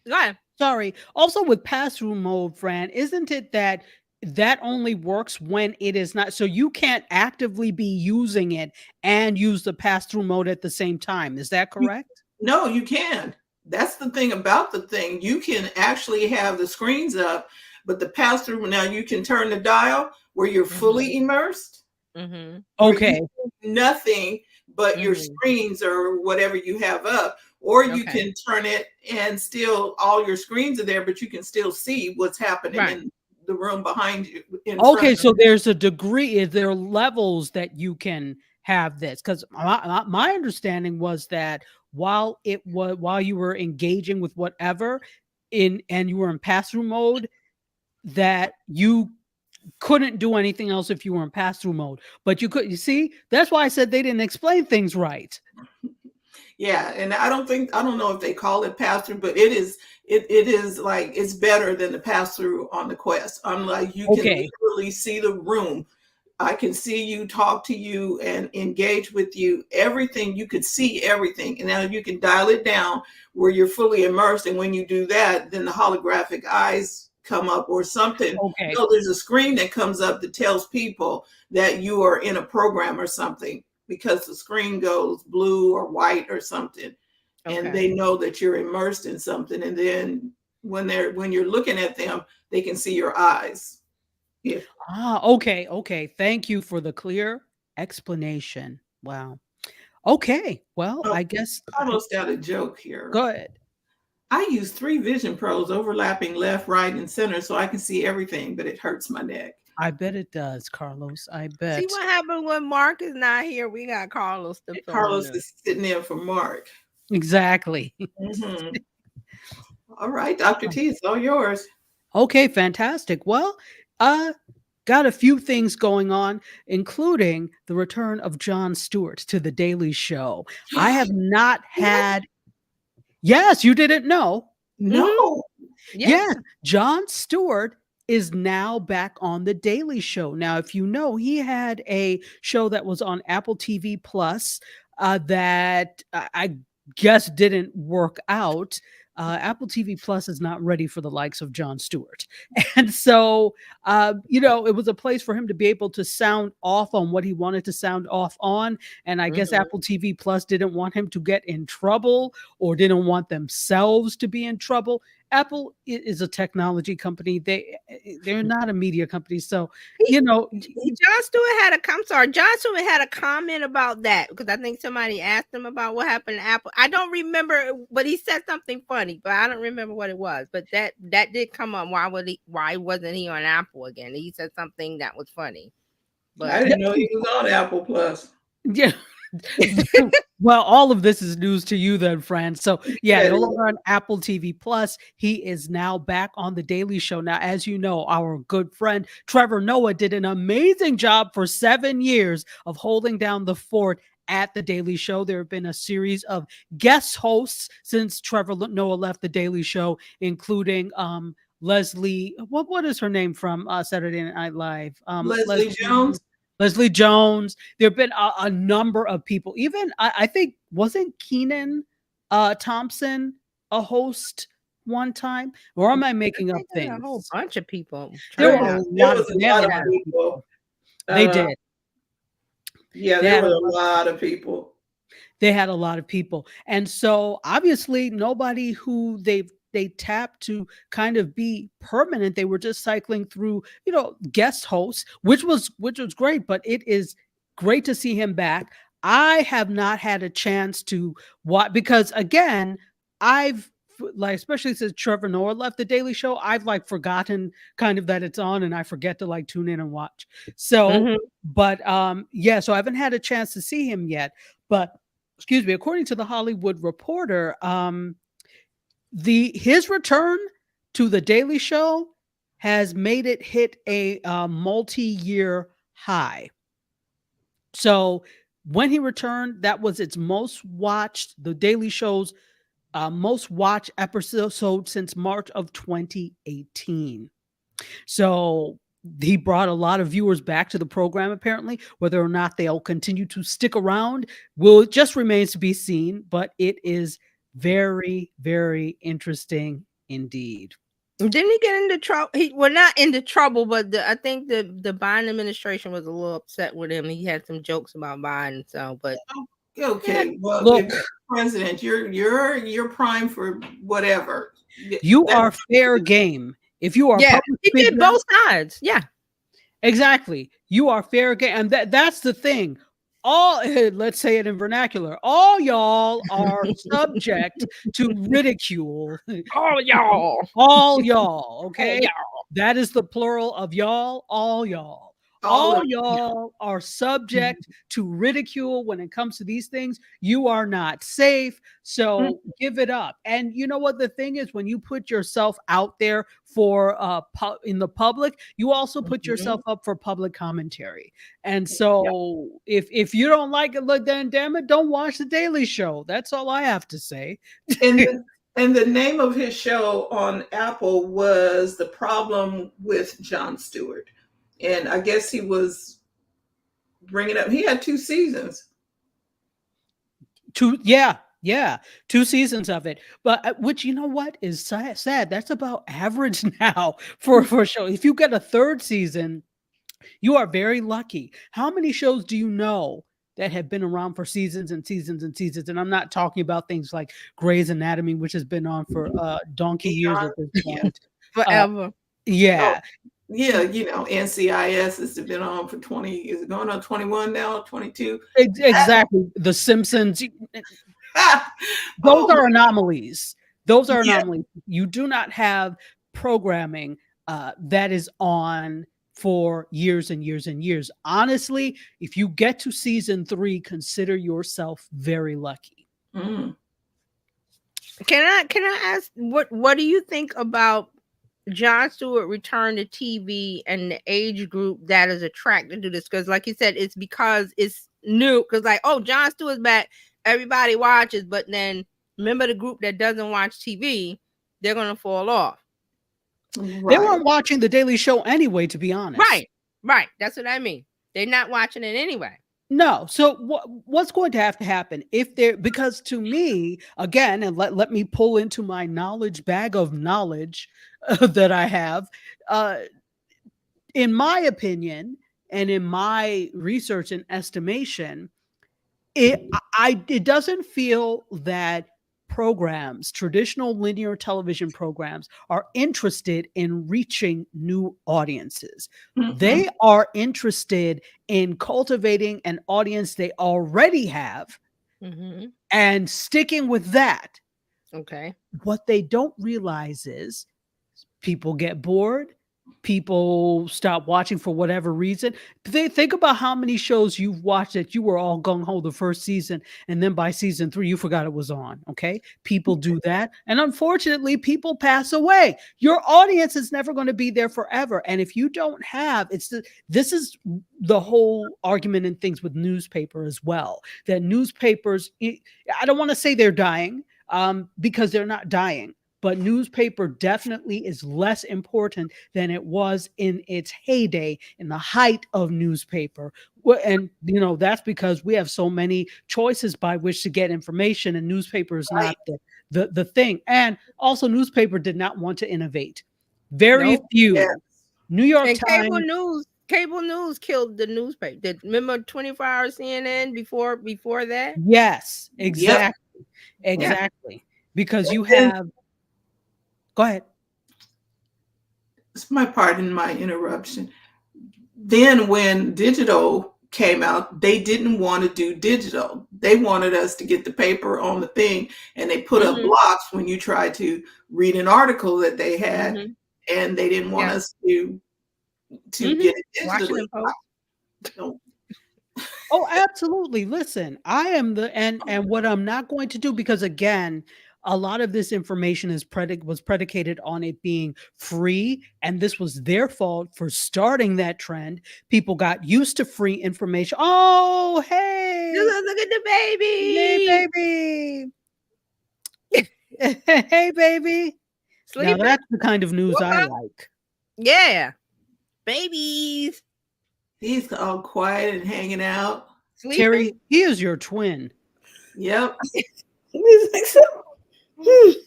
Go ahead. sorry, also with pass-through mode, Fran, isn't it that that only works when it is not, so you can't actively be using it and use the pass-through mode at the same time? Is that correct? no, you can. That's the thing about the thing. You can actually have the screens up, but the pass through now you can turn the dial where you're fully immersed. Mm-hmm. Okay. Nothing but your screens or whatever you have up, or you Okay. can turn it and still all your screens are there, but you can still see what's happening Right. in the room behind you. In front Okay, of so there's a degree, there are levels that you can have this, because my understanding was that while you were engaging with whatever and you were in pass-through mode, that you couldn't do anything else if you were in pass-through mode. But you could, you see, that's why I said they didn't explain things right. Yeah, and I don't know if they call it pass through, but it is like it's better than the pass through on the Quest. I'm like, you can Okay. literally see the room. I can see you, talk to you, and engage with you. Everything, you could see everything. And now you can dial it down where you're fully immersed. And when you do that, then the holographic eyes come up or something. Okay. No, there's a screen that comes up that tells people that you are in a program or something, because the screen goes blue or white or something. And Okay. they know that you're immersed in something. And then when you're looking at them, they can see your eyes. Yeah. Okay. Thank you for the clear explanation. Wow. Okay. Well, Oh, I guess Carlos got a joke here. go ahead. I use 3 Vision Pros overlapping left, right, and center so I can see everything, but it hurts my neck. I bet it does, Carlos. I bet. See what happened when Mark is not here? We got Carlos to fill Carlos in. is sitting in for Mark. Exactly. Mhm. All right, Dr. T, it's all yours. Okay, fantastic. Well, got a few things going on, including the return of Jon Stewart to The Daily Show. I have not had. Yes, you didn't know. No. Yeah, Jon Stewart is now back on The Daily Show. Now, if you know, he had a show that was on Apple TV Plus that I guess didn't work out. Apple TV Plus is not ready for the likes of Jon Stewart. And so, it was a place for him to be able to sound off on what he wanted to sound off on. And I guess Apple TV Plus didn't want him to get in trouble or didn't want themselves to be in trouble. Apple is a technology company. They're not a media company. So, Jon Stewart had Jon Stewart had a comment about that, because I think somebody asked him about what happened to Apple. I don't remember, but he said something funny, but I don't remember what it was. But that did come up. Why wasn't he on Apple again? He said something that was funny. But I didn't know he was on Apple Plus. Yeah. Well, all of this is news to you then, Fran. So yeah, no longer on Apple TV Plus. He is now back on The Daily Show. Now, as you know, our good friend Trevor Noah did an amazing job for 7 years of holding down the fort at The Daily Show. There have been a series of guest hosts since Trevor Noah left The Daily Show, including Leslie. What is her name from Saturday Night Live? Leslie Jones. Leslie Jones. There have been a number of people. Even I think, wasn't Kenan Thompson a host one time? Or am I making up things? A whole bunch of people. There were a lot of people. They did. Yeah, there were a lot of people. They had a lot of people. And so obviously nobody who they tapped to kind of be permanent. They were just cycling through, guest hosts, which was great, but it is great to see him back. I have not had a chance to watch because, again, I've like, especially since Trevor Noah left the Daily Show, I've like forgotten kind of that it's on, and I forget to like tune in and watch. So, but yeah, so I haven't had a chance to see him yet. But excuse me, according to the Hollywood Reporter, his return to the Daily Show has made it hit a multi-year high. So when he returned, that was its most watched, the Daily Show's most watched episode since March of 2018. So he brought a lot of viewers back to the program, apparently. Whether or not they'll continue to stick around it just remains to be seen, but it is very, very interesting indeed. Didn't he get into trouble? Well, not into trouble, but I think the Biden administration was a little upset with him. He had some jokes about Biden, so but okay. Well, look, if you're president, you're prime for whatever. You are fair game. If you are he did both sides. Yeah. Exactly. You are fair game. And that's the thing. Let's say it in vernacular, all y'all are subject to ridicule. All y'all. All y'all. Okay. All y'all. That is the plural of y'all, all y'all. All y'all are subject to ridicule when it comes to these things. You are not safe. So give it up. And you know what the thing is, when you put yourself out there for in the public, you also put yourself up for public commentary. And so if you don't like it, look, then damn it, don't watch the Daily Show. That's all I have to say. And the name of his show on Apple was The Problem with Jon Stewart. And I guess he was bringing up, he had 2 seasons. 2 seasons of it. But which, you know what is sad? That's about average now for a show. If you get a 3rd season, you are very lucky. How many shows do you know that have been around for seasons and seasons and seasons? And I'm not talking about things like Grey's Anatomy, which has been on for donkey years at this point. Forever. Yeah. Yeah, NCIS has been on for 20, is it going on 21 now, 22? Exactly. The Simpsons. Those are anomalies. Those are anomalies. You do not have programming that is on for years and years and years. Honestly, if you get to season 3, consider yourself very lucky. Can I ask what do you think about Jon Stewart return to TV and the age group that is attracted to this? Because like you said, it's because it's new. Because like, oh, Jon Stewart's back, everybody watches, but then remember the group that doesn't watch TV, they're gonna fall off. Right. They weren't watching the Daily Show anyway, to be honest. Right. That's what I mean. They're not watching it anyway. No. So what's going to have to happen because to me, again, and let me pull into my knowledge bag of knowledge that I have, in my opinion, and in my research and estimation, it doesn't feel that traditional linear television programs, are interested in reaching new audiences. They are interested in cultivating an audience they already have and sticking with that. Okay. What they don't realize is people get bored. People stop watching for whatever reason. Think about how many shows you've watched that you were all gung-ho the first season, and then by season 3, you forgot it was on. Okay. People do that. And unfortunately, people pass away. Your audience is never going to be there forever. And if you don't have, this is the whole argument in things with newspaper as well, that newspapers, I don't want to say they're dying, because they're not dying. But newspaper definitely is less important than it was in its heyday, in the height of newspaper. And, that's because we have so many choices by which to get information, and newspaper is not the thing. And also, newspaper did not want to innovate. Very few. Yeah. New York Times. Cable news killed the newspaper. Remember 24-hour CNN before that? Yes, exactly. Yep. Exactly. Because you have... Go ahead. It's my part in my interruption. Then when digital came out, they didn't want to do digital. They wanted us to get the paper on the thing, and they put up blocks when you tried to read an article that they had, and they didn't want us to get it digitally. Oh, absolutely. Listen, I am and what I'm not going to do, because again, a lot of this information was predicated on it being free, and this was their fault for starting that trend. People got used to free information. Oh, hey, Look at the baby. Hey, baby. Hey, baby. Sleeping? Now that's the kind of news I like. Yeah. Babies. He's all quiet and hanging out. Sleeping? Terry, he is your twin. Yep.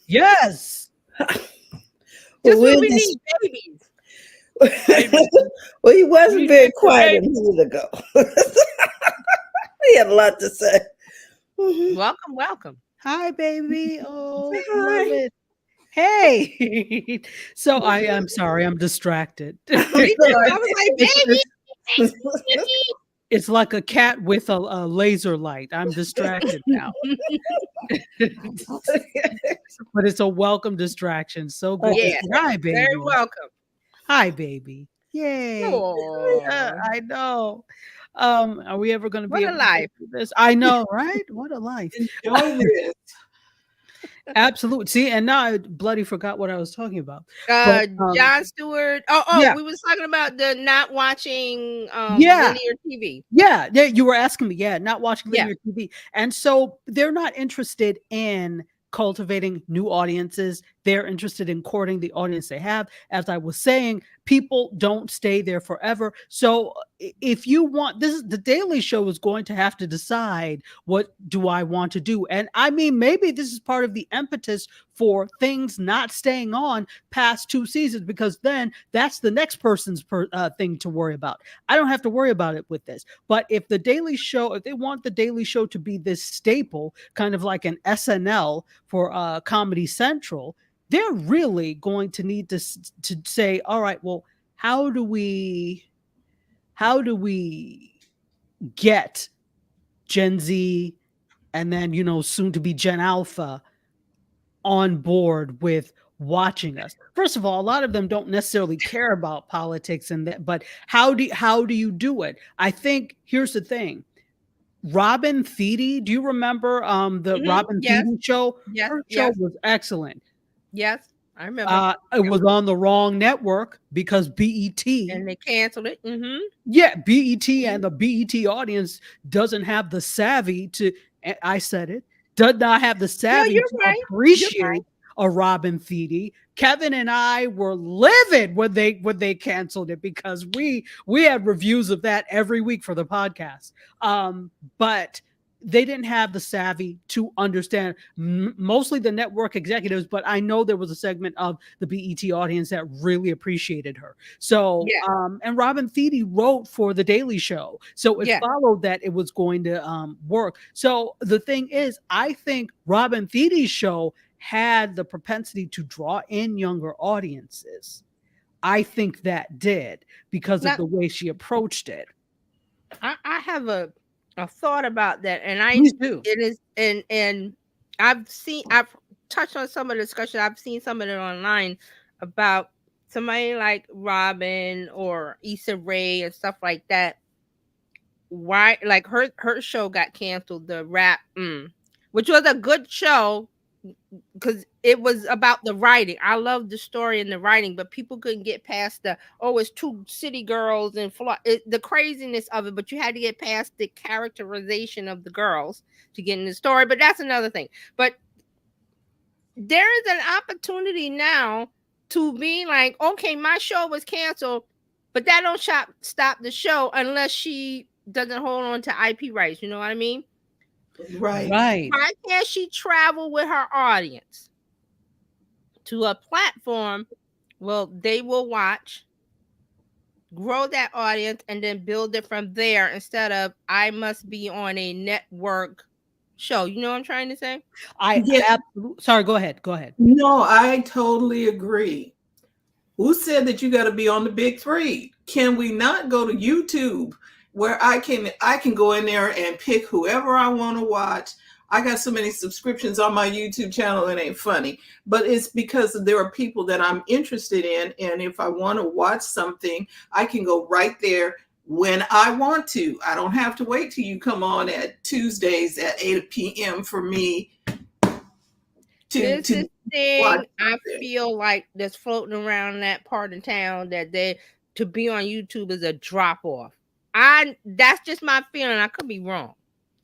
Yes. Just when we need babies. Well, he wasn't very quiet a minute ago. He had a lot to say. Welcome. Hi, baby. Oh, love it. Hey. So I'm sorry, I'm distracted. I was like, baby. It's like a cat with a laser light. I'm distracted now. But it's a welcome distraction. So good. Yeah. Hi, baby. Very welcome. Hi, baby. Yay. I know. Are we ever going to be able to do this? I know, right? What a life. Enjoy this. Absolutely. See, and now I bloody forgot what I was talking about. Jon Stewart. Yeah. We was talking about the not watching linear TV. Yeah, you were asking me. Yeah, not watching linear TV. And so they're not interested in cultivating new audiences. They're interested in courting the audience they have. As I was saying, people don't stay there forever. So if you want, the Daily Show is going to have to decide, what do I want to do? And I mean, maybe this is part of the impetus for things not staying on past 2 seasons, because then that's the next person's thing to worry about. I don't have to worry about it with this. But if the Daily Show, if they want the Daily Show to be this staple, kind of like an SNL for Comedy Central, they're really going to need to say, all right, well, how do we get Gen Z and then, soon to be Gen Alpha on board with watching us? First of all, a lot of them don't necessarily care about politics and that, but how do you do it? I think here's the thing. Robin Thede, do you remember the Robin Thede show? Her show was excellent. Yes, I remember. It was on the wrong network because BET, and they canceled it. Yeah, BET and the BET audience doesn't have the savvy to. I said it. Does not have the savvy to appreciate a Robin Thede. Kevin and I were livid when they canceled it, because we had reviews of that every week for the podcast. But they didn't have the savvy to understand, mostly the network executives, but I know there was a segment of the BET audience that really appreciated her. So, and Robin Thede wrote for The Daily Show. So it followed that it was going to work. So the thing is, I think Robin Thede's show had the propensity to draw in younger audiences. I think that did, because of the way she approached it. I have a thought about that, and Please do. It is, and I've touched on some of the discussion. I've seen some of it online about somebody like Robin or Issa Rae and stuff like that. Why, like her show got canceled, the rap, which was a good show, because it was about the writing. I loved the story and the writing, but people couldn't get past it's 2 city girls and the craziness of it. But you had to get past the characterization of the girls to get in the story. But that's another thing. But there is an opportunity now to be like, okay, my show was canceled, but that don't stop the show unless she doesn't hold on to IP rights. You know what I mean? Right. Why can't she travel with her audience to a platform? Well, they will watch, grow that audience, and then build it from there, instead of I must be on a network show. You know what I'm trying to say? Absolutely. Sorry, go ahead. No, I totally agree. Who said that you got to be on the big 3? Can we not go to YouTube where I can go in there and pick whoever I want to watch. I got so many subscriptions on my YouTube channel, it ain't funny. But it's because there are people that I'm interested in. And if I want to watch something, I can go right there when I want to. I don't have to wait till you come on at Tuesdays at 8 p.m. for me This to is thing watch I something. feel like that's floating around that part of town that to be on YouTube is a drop off. That's just my feeling. I could be wrong.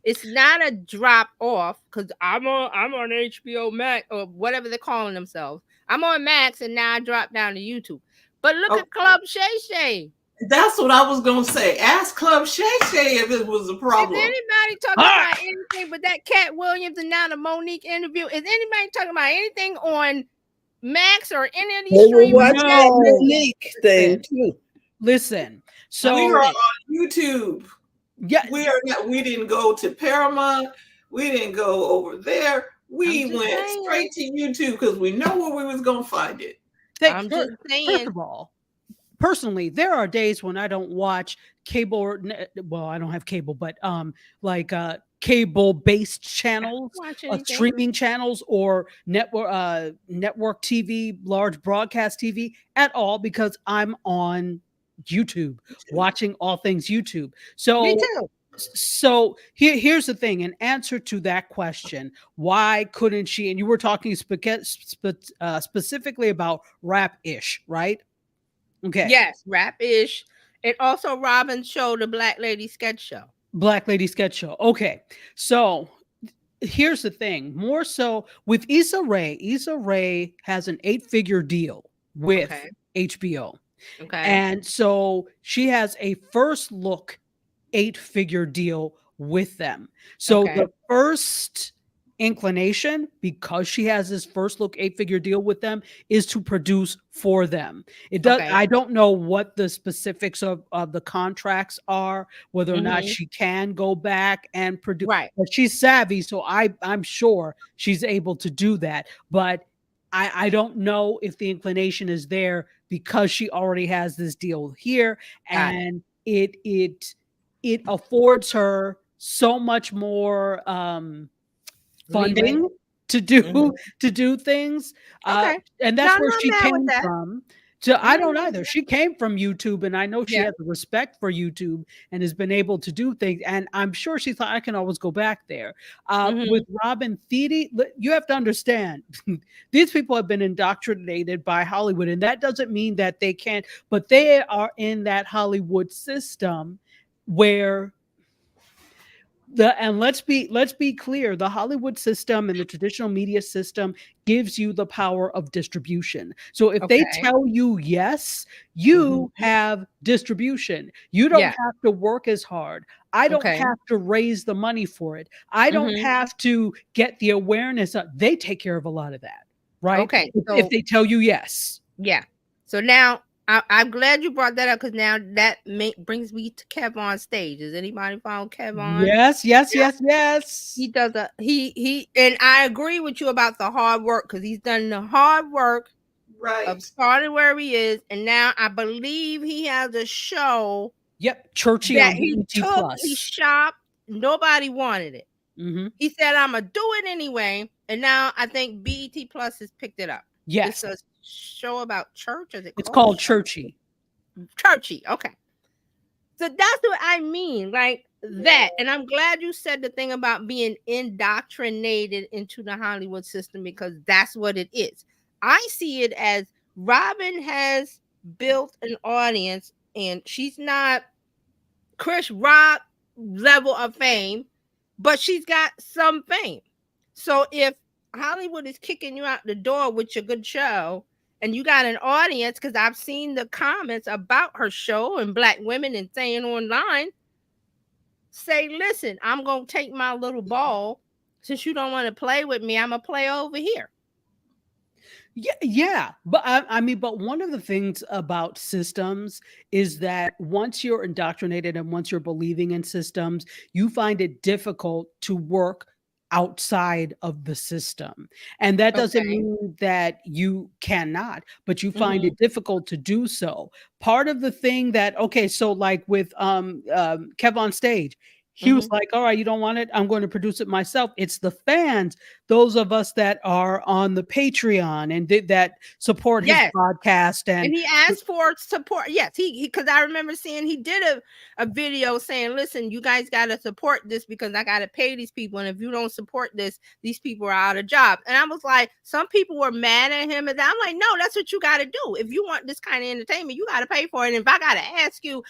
It's not a drop off because I'm on HBO Max or whatever they're calling themselves. I'm on Max and now I drop down to YouTube. But look at Club Shay Shay. That's what I was gonna say. Ask Club Shay Shay if it was a problem. Is anybody talking about anything but that Cat Williams and now the Monique interview? Is anybody talking about anything on Max or any of these They were streaming watching that services? Monique thing too. Listen, so we are on YouTube. Yeah, we didn't go to Paramount. We didn't go over there. We went straight to YouTube because we know where we was gonna find it. First of all, personally, there are days when I don't watch cable or well, I don't have cable, but like cable based channels, streaming channels, or network TV, large broadcast TV at all because I'm on YouTube watching all things YouTube. So me too. So here's the thing. In answer to that question, why couldn't she? And you were talking specifically about Rap-ish, right? Okay. Yes, Rap-ish. And also Robin's show, the Black Lady Sketch Show. Black Lady Sketch Show. Okay. So here's the thing. More so with Issa Rae. Issa Rae has an 8-figure deal with HBO. Okay. And so she has a first look 8-figure deal with them. So the first inclination, because she has this first look 8-figure deal with them, is to produce for them. It does. I don't know what the specifics of the contracts are, whether or not she can go back and produce. Right. But she's savvy, so I'm sure she's able to do that. But I don't know if the inclination is there because she already has this deal here, and it affords her so much more funding to do things. And that's where she came from. I don't either. She came from YouTube, and I know she has a respect for YouTube and has been able to do things. And I'm sure she thought I can always go back there. With Robin Thede, you have to understand these people have been indoctrinated by Hollywood, and that doesn't mean that they can't, but they are in that Hollywood system where and let's be clear, the Hollywood system and the traditional media system gives you the power of distribution. So if they tell you yes, you have distribution. You don't have to work as hard. I don't have to raise the money for it. I don't have to get the awareness. They take care of a lot of that, right? Okay. If they tell you yes. Yeah. So now I'm glad you brought that up because now that brings me to Kev on stage. Does anybody follow Kev on? Yes. He does he and I agree with you about the hard work because he's done the hard work of starting where he is, and now I believe he has a show. Yep, Churchy that on he BET took, Plus. He shopped. Nobody wanted it. He said, "I'm gonna do it anyway," and now I think BET Plus has picked it up. Yes. It's a show about church. It's called Churchy. Churchy. Okay. So that's what I mean, like that. And I'm glad you said the thing about being indoctrinated into the Hollywood system because that's what it is. I see it as Robin has built an audience and she's not Chris Rock level of fame, but she's got some fame. So if Hollywood is kicking you out the door with your good show and you got an audience, because I've seen the comments about her show and Black women and saying online, say, listen, I'm going to take my little ball. Since you don't want to play with me, I'm going to play over here. Yeah. But I mean, but one of the things about systems is that once you're indoctrinated and once you're believing in systems, you find it difficult to work outside of the system. And that doesn't Okay. mean that you cannot, but you find Mhm. it difficult to do so. Part of the thing that, okay, so like with Kev on Stage, he was Mhm. like, all right, you don't want it, I'm going to produce it myself. It's the fans, those of us that are on the Patreon and that support his Yes. podcast. And he asked for support. Yes, he because I remember seeing he did a video saying, listen, you guys got to support this because I got to pay these people. And if you don't support this, these people are out of job. And I was like, some people were mad at him. And I'm like, no, that's what you got to do. If you want this kind of entertainment, you got to pay for it. And if I got to ask you,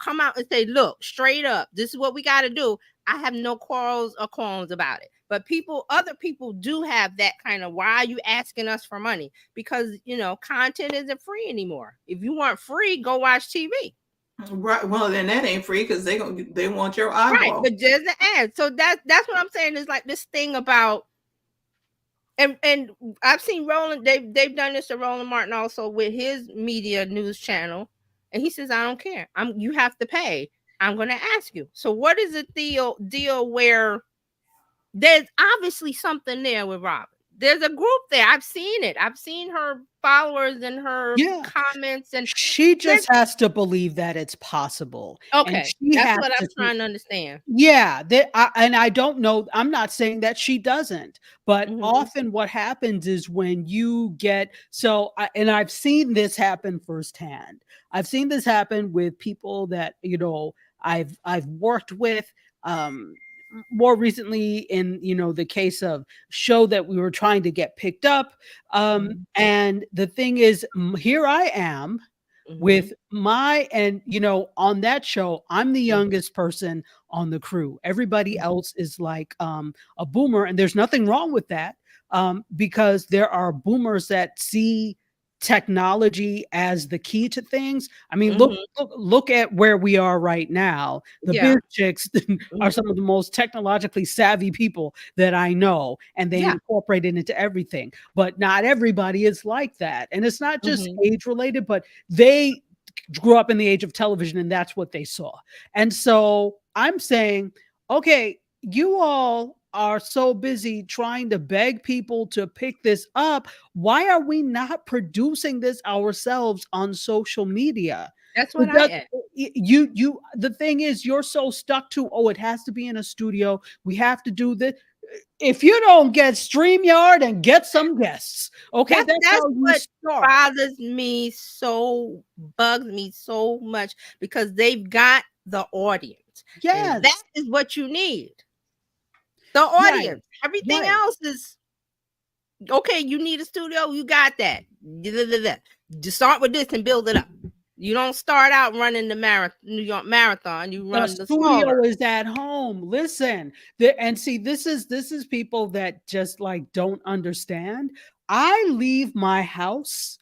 come out and say, look, straight up, this is what we got to do. I have no quarrels or qualms about it. But other people do have that kind of, why are you asking us for money? Because, content isn't free anymore. If you want free, go watch TV. Right. Well, then that ain't free because they want your Right. eyeball. But there's an ad. So that's what I'm saying is like this thing about, and I've seen Roland, they've done this to Roland Martin also with his media news channel. And he says, I don't care. You have to pay. I'm going to ask you. So what is the deal where there's obviously something there with Robin? There's a group there. I've seen it. I've seen her followers and her comments, and she just has to believe that it's possible. Okay, and she that's has what I'm to trying to understand. Yeah, and I don't know. I'm not saying that she doesn't, but Mhm. often what happens is when you get and I've seen this happen firsthand. I've seen this happen with people that I've worked with. More recently in the case of show that we were trying to get picked up, and the thing is, here I am with and on that show, I'm the youngest person on the crew. Everybody else is like a boomer, and there's nothing wrong with that, because there are boomers that see technology as the key to things. I mean, look at where we are right now. The Yeah. BizChicks are some of the most technologically savvy people that I know, and they incorporate it into everything. But not everybody is like that, and it's not just age related, but they grew up in the age of television and that's what they saw. And so I'm saying, okay, you all are so busy trying to beg people to pick this up. Why are we not producing this ourselves on social media? That's what I asked. The thing is, you're so stuck to, it has to be in a studio. We have to do this. If you don't get StreamYard and get some guests, okay, that's how you what start. bugs me so much, because they've got the audience. Yes, that is what you need. The audience. Right. Everything else is okay. You need a studio. You got that. Just start with this and build it up. You don't start out running the New York Marathon. You run the studio is at home. Listen, and see, this is people that just like don't understand. I leave my house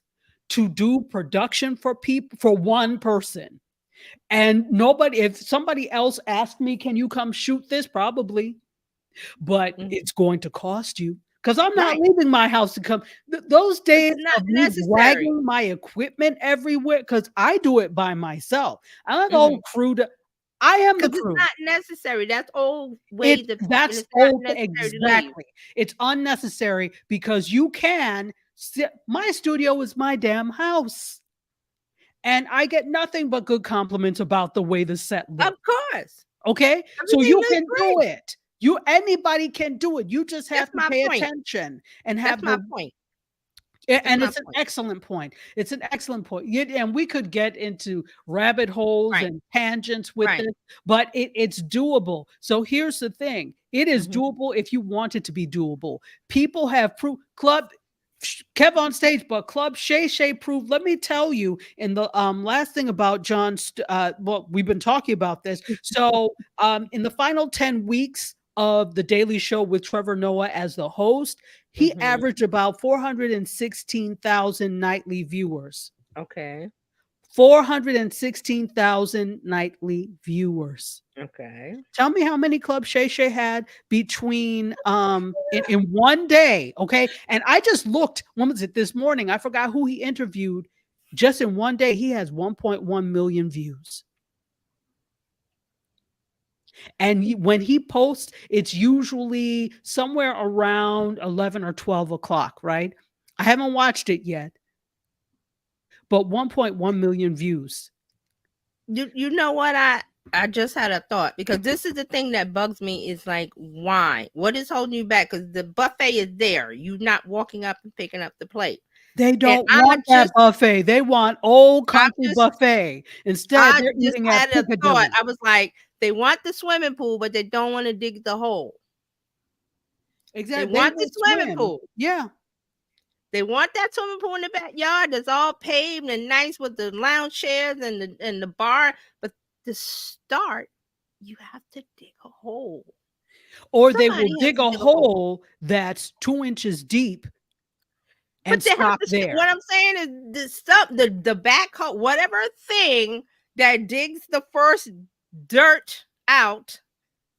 to do production for people, for one person, and nobody. If somebody else asked me, "Can you come shoot this?" Probably, but it's going to cost you. Because I'm not leaving my house to come. Those days of me dragging my equipment everywhere, because I do it by myself. I don't have a whole crew I am the crew. It's not necessary. That's old ways of that's old. Exactly. It's unnecessary because you can sit. My studio is my damn house. And I get nothing but good compliments about the way the set looks. Of course. Okay. So you can do it. Anybody can do it. You just have to pay attention and have my point. And it's an excellent point. It's an excellent point. And we could get into rabbit holes and tangents with this, but it's doable. So here's the thing. It is doable if you want it to be doable. People have proved Kev on Stage, but Club Shay Shay proved. Let me tell you, in the last thing about John's, well, we've been talking about this. So in the final 10 weeks of The Daily Show with Trevor Noah as the host, he averaged about 416,000 nightly viewers. Okay. 416,000 nightly viewers. Okay. Tell me how many Club Shay Shay had between in one day. Okay. And I just looked, when was it, this morning? I forgot who he interviewed. Just in one day, he has 1.1 million views. And when he posts, it's usually somewhere around 11 or 12 o'clock, right? I haven't watched it yet, but 1.1 million views. You know what, I just had a thought, because this is the thing that bugs me, is like, why? What is holding you back? Because the buffet is there. You're not walking up and picking up the plate. They don't want that buffet. They want old country buffet. Instead, I they're just eating at had a thought. Piccadilly. I was like, they want the swimming pool, but they don't want to dig the hole. Exactly. They want the swimming pool. Yeah. They want that swimming pool in the backyard that's all paved and nice with the lounge chairs and the bar. But to start, you have to dig a hole. Or they will dig a hole that's 2 inches deep and stop there. What I'm saying is the stuff, the backhoe, whatever thing that digs the first dirt out,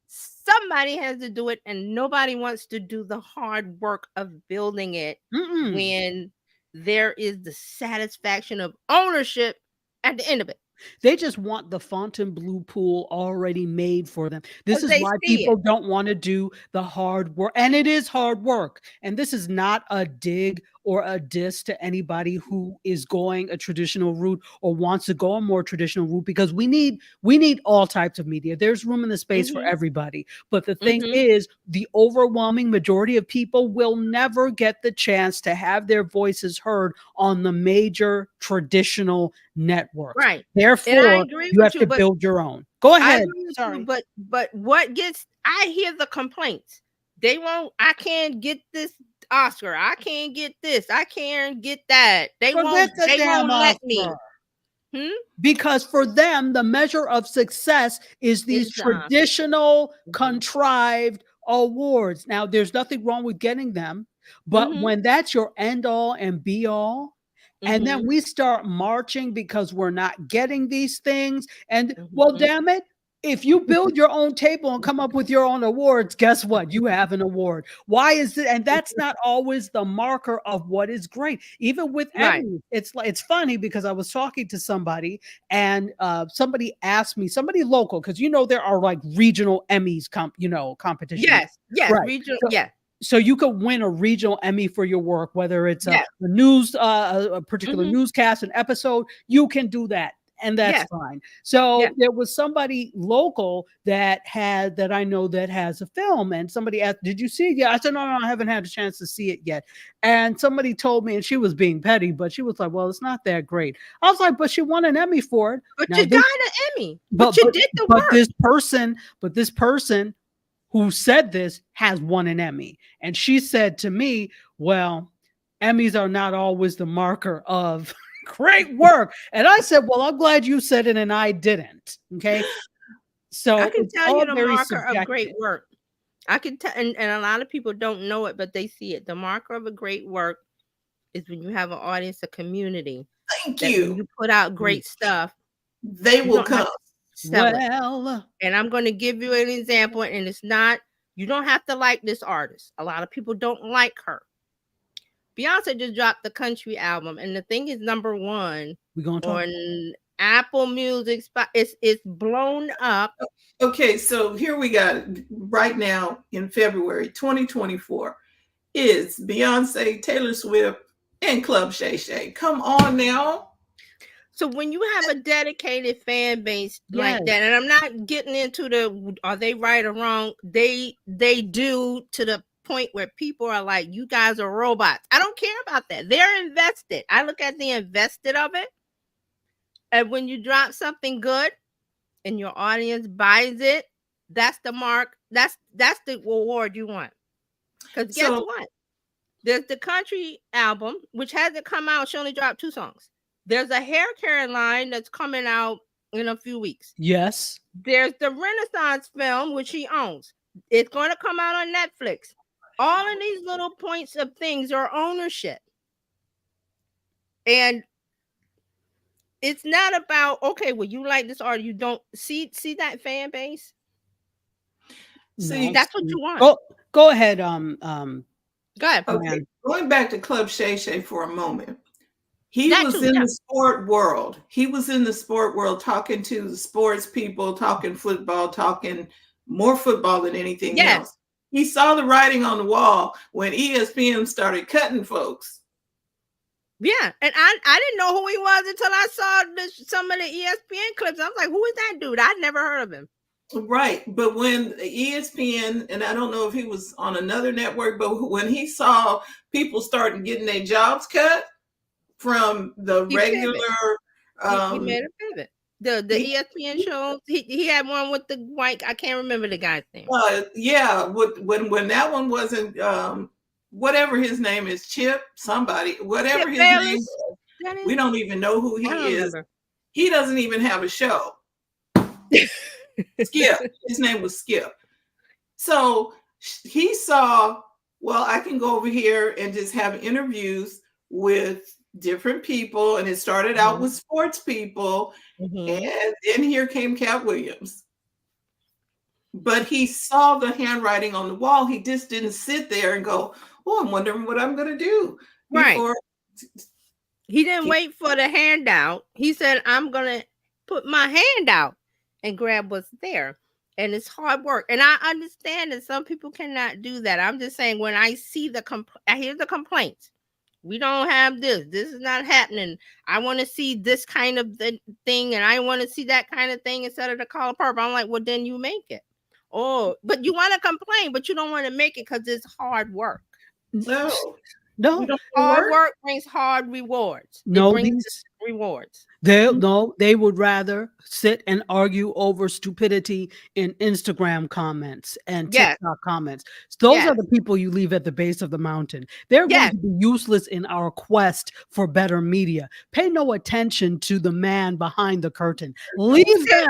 somebody has to do it, and nobody wants to do the hard work of building it when there is the satisfaction of ownership at the end of it. They just want the Fontainebleau pool already made for them. This is why people don't want to do the hard work. And it is hard work. And this is not a dig or a diss to anybody who is going a traditional route or wants to go a more traditional route, because we need all types of media. There's room in the space for everybody. But the thing is, the overwhelming majority of people will never get the chance to have their voices heard on the major traditional networks. Right. Therefore, you have to build your own. Go ahead. Sorry. But what I hear the complaints. I can't get this Oscar. I can't get this. I can't get that. They won't let me. Because for them, the measure of success is these traditional contrived awards. Now, there's nothing wrong with getting them, but when that's your end all and be all, and then we start marching because we're not getting these things, and well, damn it, if you build your own table and come up with your own awards, guess what? You have an award. Why is it? And that's not always the marker of what is great. Even with Emmys, it's funny, because I was talking to somebody, and somebody asked me, somebody local, because there are like regional Emmys competitions. Yes, right. regional, So you could win a regional Emmy for your work, whether it's a news, a particular newscast, an episode. You can do that, and that's fine. So there was somebody local that I know that has a film, and somebody asked, "Did you see it yet?" I said, "No, I haven't had a chance to see it yet." And somebody told me, and she was being petty, but she was like, "Well, it's not that great." I was like, "But she won an Emmy for it." But you got an Emmy. But you did the work. This person who said this has won an Emmy. And she said to me, well, Emmys are not always the marker of great work. And I said, well, I'm glad you said it and I didn't. Okay. So I can tell you the marker subjective. of great work. I can tell, and a lot of people don't know it, but they see it. The marker of a great work is when you have an audience, a community. Thank you. When you put out great stuff, they will come. And I'm going to give you an example, and it's not, you don't have to like this artist. A lot of people don't like her. Beyonce just dropped the country album, and the thing is #1 on Apple Music. It's blown up. Okay, so here we got right now in February 2024 is Beyonce, Taylor Swift, and Club Shay Shay. Come on now. So when you have a dedicated fan base like that, and I'm not getting into are they right or wrong? They do, to the point where people are like, you guys are robots. I don't care about that. They're invested. I look at the invested of it. And when you drop something good and your audience buys it, that's the mark. That's the reward you want. Because guess what? There's the country album, which hasn't come out. She only dropped 2 songs. There's a hair care line that's coming out in a few weeks. Yes. There's the Renaissance film, which she owns. It's going to come out on Netflix. All of these little points of things are ownership. And it's not about, okay, well, you like this art, you don't see that fan base. See, that's what you want. Go ahead. Go ahead. Okay. Going back to Club Shay Shay for a moment. He was in the sport world. He was in the sport world talking to the sports people, talking football, talking more football than anything Yes. else. He saw the writing on the wall when ESPN started cutting folks. Yeah, and I didn't know who he was until I saw some of the ESPN clips. I was like, who is that dude? I'd never heard of him. Right, but when ESPN, and I don't know if he was on another network, but when he saw people starting getting their jobs cut from the regular, he made a pivot. The ESPN shows, he had one with the white. I can't remember the guy's name. Yeah, when that one wasn't whatever his name is, Chip somebody, whatever his name is, we don't even know who he is. Remember. He doesn't even have a show. Skip. His name was Skip. So he saw, well, I can go over here and just have interviews with different people. And it started out with sports people. And then here came Cat Williams. But he saw the handwriting on the wall. He just didn't sit there and go, oh, I'm wondering what I'm going to do. Right. He didn't wait for the handout. He said, I'm going to put my hand out and grab what's there. And it's hard work. And I understand that some people cannot do that. I'm just saying, when I see I hear the complaints. We don't have this. This is not happening. I want to see this kind of thing, and I want to see that kind of thing instead of the color purple. I'm like, well, then you make it. Oh, but you want to complain, but you don't want to make it because it's hard work. No. Hard work brings hard rewards. No, it brings rewards. They would rather sit and argue over stupidity in Instagram comments and TikTok comments. Those are the people you leave at the base of the mountain. They're going to be useless in our quest for better media. Pay no attention to the man behind the curtain. Leave them.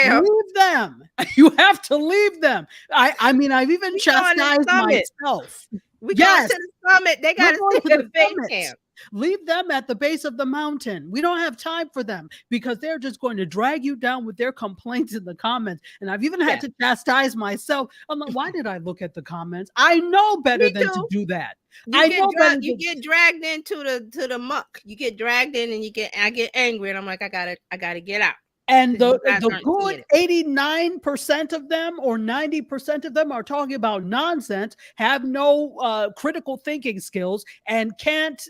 Leave them. You have to leave them. I mean, I've even chastised myself. We go to the summit. They got to sit at the base camp. Leave them at the base of the mountain. We don't have time for them because they're just going to drag you down with their complaints in the comments. And I've even had to chastise myself. I'm like, why did I look at the comments? I know better than to do that. You get dragged into the muck. You get dragged in, and I get angry, and I'm like, I gotta get out. And the good 89% of them or 90% of them are talking about nonsense, have no critical thinking skills, and can't,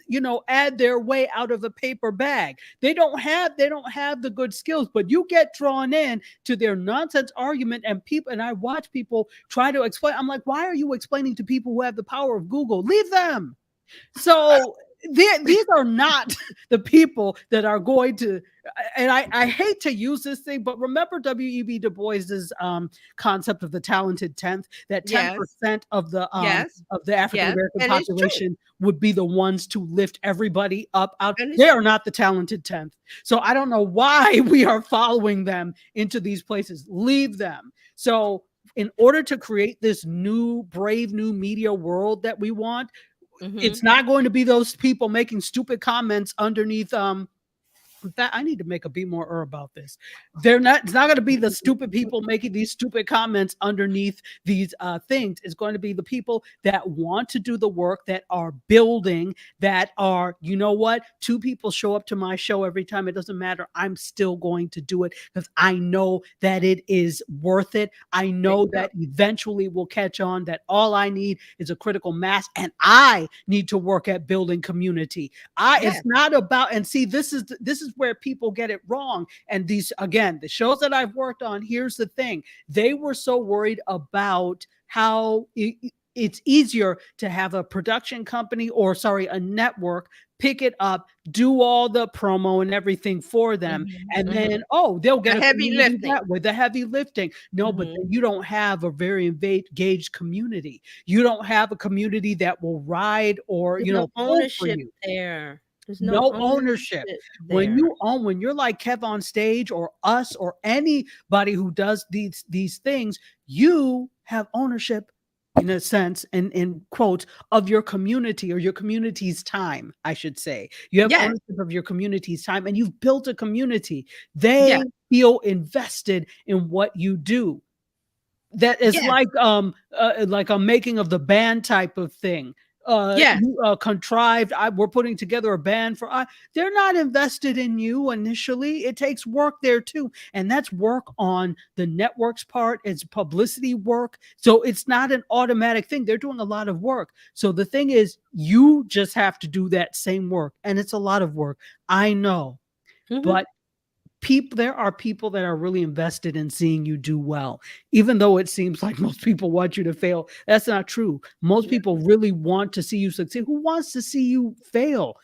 add their way out of a paper bag. They don't have the good skills, but you get drawn in to their nonsense argument, and I watch people try to explain. I'm like, why are you explaining to people who have the power of Google? Leave them. So these are not the people that are going to, and I hate to use this thing, but remember W.E.B. Du Bois's concept of the talented 10th, that 10% of the African-American population would be the ones to lift everybody up out. They are not the talented 10th. So I don't know why we are following them into these places. Leave them. So in order to create this brave new media world that we want, it's not going to be those people making stupid comments underneath. In fact, I need to make a Be More about this. It's not going to be the stupid people making these stupid comments underneath these things. It's going to be the people that want to do the work, that are building, that are, you know what? 2 people show up to my show every time. It doesn't matter. I'm still going to do it because I know that it is worth it. I know that eventually we'll catch on, that all I need is a critical mass, and I need to work at building community. It's not about, and see, this is where people get it wrong. And these, again, the shows that I've worked on, here's the thing. They were so worried about how it's easier to have a production company a network pick it up, do all the promo and everything for them. And then, they'll get the heavy lifting. With the heavy lifting. No, but then you don't have a very engaged community. You don't have a community that will ride or, ownership there. There's no ownership. When you're like Kev on stage, or us, or anybody who does these things, you have ownership, in a sense, and in quotes, of your community, or your community's time, I should say. You have ownership of your community's time, and you've built a community. They feel invested in what you do. That is like a making of the band type of thing. Yes. contrived. We're putting together a band for. They're not invested in you initially. It takes work there too, and that's work on the network's part. It's publicity work, so it's not an automatic thing. They're doing a lot of work. So the thing is, you just have to do that same work, and it's a lot of work. I know, but there are people that are really invested in seeing you do well, even though it seems like most people want you to fail. That's not true. Most people really want to see you succeed. Who wants to see you fail?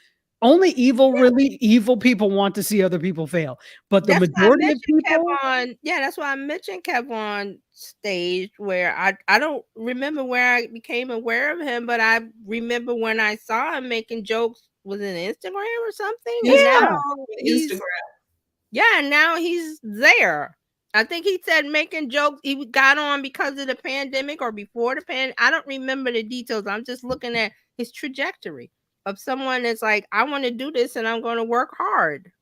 Only really evil people want to see other people fail. But the That's why I majority of mentioned people, Kev yeah, that's why I mentioned Kev on stage, where I don't remember where I became aware of him, but I remember when I saw him making jokes, was it Instagram or something? And now Instagram. yeah, now he's there. I think he said making jokes. He got on because of the pandemic or before the pandemic. I don't remember the details. I'm just looking at his trajectory of someone that's like, I want to do this and I'm going to work hard.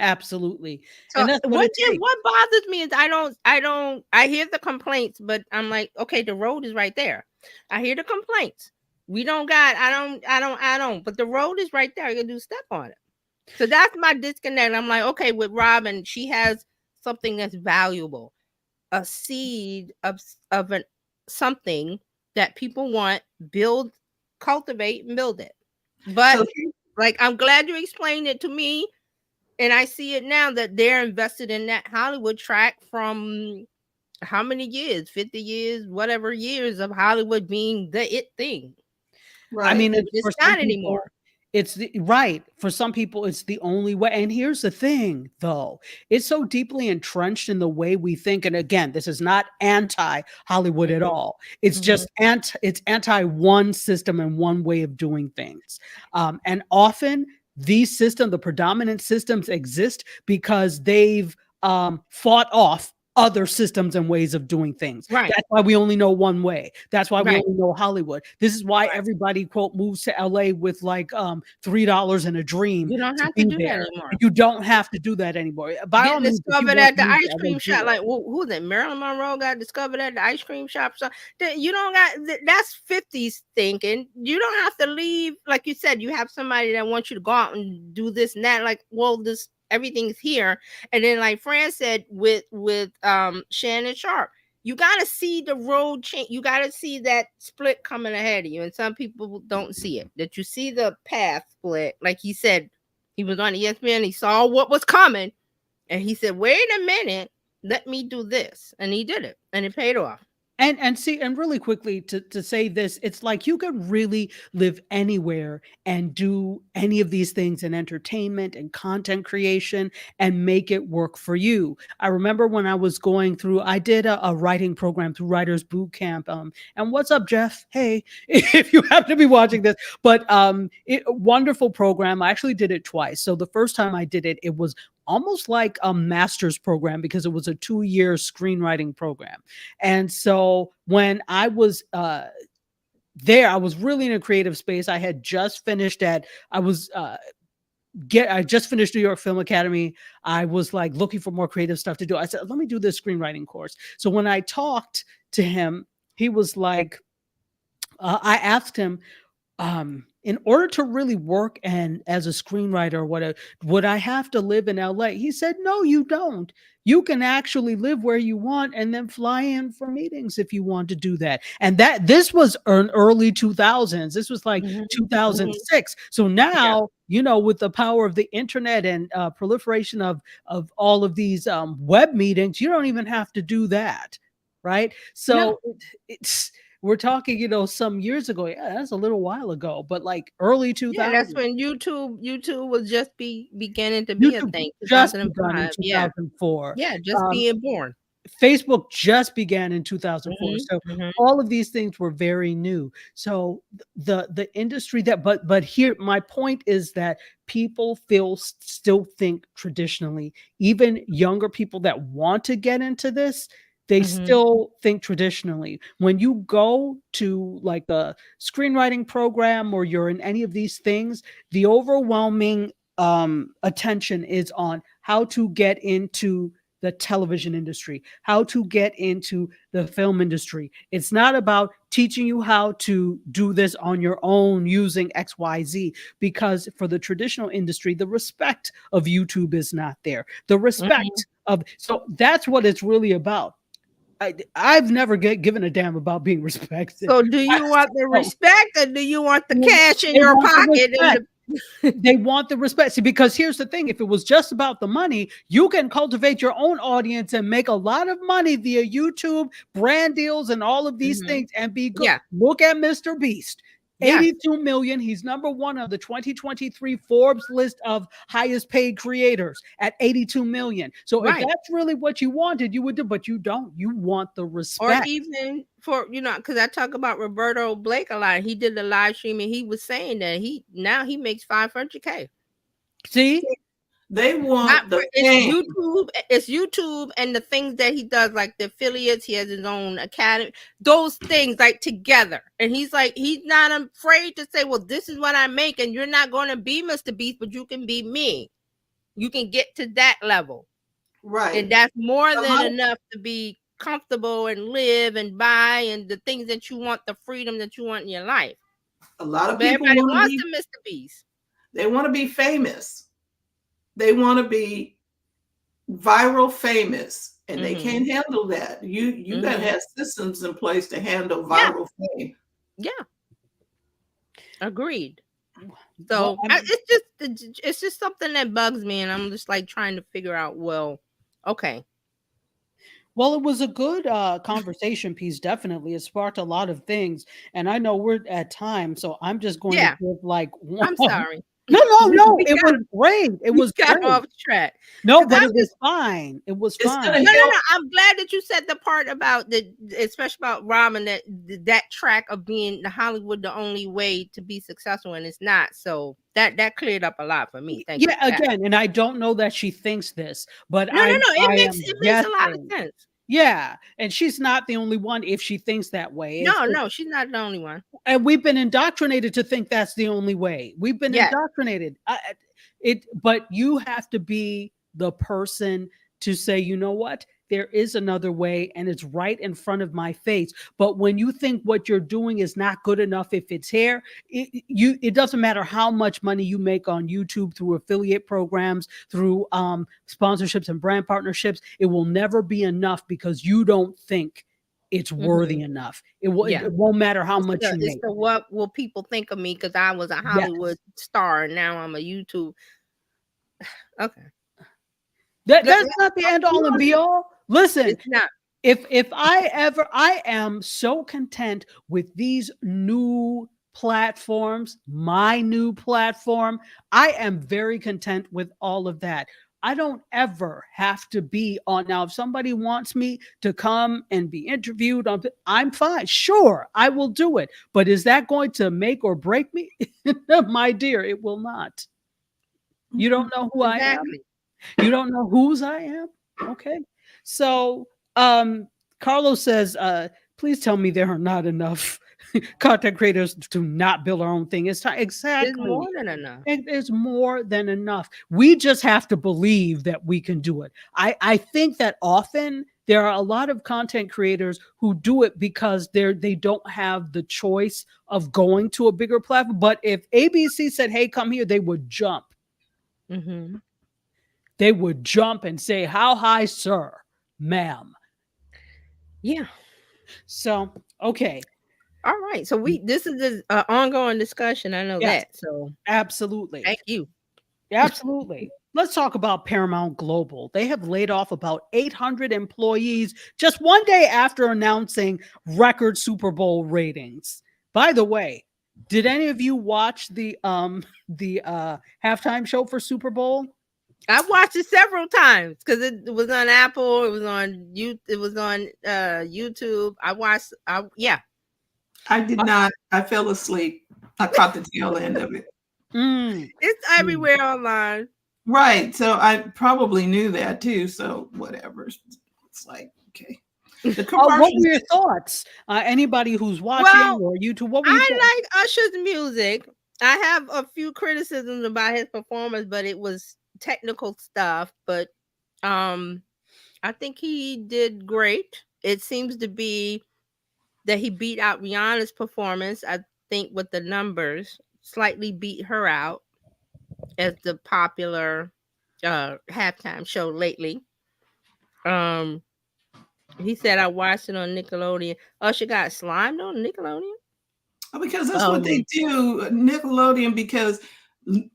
absolutely. So And that's what it takes. what bothers me is I hear the complaints, but I'm like, okay, the road is right there. I hear the complaints. We don't got, I don't, but the road is right there. I can do step on it. So that's my disconnect. I'm like, okay, with Robin, she has something that's valuable, a seed of something that people want, build, cultivate, and build it. But like, I'm glad you explained it to me, and I see it now that they're invested in that Hollywood track from how many years, 50 years, whatever years of Hollywood being the it thing. I mean, it's not anymore. It's right. For some people, it's the only way. And here's the thing, though. It's so deeply entrenched in the way we think. And again, this is not anti-Hollywood at all. It's just it's anti one system and one way of doing things. And often these systems, the predominant systems, exist because they've fought off other systems and ways of doing things. Right. That's why we only know one way. That's why we only know Hollywood. This is why everybody, quote, moves to LA with like $3 and a dream. You don't have to do that anymore. You don't have to do that anymore. By all Getting means, discovered at the ice cream shop. Like, who's it? Marilyn Monroe got discovered at the ice cream shop. So you don't got, that's 50s thinking. You don't have to leave. Like you said, you have somebody that wants you to go out and do this and that. Like, well, this everything's here. And then, like Fran said, with Shannon Sharp, you got to see the road change. You got to see that split coming ahead of you. And some people don't see it. That you see the path split. Like he said, he was on ESPN. He saw what was coming. And he said, wait a minute, let me do this. And he did it. And it paid off. And see, and really quickly to say this, it's like you could really live anywhere and do any of these things in entertainment and content creation and make it work for you. I remember when I was going through, I did a writing program through Writers Boot Camp. And what's up, Jeff? Hey, if you happen to be watching this, but wonderful program. I actually did it twice. So the first time I did it, it was almost like a master's program because it was a 2-year screenwriting program. And so when I was there, I was really in a creative space. I had just finished I just finished New York Film Academy. I was like looking for more creative stuff to do. I said, let me do this screenwriting course. So when I talked to him, he was like, I asked him, in order to really work and as a screenwriter or whatever, would I have to live in LA? He said, no, you don't. You can actually live where you want and then fly in for meetings if you want to do that. And this was early 2000s. This was like 2006. So now, you know, with the power of the internet and proliferation of all of these web meetings, you don't even have to do that. Right. So we're talking, you know, some years ago. Yeah, that's a little while ago, but like early 2000s. Yeah, that's when YouTube was just beginning to be a thing. Just begun in 2004. Yeah, just being born. Facebook just began in 2004. So all of these things were very new. So the industry but here, my point is that people still think traditionally. Even younger people that want to get into this, they still think traditionally. When you go to like a screenwriting program or you're in any of these things, the overwhelming attention is on how to get into the television industry, how to get into the film industry. It's not about teaching you how to do this on your own using XYZ, because for the traditional industry, the respect of YouTube is not there. The respect of, so that's what it's really about. I've never given a damn about being respected. So do you want the respect, or do you want the cash in your pocket? They want the respect. See, because here's the thing: if it was just about the money, you can cultivate your own audience and make a lot of money via YouTube, brand deals, and all of these things, and be good. Yeah. Look at Mr. Beast. Yeah. 82 million. He's number one on the 2023 Forbes list of highest paid creators at 82 million. So if that's really what you wanted, you would do, but you don't. You want the respect. Or even for, you know, because I talk about Roberto Blake a lot. He did the live stream and he was saying that now he makes $500K. See? They want it's YouTube and the things that he does, like the affiliates. He has his own academy, those things like together. And he's like, he's not afraid to say, well, this is what I make, and you're not going to be Mr. Beast, but you can be me. You can get to that level. Right. And that's more than enough to be comfortable and live and buy and the things that you want, the freedom that you want in your life. A lot of but people everybody wants to Mr. Beast. They want to be famous. They want to be viral famous, and they can't handle that. You got to have systems in place to handle viral fame. Yeah. Agreed. So it's just something that bugs me, and I'm just like trying to figure out, well, okay. Well, it was a good conversation piece. Definitely. It sparked a lot of things. And I know we're at time, so I'm just going to give like one. I'm sorry. No. It was great. It was got off track. No, but it was fine. It was fine. No. I'm glad that you said the part about especially about Robin, that track of being the Hollywood the only way to be successful, and it's not. So that cleared up a lot for me. Thank you. Yeah, again, and I don't know that she thinks this, but it makes a lot of sense. Yeah, and she's not the only one if she thinks that way. No, she's not the only one. And we've been indoctrinated to think that's the only way. We've been indoctrinated. But you have to be the person to say, you know what? There is another way, and it's right in front of my face. But when you think what you're doing is not good enough, if it's here, it doesn't matter how much money you make on YouTube through affiliate programs, through sponsorships and brand partnerships. It will never be enough because you don't think it's worthy enough. It won't matter how much you make. So what will people think of me because I was a Hollywood star and now I'm a YouTube? Okay. That's not the end all and be all. Listen, it's not. If I am so content with these new platforms, my new platform, I am very content with all of that. I don't ever have to be on. Now, if somebody wants me to come and be interviewed, I'm fine. Sure, I will do it. But is that going to make or break me? My dear, it will not. You don't know who I am. You don't know whose I am. Okay. So Carlos says, please tell me there are not enough content creators to not build our own thing. It's time. Exactly. There's more than enough. There's more than enough. We just have to believe that we can do it. I think that often there are a lot of content creators who do it because they don't have the choice of going to a bigger platform. But if ABC said, hey, come here, they would jump. Mm-hmm. They would jump and say, how high, sir, ma'am? Yeah. So, okay. All right. So this is an ongoing discussion. I know that. So absolutely. Thank you. Absolutely. Let's talk about Paramount Global. They have laid off about 800 employees just one day after announcing record Super Bowl ratings. By the way, did any of you watch the halftime show for Super Bowl? I watched it several times because it was on Apple, it was on YouTube. I did not. I fell asleep. I caught the tail end of it. It's everywhere online. Right. So I probably knew that too. So whatever. It's like, okay. What were your thoughts? Anybody who's watching or YouTube, what were you I like Usher's music. I have a few criticisms about his performance, but it was technical stuff. But I think he did great. It seems to be that he beat out Rihanna's performance. I think with the numbers, slightly beat her out as the popular halftime show lately. He said I watched it on Nickelodeon. Usher got slimed on Nickelodeon. Because that's what they do, Nickelodeon, because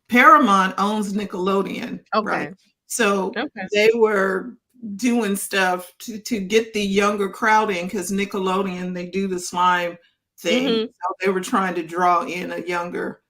Paramount owns Nickelodeon, right? So they were doing stuff to get the younger crowd in, because Nickelodeon, they do the slime thing. So they were trying to draw in a younger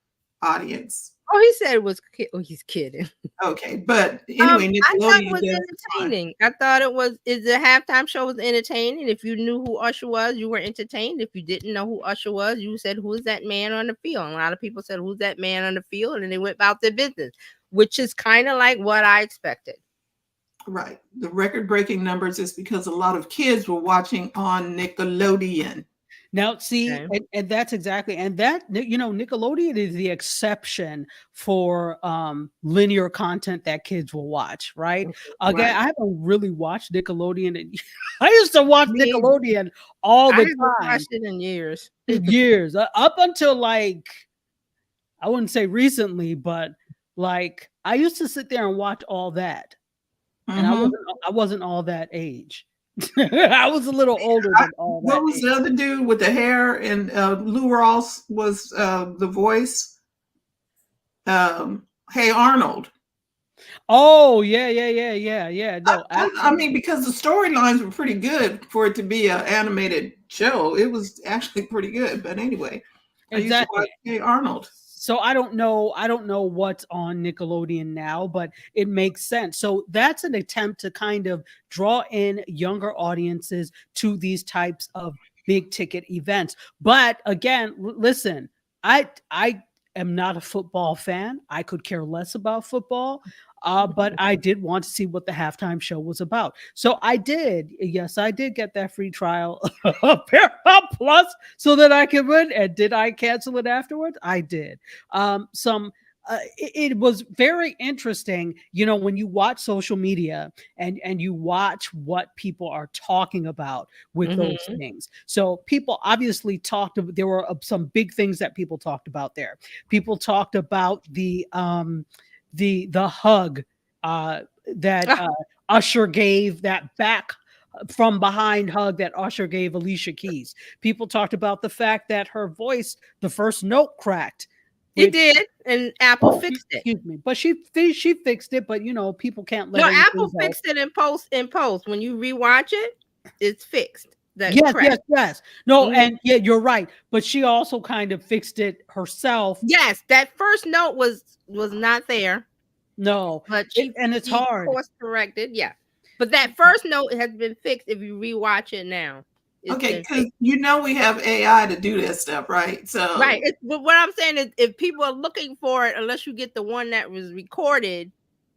audience. Oh, he said it was. Oh, he's kidding. Okay, but anyway, Nickelodeon I thought it was does entertaining. I thought it was. Is the halftime show was entertaining? If you knew who Usher was, you were entertained. If you didn't know who Usher was, you said, "Who's that man on the field?" And a lot of people said, "Who's that man on the field?" And they went about their business, which is kind of like what I expected. Right. The record-breaking numbers is because a lot of kids were watching on Nickelodeon. Now, see, and that's exactly, and that, you know, Nickelodeon is the exception for linear content that kids will watch, right? Again, I haven't really watched Nickelodeon. I used to watch Nickelodeon all the time. I haven't watched it in years. Up until like, I wouldn't say recently, but like I used to sit there and watch all that, and I wasn't all that age. I was a little older than all that. What was the other dude with the hair? And Lou Ross was the voice. Hey Arnold. Oh yeah. No, I mean, because the storylines were pretty good for it to be an animated show. It was actually pretty good. But anyway, I used to watch Hey Arnold. So I don't know what's on Nickelodeon now, but it makes sense. So that's an attempt to kind of draw in younger audiences to these types of big ticket events. But again, listen, I am not a football fan. I could care less about football. But I did want to see what the halftime show was about. So I did. Yes, I did get that free trial of Paramount Plus so that I could win. And did I cancel it afterwards? I did. It was very interesting, you know, when you watch social media and you watch what people are talking about with those things. So people obviously talked about, there were some big things that people talked about there. People talked about the hug that Usher gave, that back from behind hug that Usher gave Alicia Keys. People talked about the fact that her voice, the first note cracked. It did, and Apple fixed it. Excuse me, but she fixed it. But you know, people can't let. No, Apple fixed it in post. When you rewatch it, it's fixed. Yes. No, and yeah, you're right. But she also kind of fixed it herself. Yes, that first note was not there. No, but it's hard. Course corrected, yeah. But that first note has been fixed. If you rewatch it now, okay, because you know we have AI to do that stuff, right? So right. But what I'm saying is, if people are looking for it, unless you get the one that was recorded,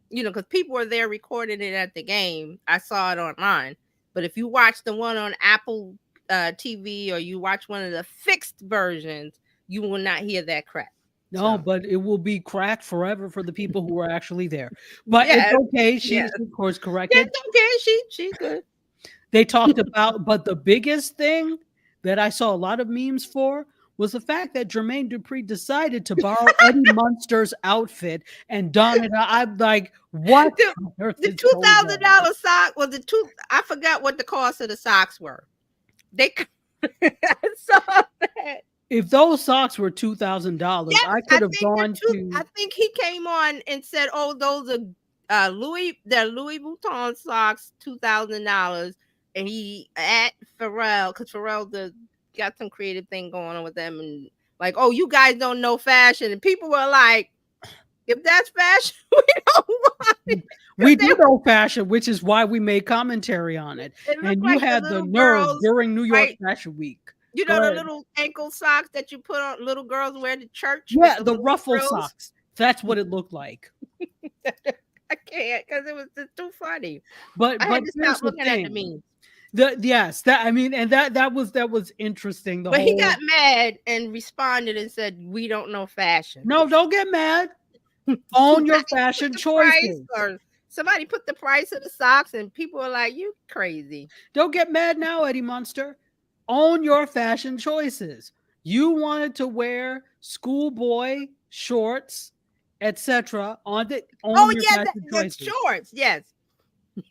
you know, because people were there recording it at the game. I saw it online. But if you watch the one on Apple TV or you watch one of the fixed versions, you will not hear that crack. No, but it will be cracked forever for the people who are actually there. But it's okay. She's of course corrected. It's okay. She's good. They talked about, but the biggest thing that I saw a lot of memes for was the fact that Jermaine Dupri decided to borrow Eddie Munster's outfit and don it. I'm like, what? The $2,000 sock was I forgot what the cost of the socks were. They saw that. If those socks were $2,000, I could have gone to. I think he came on and said, "Oh, those are Louis Vuitton socks, $2,000." And he at Pharrell, because Pharrell got some creative thing going on with them, and like, "Oh, you guys don't know fashion," and people were like, "If that's fashion, we don't want it." We do know fashion, which is why we made commentary on it. And you had the nerve during New York Fashion Week. You know the little ankle socks that you put on, little girls wear to church? Yeah, the ruffle socks. That's what it looked like. I can't, because it was just too funny. But I had to stop looking at the memes. That was interesting. But he got mad and responded and said, "We don't know fashion." No, don't get mad. Own your fashion choices. Or Somebody put the price of the socks, and people are like, "You crazy." Don't get mad now, Eddie Munster. Own your fashion choices. You wanted to wear schoolboy shorts, etc. On the Oh own your yeah, fashion that's choices. shorts. Yes.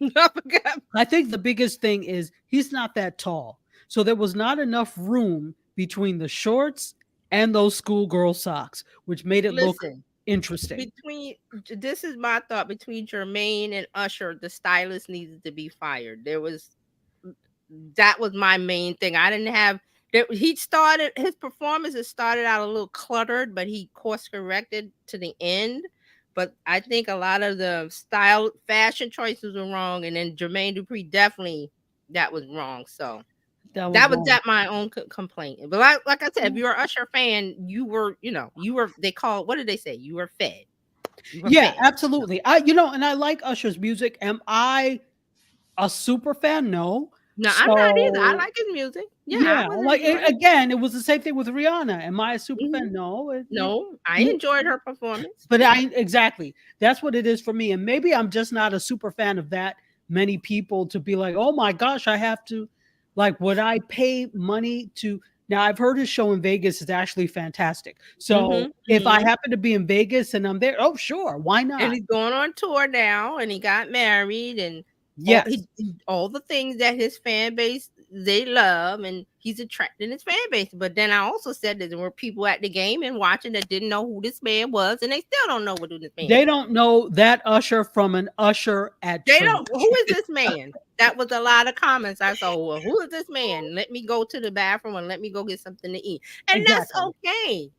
I forgot. I think the biggest thing is he's not that tall. So there was not enough room between the shorts and those schoolgirl socks, which made it look Listen, interesting. this is my thought, between Jermaine and Usher, the stylist needed to be fired. That was my main thing. I didn't have his performances started out a little cluttered, but he course corrected to the end. But I think a lot of the fashion choices were wrong, and then Jermaine Dupri definitely that was wrong. So That was that was wrong. my own complaint. But like I said, if you're an Usher fan, you were they call, what did they say? You were fed. You were Yeah, fed. absolutely. And I like Usher's music. Am I a super fan? No. No, I'm not either. I So like his music. Yeah, yeah, I was like enjoying it. again, it was the same thing with Rihanna. Am I a super Mhm. fan? No. No, I you- enjoyed her performance. But exactly. That's what it is for me. And maybe I'm just not a super fan of that many people to be like, oh my gosh, I have to, like, would I pay money to? Now I've heard his show in Vegas is actually fantastic. So if I happen to be in Vegas and I'm there, oh sure, why not? And he's going on tour now, and he got married, and Yes. all the things that his fan base they love, and he's attracting his fan base. But then I also said that there were people at the game and watching that didn't know who this man was, and they still don't know who this man They is. don't know that Usher from an Usher at They church. don't. Who is this man? That was a lot of comments. I saw, well, who is this man? Let me go to the bathroom and let me go get something to eat. And that's okay.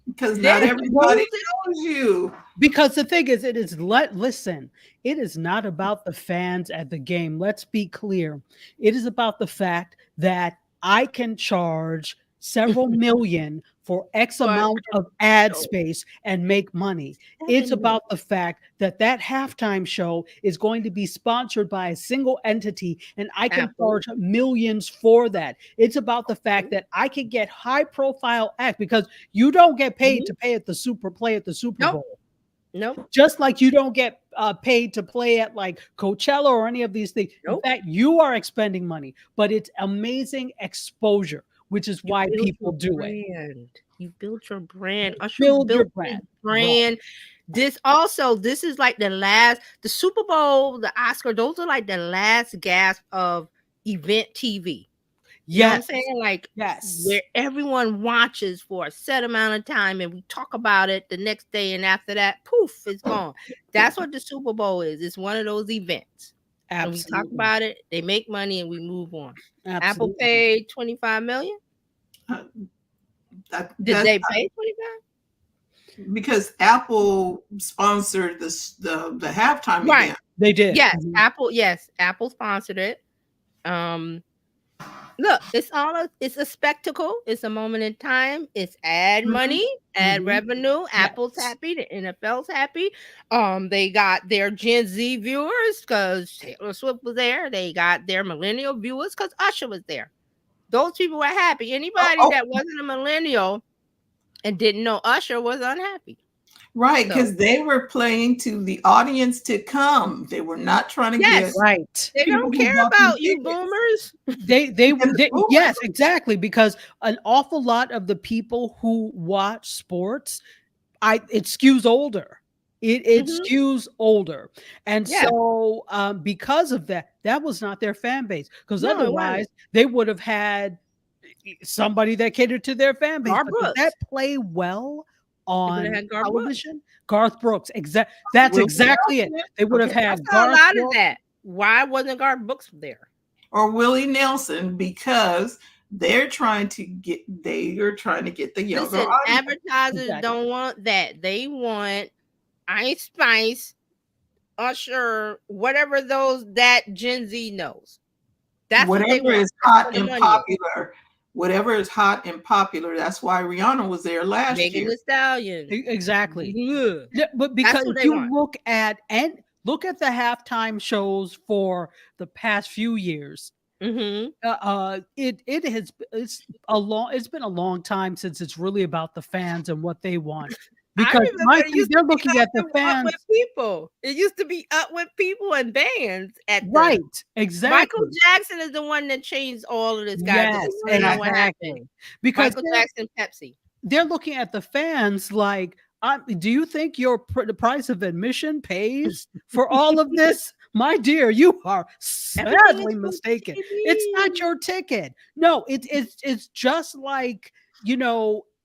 Because not everybody knows you. Because the thing is, listen, it is not about the fans at the game. Let's be clear. It is about the fact that I can charge several million for X amount of ad space and make money. It's about the fact that halftime show is going to be sponsored by a single entity and I can charge millions for that. It's about the fact that I can get high profile act, because you don't get paid to play at the Super Bowl. Nope. Just like you don't get paid to play at like Coachella or any of these things. In fact, you are expending money, but it's amazing exposure, which is why people do it. You built your brand. Usher Build your built brand. Brand. This is like the Super Bowl, the Oscar, those are like the last gasp of event TV. You know what I'm saying? Like, where everyone watches for a set amount of time and we talk about it the next day, and after that, poof, it's gone. That's what the Super Bowl is. It's one of those events. Absolutely. And we talk about it, they make money, and we move on. Absolutely. Apple paid $25 million. Did they pay 25? Because Apple sponsored the halftime event. They did. Yes, Apple sponsored it. Look, it's a spectacle. It's a moment in time. It's ad money, ad revenue. Apple's happy. The NFL's happy. They got their Gen Z viewers because Taylor Swift was there. They got their millennial viewers because Usher was there. Those people were happy. Anybody that wasn't a millennial and didn't know Usher was unhappy. Right, because they were playing to the audience to come. They were not trying to get right. They don't care about you boomers. Yes, exactly. Because an awful lot of the people who watch sports, it skews older. It skews older. And so because of that was not their fan base. Because otherwise they would have had somebody that catered to their fan base. But did that play well on television? Garth Brooks. That's exactly it. They would have had Garth. A lot of that. Why wasn't Garth Brooks there? Or Willie Nelson? Because they're trying to get the younger audience. Advertisers don't want that. They want Ice Spice, Usher, whatever that Gen Z knows. That's whatever is hot and popular. Whatever is hot and popular. That's why Rihanna was there last year. Megan Thee Stallion. Exactly. Yeah, but because if you look at the halftime shows for the past few years, it's been a long time since it's really about the fans and what they want. Because remember my it thing, used they're to be looking at the up with fans. people. It used to be up with people and bands at the Right, exactly. Michael Jackson is the one that changed all of this, guys. Yes, You wanna know what happened? exactly. Because Michael Jackson, Pepsi. they're looking at the fans like, do you think the price of admission pays for all of this? My dear, you are Everything sadly is for mistaken. It's not TV. your ticket. No, it's just like,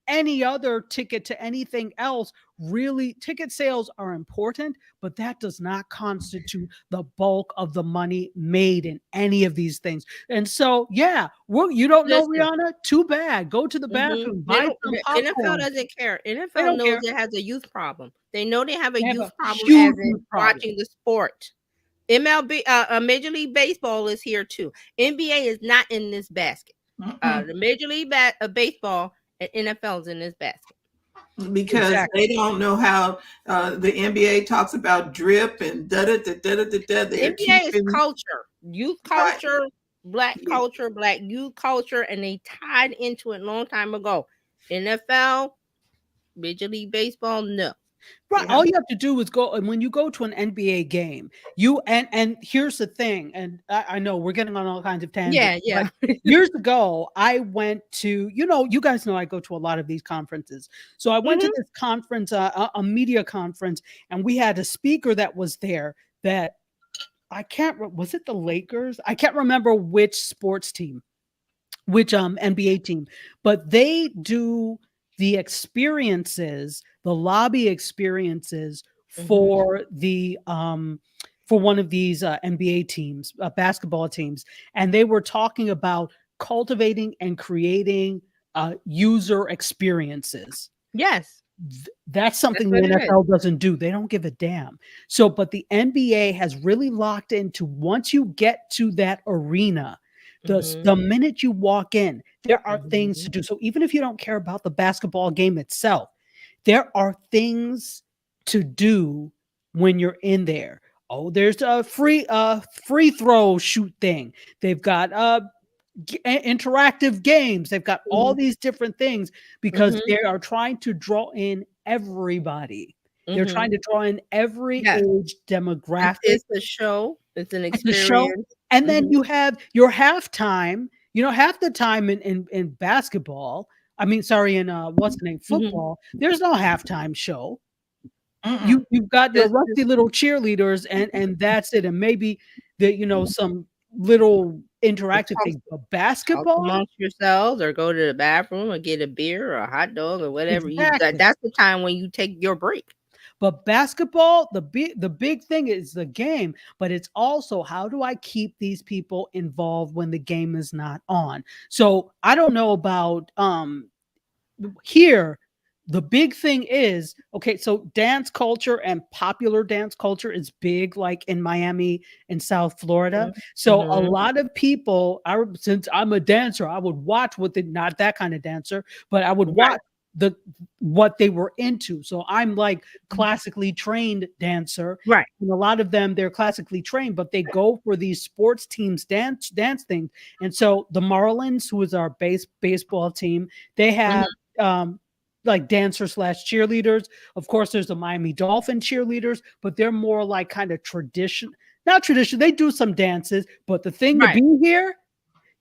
any other ticket to anything else. Really, ticket sales are important, but that does not constitute the bulk of the money made in any of these things. And so, yeah, you don't know Listen. Rihanna? Too bad. Go to the bathroom, They buy don't. some The NFL popcorn. doesn't care. They NFL don't knows care. it has a youth problem. They know they have a They have youth a problem huge as in youth problem. watching the sport. MLB, Major League Baseball is here too. NBA is not in this basket. The Major League Baseball and NFL is in this basket. Because Exactly. they don't know how the NBA talks about drip and da-da-da-da-da-da. They're NBA is keeping culture, youth Right. culture, black Yeah. culture, black youth culture, and they tied into it a long time ago. NFL, Major League Baseball, no. Right. Yeah. All you have to do is go, and when you go to an NBA game, and here's the thing, and I know we're getting on all kinds of tangents. Yeah. But years ago, I went to, you guys know I go to a lot of these conferences. So I went to this conference, a media conference, and we had a speaker that was there that was it the Lakers? I can't remember which sports team, which NBA team, but they do the experiences, the lobby experiences for for one of these NBA teams, basketball teams, and they were talking about cultivating and creating user experiences. Yes. That's something That's the what it NFL doesn't do. They don't give a damn. So, but the NBA has really locked into, once you get to that arena, the minute you walk in, there are things to do. So even if you don't care about the basketball game itself, there are things to do when you're in there. Oh, there's a free throw shoot thing. They've got interactive games. They've got all these different things because they are trying to draw in everybody. They're trying to draw in every age demographic. It's a show. It's an It's a show. experience. And then you have your halftime. Half the time in basketball, in what's the name, football, there's no halftime show. You've got your rusty little cheerleaders and that's it. And maybe some little interactive thing. But basketball, amongst yourselves, or go to the bathroom or get a beer or a hot dog or whatever. Exactly. That's the time when you take your break. But basketball, the big thing is the game, but it's also, how do I keep these people involved when the game is not on? So I don't know about here. The big thing is, okay, so dance culture and popular dance culture is big, like in Miami and South Florida. So a lot of people, since I'm a dancer, I would watch not that kind of dancer, but I would watch what they were into. So I'm like classically trained dancer. Right. And a lot of them, they're classically trained, but they go for these sports teams dance things. And so the Marlins, who is our baseball team, they have like dancers / cheerleaders. Of course, there's the Miami Dolphin cheerleaders, but they're more like kind of not tradition. They do some dances, but the thing to be here,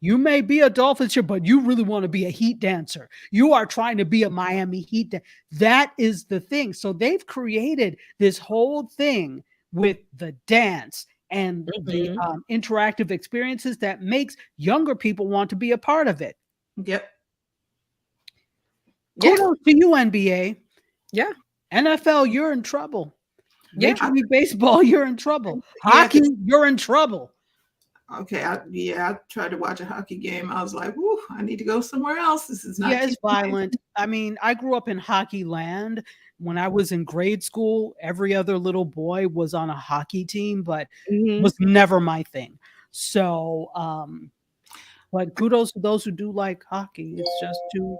you may be a Dolphins cheer, but you really want to be a Heat dancer. You are trying to be a Miami Heat. That is the thing. So they've created this whole thing with the dance and the interactive experiences that makes younger people want to be a part of it. Yep. Kudos to you, NBA. Yeah. NFL, you're in trouble. Major League Baseball, you're in trouble. Hockey, you're in trouble. Okay, I tried to watch a hockey game. I was like, "Whoo, I need to go somewhere else. This is not." Yeah, it's violent. I mean, I grew up in hockey land. When I was in grade school, every other little boy was on a hockey team, but it was never my thing. So, but kudos to those who do like hockey. It's just too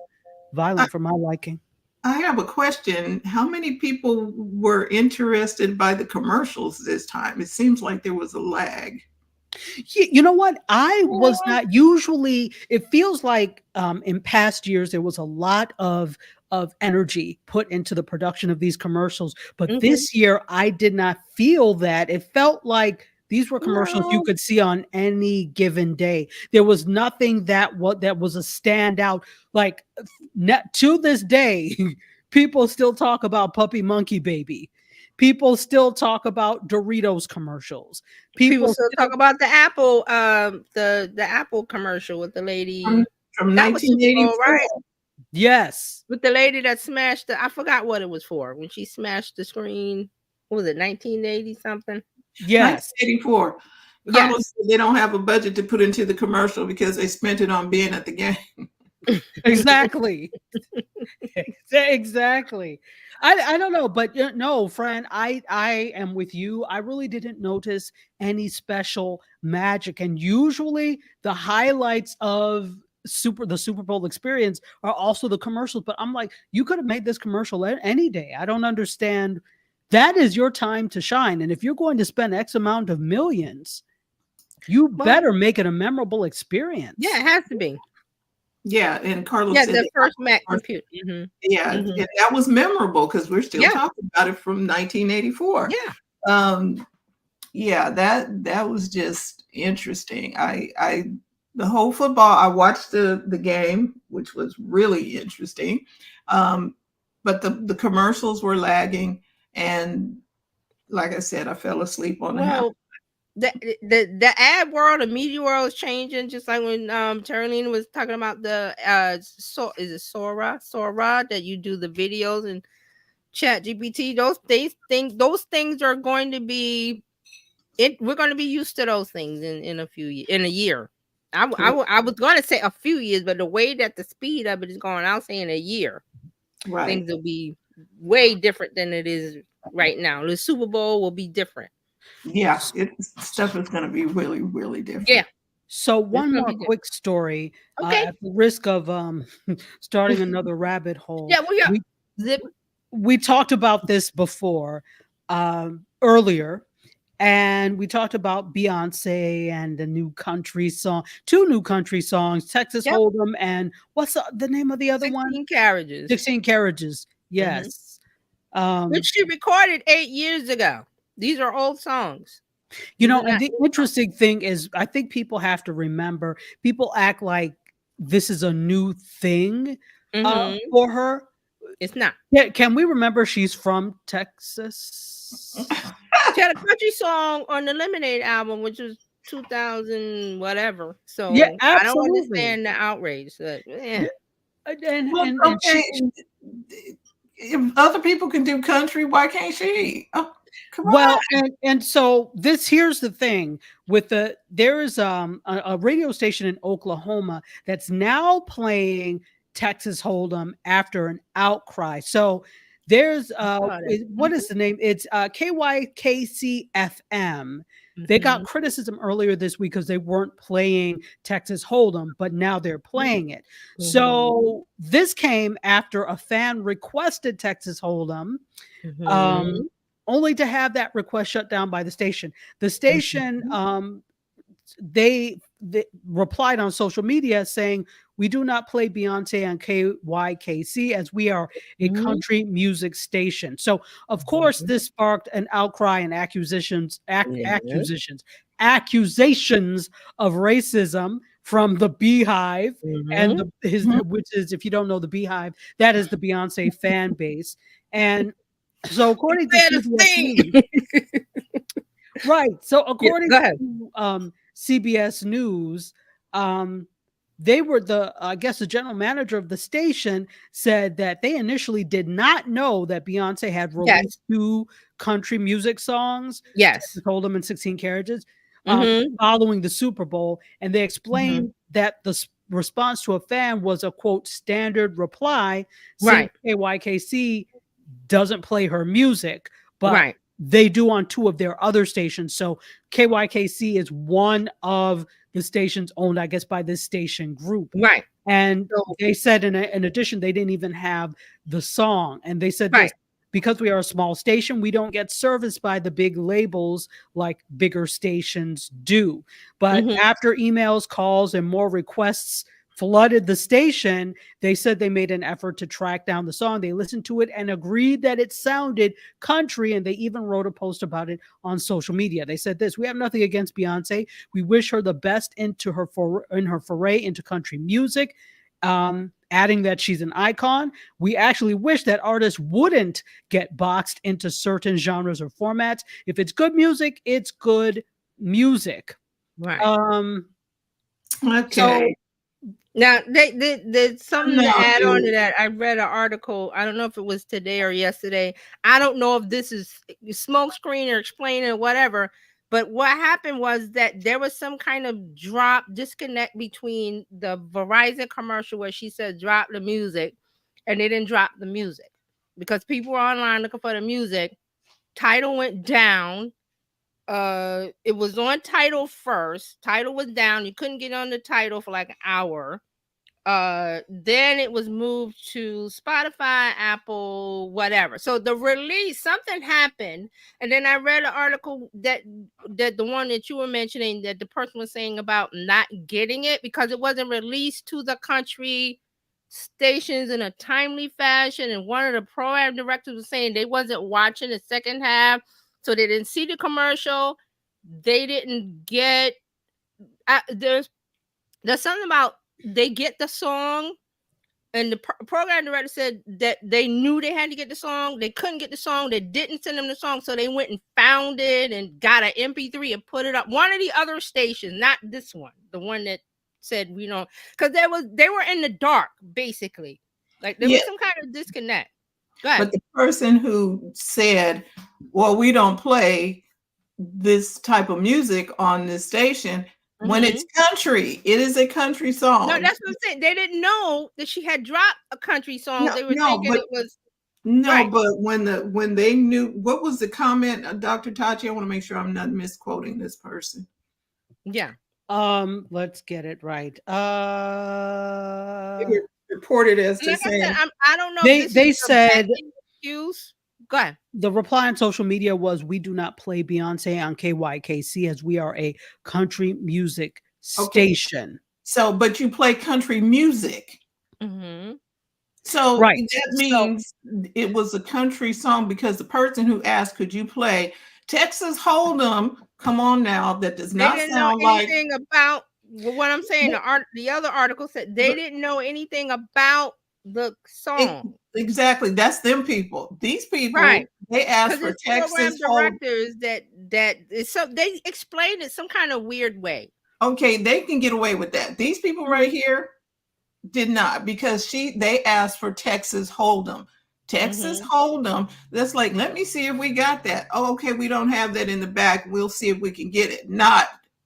violent for my liking. I have a question. How many people were interested by the commercials this time? It seems like there was a lag. You know what? I was not usually, it feels like in past years there was a lot of energy put into the production of these commercials, but this year I did not feel that. It felt like these were commercials you could see on any given day. There was nothing that was a standout. Like to this day, people still talk about Puppy Monkey Baby. People still talk about Doritos commercials. People still talk about the Apple, the Apple commercial with the lady from that was Super Bowl, 1984, right? Yes, with the lady that smashed I forgot what it was for when she smashed the screen. What was it, 1980 something? Yes, 1984. Carlos said they don't have a budget to put into the commercial because they spent it on being at the game. Exactly. Exactly. I don't know, but no, friend, I am with you. I really didn't notice any special magic, and usually the highlights of the Super Bowl experience are also the commercials. But I'm like, you could have made this commercial any day. I don't understand. That is your time to shine, and if you're going to spend X amount of millions, you better make it a memorable experience. Yeah, it has to be. Yeah, and Carlos Yeah, said the first Mac computer. Yeah, and that was memorable because we're still talking about it from 1984. Yeah. Yeah, that was just interesting. The whole football, I watched the game, which was really interesting. But the commercials were lagging, and like I said, I fell asleep on the house. The ad world, the media world is changing, just like when Charlene was talking about the is it Sora that you do the videos and Chat GPT. Those things are going to be we're going to be used to those things in a year. I was going to say a few years, but the way that the speed of it is going, I'll say in a year, things will be way different than it is right now. The Super Bowl will be different. Yeah, stuff is going to be really, really different. Yeah. So one more quick story, at the risk of starting another rabbit hole. Yeah, we talked about this before earlier, and we talked about Beyonce and the new country song, 2 new country songs, Texas Hold'em, and what's the name of the other 16 one? 16 Carriages. 16 Carriages. Yes. Which she recorded 8 years ago. These are old songs. You know, and the interesting thing is, I think people have to remember, people act like this is a new thing for her. It's not. Yeah, can we remember she's from Texas? She had a country song on the Lemonade album, which was 2000 whatever. So yeah, I don't understand the outrage. If other people can do country, why can't she? Oh, come on. And so here's the thing with there is a radio station in Oklahoma that's now playing Texas Hold'em after an outcry. So there's what is the name? It's KYKC FM. They got criticism earlier this week because they weren't playing Texas Hold'em, but now they're playing it. So this came after a fan requested Texas Hold'em, only to have that request shut down by the station. The station, they replied on social media saying, "We do not play Beyonce on KYKC as we are a country music station." So, of course, this sparked an outcry and accusations of racism from the Beehive and which is, if you don't know the Beehive, that is the Beyonce fan base. And so, according to CBS News, right? So, according to CBS News, they were I guess the general manager of the station said that they initially did not know that Beyonce had released 2 country music songs. Yes. Told them in 16 Carriages following the Super Bowl. And they explained that the response to a fan was a quote standard reply saying KYKC doesn't play her music, but they do on 2 of their other stations. So KYKC is one of the stations owned, I guess, by this station group. Right. And they said in addition, they didn't even have the song. And they said this, because we are a small station, we don't get serviced by the big labels like bigger stations do. But after emails, calls, and more requests flooded the station, they said they made an effort to track down the song. They listened to it and agreed that it sounded country, and they even wrote a post about it on social media. They said this: "We have nothing against Beyonce. We wish her the best in her foray into country music." Adding that she's an icon. "We actually wish that artists wouldn't get boxed into certain genres or formats. If it's good music, it's good music." Right. Okay. So now, there's something to add on to dude. that. I read an article. I don't know if it was today or yesterday. I don't know if this is smoke screen or explaining or whatever. But what happened was that there was some kind of disconnect between the Verizon commercial where she said drop the music, and they didn't drop the music because people were online looking for the music. Title went down. It was on Title first. Title was down. You couldn't get on the Title for like an hour. Then it was moved to Spotify, Apple, whatever. So the release, something happened, and then I read an article that the one that you were mentioning, that the person was saying about not getting it because it wasn't released to the country stations in a timely fashion, and one of the program directors was saying they wasn't watching the second half, so they didn't see the commercial. They didn't get there's something about they get the song, and the program director said that they knew they had to get the song. They couldn't get the song. They didn't send them the song, so they went and found it and got an MP3 and put it up. One of the other stations, not this one, the one that said because they were in the dark basically, like there was some kind of disconnect. Go ahead. But the person who said, "Well, we don't play this type of music on this station." When it's country, it is a country song. No, that's what I'm saying. They didn't know that she had dropped a country song. They were thinking it was but when they knew, what was the comment, Dr. Tachi? I want to make sure I'm not misquoting this person. Yeah. Let's get it right. It reported as to saying, I don't know. They said excuse. Go ahead. The reply on social media was, "We do not play Beyonce on KYKC as we are a country music station." So, but you play country music. So that means it was a country song, because the person who asked, "Could you play Texas Hold'em?" Come on now, that does not sound like anything about what I'm saying. The other article said they didn't know anything about the song. Exactly. That's them people. These people, they asked for Texas directors they explained it some kind of weird way. Okay, they can get away with that. These people right here did not, because they asked for Texas Hold'em. Texas Hold'em. That's like, let me see if we got that. Oh, okay, we don't have that in the back. We'll see if we can get it.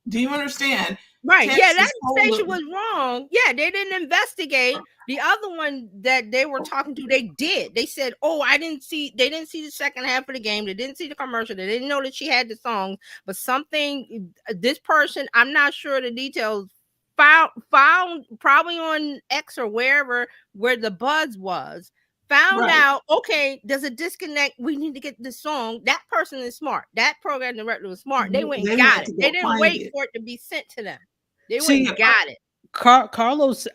Do you understand? Right. Texas, that station was wrong. Yeah, they didn't investigate. The other one that they were talking to, they did. They said, "Oh, they didn't see the second half of the game. They didn't see the commercial. They didn't know that she had the song." But this person, I'm not sure the details, found probably on X or where the buzz was, found out, okay, there's a disconnect. We need to get this song. That person is smart. That program director was smart. They went and got it. They didn't wait for it to be sent to them. They went and got it. Carlos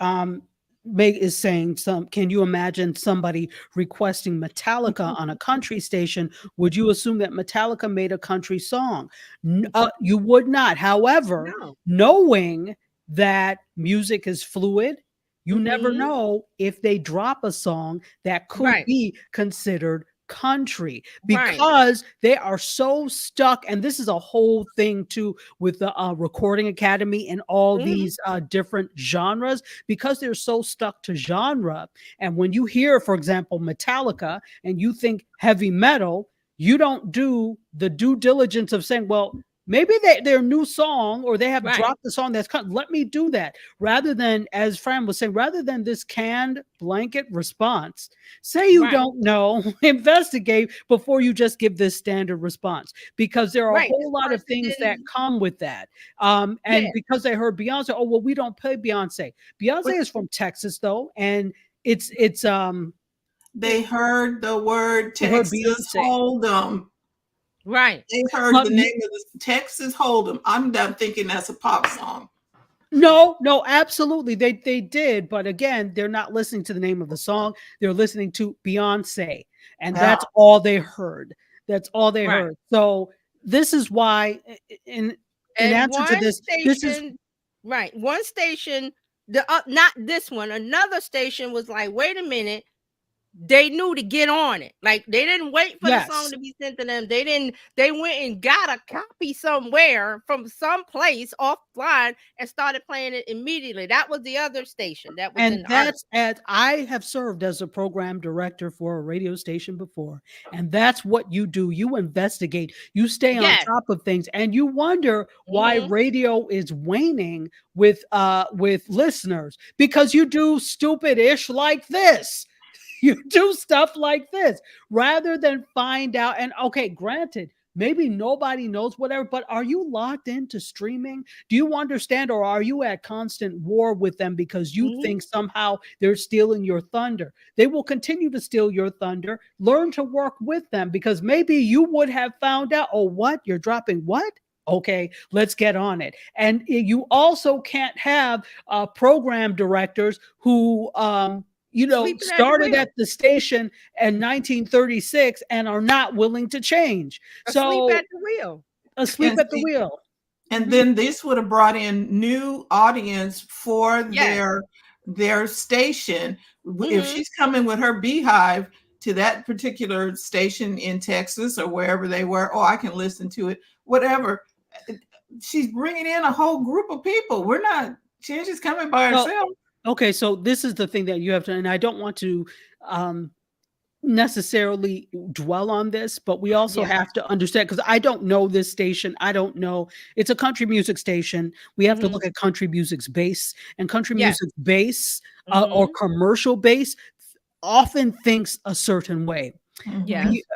is saying, can you imagine somebody requesting Metallica on a country station? Would you assume that Metallica made a country song? You would not. However, knowing that music is fluid, you never know if they drop a song that could be considered country, because they are so stuck. And this is a whole thing too with the Recording Academy and all these different genres, because they're so stuck to genre. And when you hear, for example, Metallica, and you think heavy metal, you don't do the due diligence of saying, well, maybe their new song, or they have dropped the song let me do that. Rather than, as Fran was saying, rather than this canned blanket response, say you don't know, investigate before you just give this standard response, because there are a whole lot of things that come with that. And because they heard Beyonce, oh, well, we don't play Beyonce. Beyonce is from Texas though. And it's They heard the word They heard Texas Beyonce. Hold'em. Right. They heard the name of the Texas Hold'em. I'm done thinking that's a pop song. No, absolutely. They did, but again, they're not listening to the name of the song. They're listening to Beyonce, and that's all they heard. That's all they heard. So this is why, in answer to this, this is right. One station, not this one. Another station was like, wait a minute. They knew to get on it. Like they didn't wait for the song to be sent to them. They went and got a copy somewhere from some place offline and started playing it immediately. That was the other station. That was and that's as I have served as a program director for a radio station before. And that's what you do. You investigate, you stay on top of things, and you wonder why radio is waning with listeners, because you do stupid ish like this. You do stuff like this rather than find out. And okay, granted, maybe nobody knows whatever, but are you locked into streaming? Do you understand, or are you at constant war with them because you think somehow they're stealing your thunder? They will continue to steal your thunder. Learn to work with them, because maybe you would have found out, oh, what? You're dropping what? Okay, let's get on it. And you also can't have program directors who started at the station in 1936 and are not willing to change. Asleep at the wheel. Asleep at the wheel. And then this would have brought in new audience for their station. If she's coming with her beehive to that particular station in Texas or wherever they were, I can listen to it, whatever. She's bringing in a whole group of people. She's just coming by herself. Okay, so this is the thing that you have to, and I don't want to necessarily dwell on this, but we also have to understand, because I don't know this station. I don't know. It's a country music station. We have to look at country music's base, and country music's base or commercial base often thinks a certain way.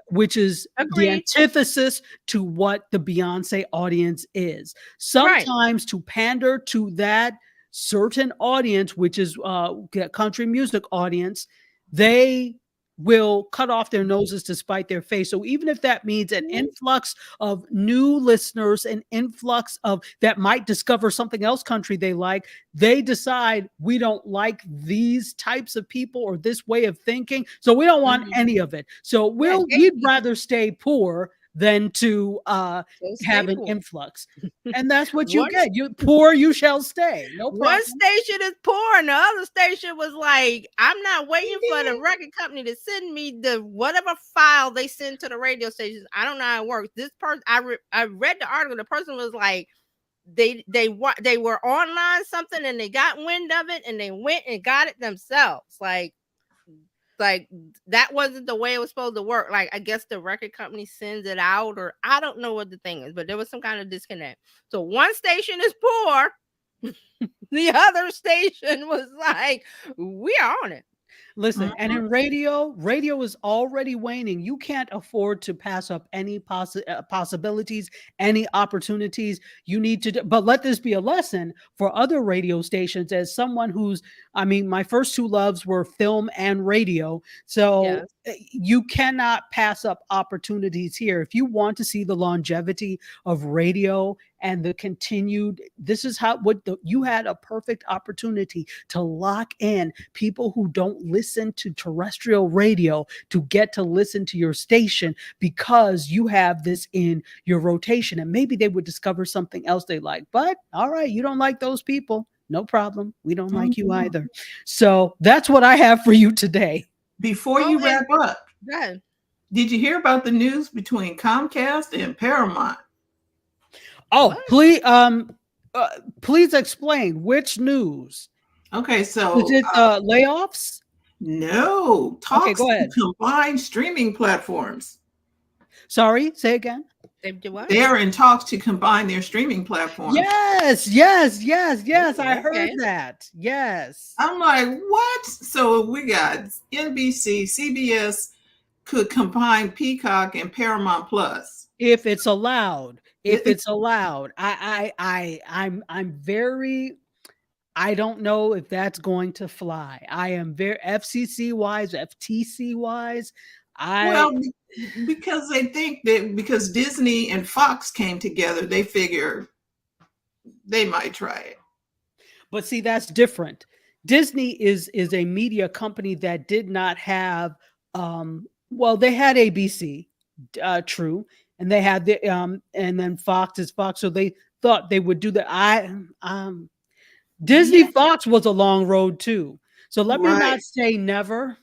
Which is the antithesis to what the Beyonce audience is. Sometimes to pander to that certain audience, which is country music audience, they will cut off their noses to spite their face. So even if that means an influx of new listeners, an influx of that might discover something else country they like, they decide we don't like these types of people or this way of thinking, so we don't want any of it. So we'd rather stay poor than to have an influx. And that's what you get. You poor, you shall stay. No problem. One station is poor and the other station was like, I'm not waiting for the record company to send me the whatever file they send to the radio stations. I don't know how it works. This person, I read the article. The person was like, they were online something and they got wind of it and they went and got it themselves. Like that wasn't the way it was supposed to work. Like, I guess the record company sends it out, or I don't know what the thing is, but there was some kind of disconnect. So one station is poor. The other station was like, we are on it. Listen, and in radio is already waning. You can't afford to pass up any possibilities, any opportunities. You need to, but let this be a lesson for other radio stations. As someone who's, my first two loves were film and radio. So you cannot pass up opportunities here. If you want to see the longevity of radio and the continued, this is how you had a perfect opportunity to lock in people who don't listen to terrestrial radio to get to listen to your station, because you have this in your rotation, and maybe they would discover something else they like. But all right, you don't like those people, no problem. We don't like you either. So that's what I have for you today. Before you wrap up, did you hear about the news between Comcast and Paramount? Oh, please explain which news. Okay, so is it layoffs? No, talks to combine streaming platforms. Sorry, say again. They are in talks to combine their streaming platforms. Yes. I heard that. Yes. I'm like, what? So we got NBC, CBS could combine Peacock and Paramount Plus. If it's allowed. I'm very I don't know if that's going to fly. I am very FCC wise, FTC wise. Well, because they think that because Disney and Fox came together, they figure they might try it. But see, that's different. Disney is a media company that did not have well, they had ABC, true, and they had the and then Fox is Fox, so they thought they would do that. Disney Yeah. Fox was a long road too. So let me Right. not say never,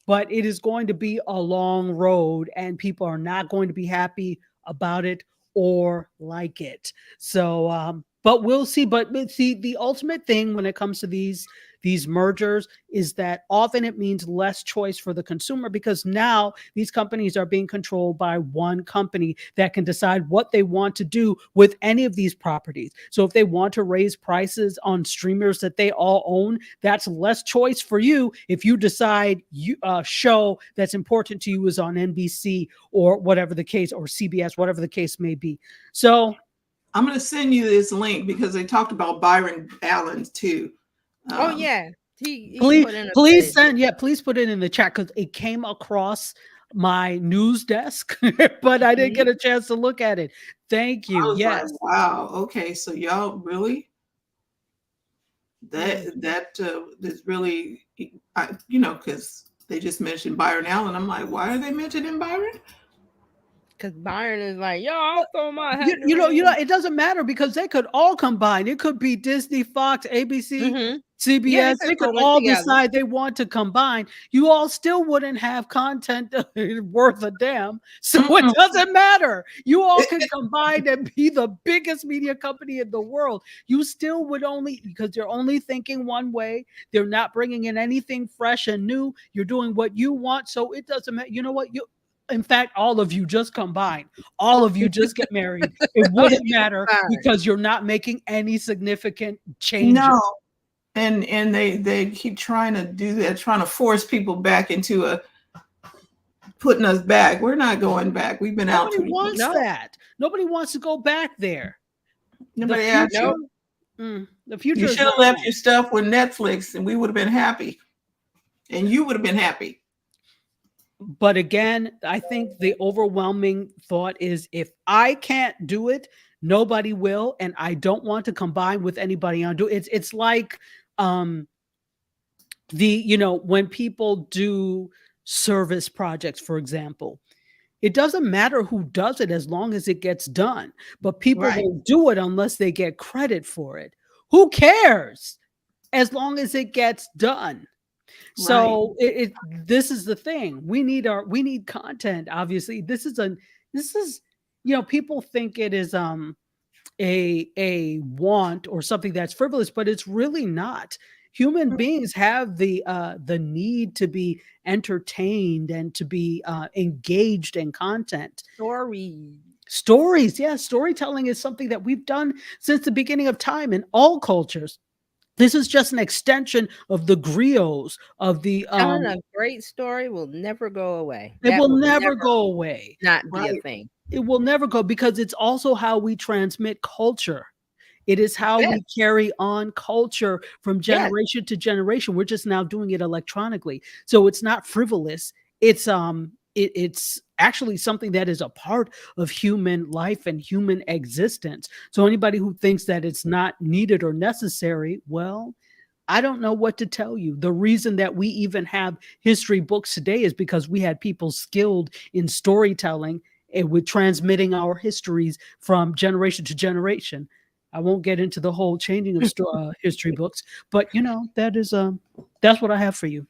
but it is going to be a long road and people are not going to be happy about it or like it. So but we'll see. But see, the ultimate thing when it comes to these mergers is that often it means less choice for the consumer, because now these companies are being controlled by one company that can decide what they want to do with any of these properties. So if they want to raise prices on streamers that they all own, that's less choice for you if you decide show that's important to you is on NBC or whatever the case, or CBS, whatever the case may be. So I'm going to send you this link because they talked about Byron Allen too. Oh yeah, he please put in a please bid. send please put it in the chat, because it came across my news desk but I didn't get a chance to look at it. Thank I you. was Yes. like, wow, okay, so y'all really that is really, because they just mentioned Byron Allen. I'm like, why are they mentioning Byron? Because Byron is like, yo, I'll throw my hat. You know, it doesn't matter, because they could all combine. It could be Disney, Fox, ABC, CBS. They could all decide they want to combine. You all still wouldn't have content worth a damn. So it doesn't matter. You all can combine and be the biggest media company in the world. You still would only, because they're only thinking one way. They're not bringing in anything fresh and new. You're doing what you want. So it doesn't matter. You know what? In fact, all of you just combine. All of you just get married. It wouldn't matter, because you're not making any significant changes. No, and they keep trying to do that, trying to force people back into putting us back. We're not going back. We've been out. Nobody wants that. Nobody wants to go back there. Nobody asked you. The future. You should have left your stuff with Netflix, and we would have been happy, and you would have been happy. But again, I think the overwhelming thought is, if I can't do it, nobody will, and I don't want to combine with anybody on do it. It's like when people do service projects, for example, it doesn't matter who does it as long as it gets done. But people won't do it unless they get credit for it. Who cares? As long as it gets done. So this is the thing. We need content. Obviously, this is people think it is a want or something that's frivolous, but it's really not. Human beings have the need to be entertained and to be engaged in content. Stories, yes. Storytelling is something that we've done since the beginning of time in all cultures. This is just an extension of the griots of the telling a great story will never go away. It will never go away. Not be a thing. It will never go, because it's also how we transmit culture. It is how we carry on culture from generation to generation. We're just now doing it electronically. So it's not frivolous. It's actually something that is a part of human life and human existence. So anybody who thinks that it's not needed or necessary, well, I don't know what to tell you. The reason that we even have history books today is because we had people skilled in storytelling and with transmitting our histories from generation to generation. I won't get into the whole changing of history books, but that's what I have for you.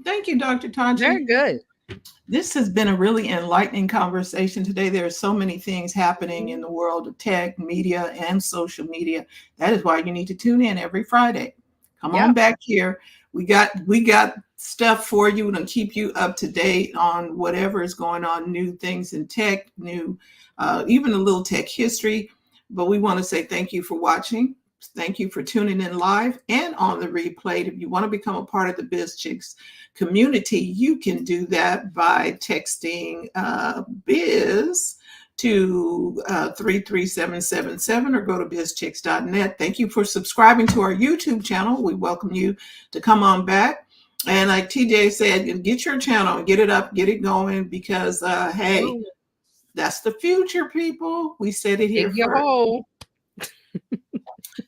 Thank you, Dr. Tanji. Very good. This has been a really enlightening conversation today. There are so many things happening in the world of tech, media, and social media. That is why you need to tune in every Friday. Come on back here. We got stuff for you and keep you up to date on whatever is going on, new things in tech, new, even a little tech history. But we want to say thank you for watching. Thank you for tuning in live and on the replay. If you want to become a part of the BizChicks community, you can do that by texting biz to 33777 or go to bizchicks.net. Thank you for subscribing to our YouTube channel. We welcome you to come on back. And like TJ said, get your channel and get it up, get it going, because hey, that's the future, people. We said it here first.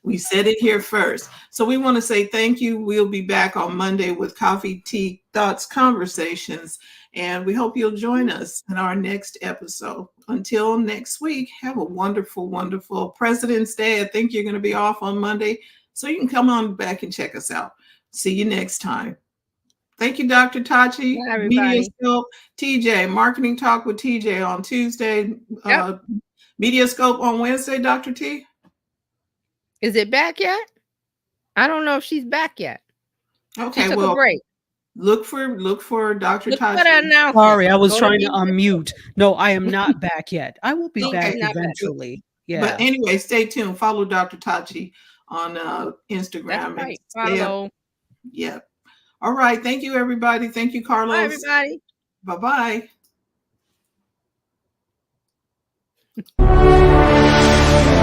We said it here first. So we want to say thank you. We'll be back on Monday with Coffee, Tea, Thoughts, Conversations. And we hope you'll join us in our next episode. Until next week, have a wonderful, wonderful President's Day. I think you're going to be off on Monday, so you can come on back and check us out. See you next time. Thank you, Dr. Tachi. Mediascope, TJ, Marketing Talk with TJ on Tuesday. Mediascope on Wednesday, Dr. T. Is it back yet? I don't know if she's back yet. Okay, she took well, a break. Look for Dr. Tachi. Sorry, I was trying to unmute. No, I am not back yet. I will be back not back. eventually. Yeah. But anyway, stay tuned. Follow Dr. Tachi on Instagram. That's right. And Follow. Yeah. All right. Thank you, everybody. Thank you, Carlos. Bye, everybody. Bye-bye.